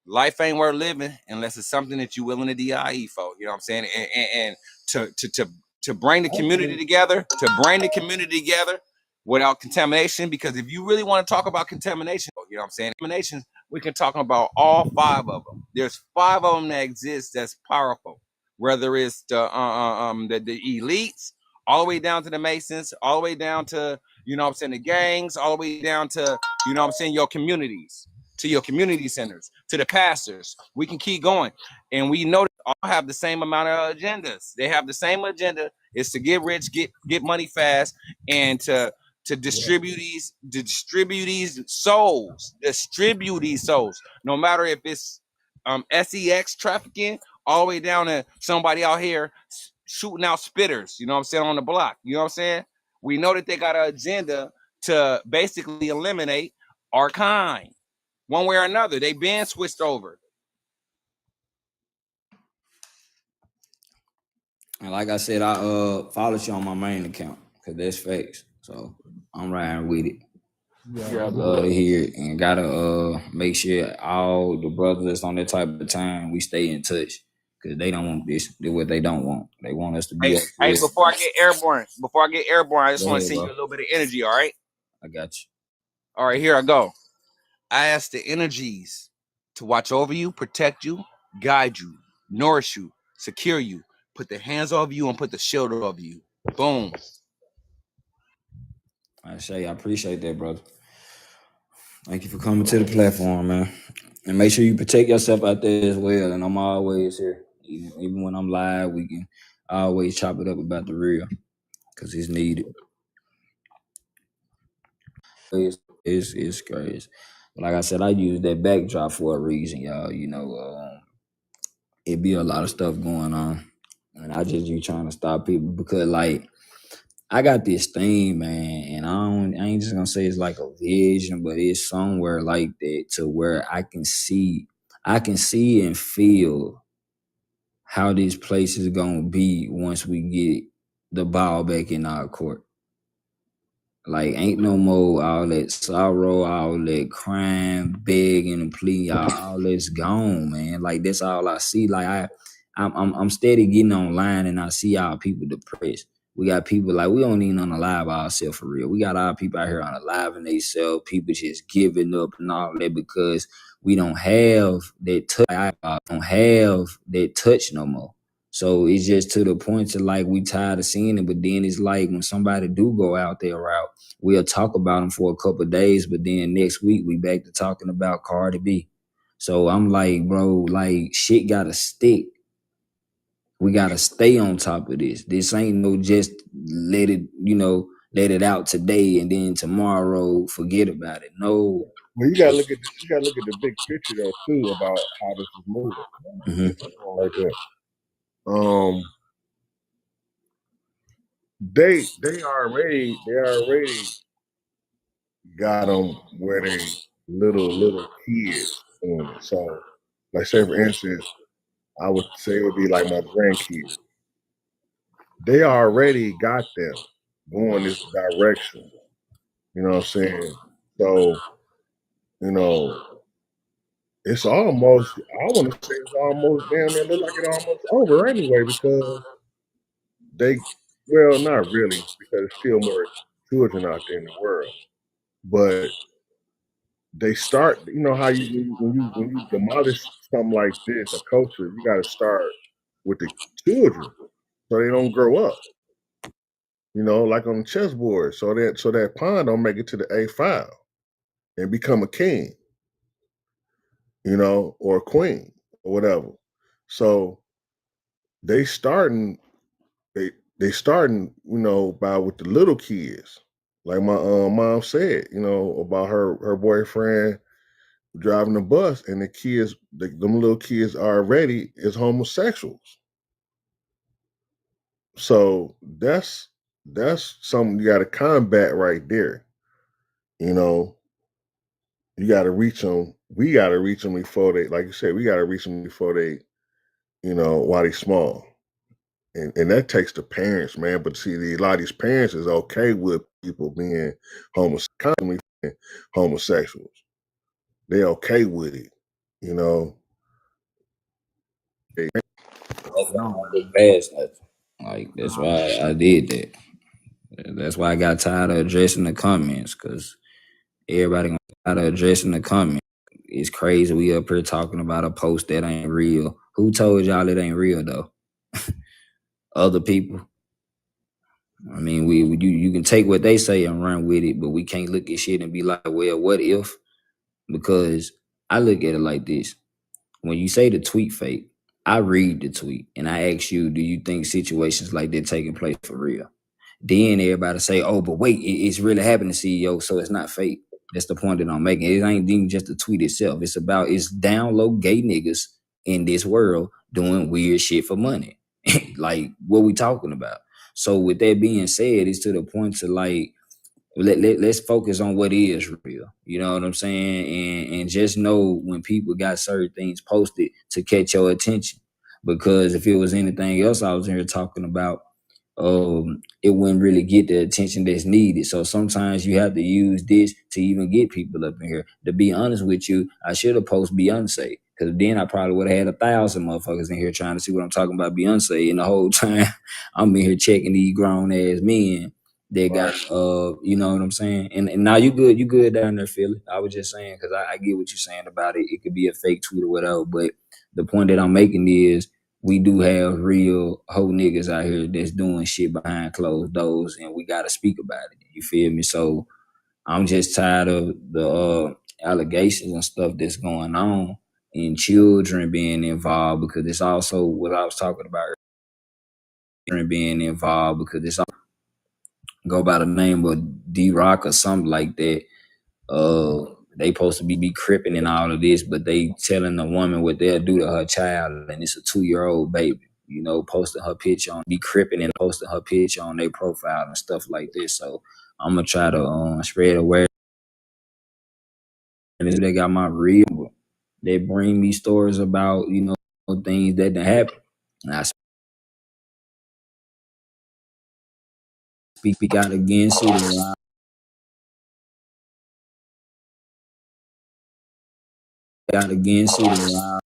life ain't worth living unless it's something that you're willing to DIE for. You know what I'm saying? And to bring the community together, without contamination, because if you really want to talk about contamination, you know what I'm saying? Contamination, we can talk about all 5 of them. There's 5 of them that exist that's powerful, whether it's the elites, all the way down to the Masons, all the way down to, you know what I'm saying, the gangs, all the way down to, you know what I'm saying, your communities, to your community centers, to the pastors. We can keep going. And we know they all have the same amount of agendas. They have the same agenda. It's to get rich, get money fast, and to distribute these souls. Distribute these souls. No matter if it's sex trafficking, all the way down to somebody out here shooting out spitters, you know what I'm saying, on the block. You know what I'm saying? We know that they got an agenda to basically eliminate our kind. One way or another. They been switched over. And like I said, I followed you on my main account because that's facts. So I'm riding with it. Yeah, Love to hear it, and gotta make sure all the brothers that's on that type of time we stay in touch because they don't want this. Do what they don't want. They want us to be. Hey, before I get airborne, I just want to send you a little bit of energy. All right. I got you. All right, here I go. I ask the energies to watch over you, protect you, guide you, nourish you, secure you, put the hands over you, and put the shield over you. Boom. I appreciate that, brother. Thank you for coming to the platform, man. And make sure you protect yourself out there as well. And I'm always here. Even when I'm live, we can always chop it up about the real because it's needed. It's crazy. But like I said, I use that backdrop for a reason, y'all. You know, it be a lot of stuff going on. And I just you trying to stop people because like I got this thing, man, and I ain't just gonna say it's like a vision, but it's somewhere like that to where I can see and feel how this place is gonna be once we get the ball back in our court. Like ain't no more all that sorrow, all that crime, begging and plea, all that's gone, man. Like that's all I see. Like I'm steady getting online and I see our people depressed. We got people like we don't even unalive ourselves for real. We got our people out here unaliving themselves. People just giving up and all that because we don't have that touch. I don't have that touch no more. So it's just to the point to like we tired of seeing it. But then it's like when somebody do go out there route, we'll talk about them for a couple of days, but then next week we back to talking about Cardi B. So I'm like, bro, like shit gotta stick. We gotta stay on top of this. This ain't no just let it, you know, let it out today and then tomorrow forget about it. No. Well, you gotta look at the big picture though too about how this is moving. Mhm. Like that. They already got them where they little kids doing it. So, like say for instance, I would say it would be like my grandkids. They already got them going this direction. You know what I'm saying? So, you know, it's almost I want to say it's almost damn near look like it almost over anyway because they well not really because there's still more children out there in the world, but they start. You know how when you demolish something like this, a culture, you got to start with the children so they don't grow up. You know, like on the chessboard, so that pawn don't make it to the A5 and become a king. You know, or a queen or whatever. So they starting they starting, you know, by with the little kids. Like my mom said, you know, about her boyfriend driving the bus and the kids, them little kids already is homosexuals. So that's something you got to combat right there. You know, you got to reach them. We got to reach them before they, like you said, we got to reach them before they, you know, while they small. And that takes the parents, man. But see, a lot of these parents is okay with people being constantly homosexuals. They okay with it, you know. They, That's why I look past nothing. Like that's why I did that. That's why I got tired of addressing the comments because everybody gonna get tired of addressing the comments. It's crazy we up here talking about a post that ain't real. Who told y'all it ain't real though? Other people. I mean, you can take what they say and run with it, but we can't look at shit and be like, well, what if? Because I look at it like this. When you say the tweet fake, I read the tweet and I ask you, do you think situations like that taking place for real? Then everybody say, oh, but wait, it's really happening, CEO, so it's not fake. That's the point that I'm making. It ain't even just the tweet itself. It's down low gay niggas in this world doing weird shit for money. Like, what we talking about? So with that being said, it's to the point to like, let's focus on what is real. You know what I'm saying? And just know when people got certain things posted to catch your attention. Because if it was anything else I was here talking about, it wouldn't really get the attention that's needed. So sometimes you have to use this to even get people up in here. To be honest with you, I should have posted Beyonce because then I probably would have had 1,000 motherfuckers in here trying to see what I'm talking about Beyonce. And the whole time I'm in here checking these grown ass men that got you know what I'm saying. And now you good down there, Philly. I was just saying because I get what you're saying about it. It could be a fake tweet or whatever, but the point that I'm making is we do have real hoe niggas out here that's doing shit behind closed doors, and we gotta speak about it. You feel me? So I'm just tired of the allegations and stuff that's going on, and children being involved because it's also what I was talking about. Children being involved because it's all go by the name of D Rock or something like that. They supposed to be cripping and all of this, but they telling the woman what they'll do to her child, and it's a 2-year-old baby. You know, posting her picture on be cripping and posting her picture on their profile and stuff like this. So I'm gonna try to spread awareness. And they got my real. They bring me stories about things that didn't happen, and I speak out against it. Out against it.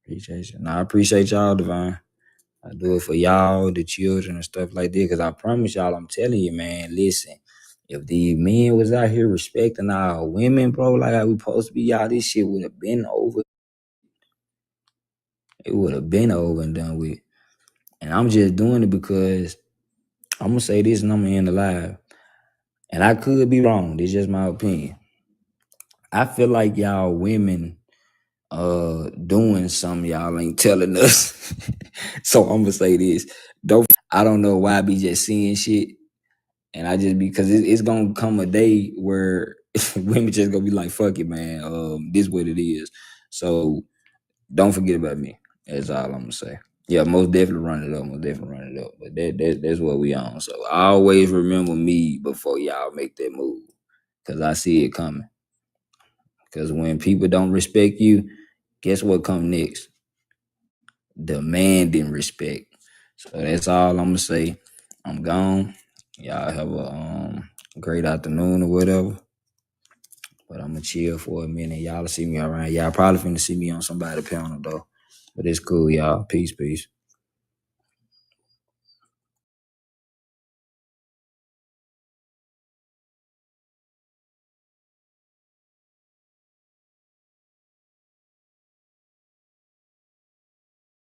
Appreciate you. Nah, I appreciate y'all, Divine. I do it for y'all, the children and stuff like that. Because I promise y'all, I'm telling you, man, listen, if the men was out here respecting our women, bro, like how we supposed to be, y'all, this shit would have been over. It would have been over and done with. And I'm just doing it because I'm going to say this and I'm going to end the live. And I could be wrong. This is just my opinion. I feel like y'all women doing something y'all ain't telling us. So I'm gonna say this. I don't know why I be just seeing shit. And I just because it's gonna come a day where women just gonna be like, fuck it, man. This what it is. So don't forget about me. That's all I'm gonna say. Yeah, most definitely run it up. Most definitely run it up. But that's what we on. So I always remember me before y'all make that move. Cause I see it coming. Cause when people don't respect you, guess what come next? Demanding respect. So that's all I'm gonna say. I'm gone. Y'all have a great afternoon or whatever. But I'm gonna chill for a minute. Y'all see me around. Y'all probably finna see me on somebody's panel though. But it's cool, y'all. Peace, peace.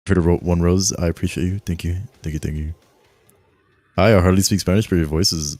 For the one rose, I appreciate you. Thank you. Thank you. Thank you. Hi, I hardly speak Spanish, but your voice is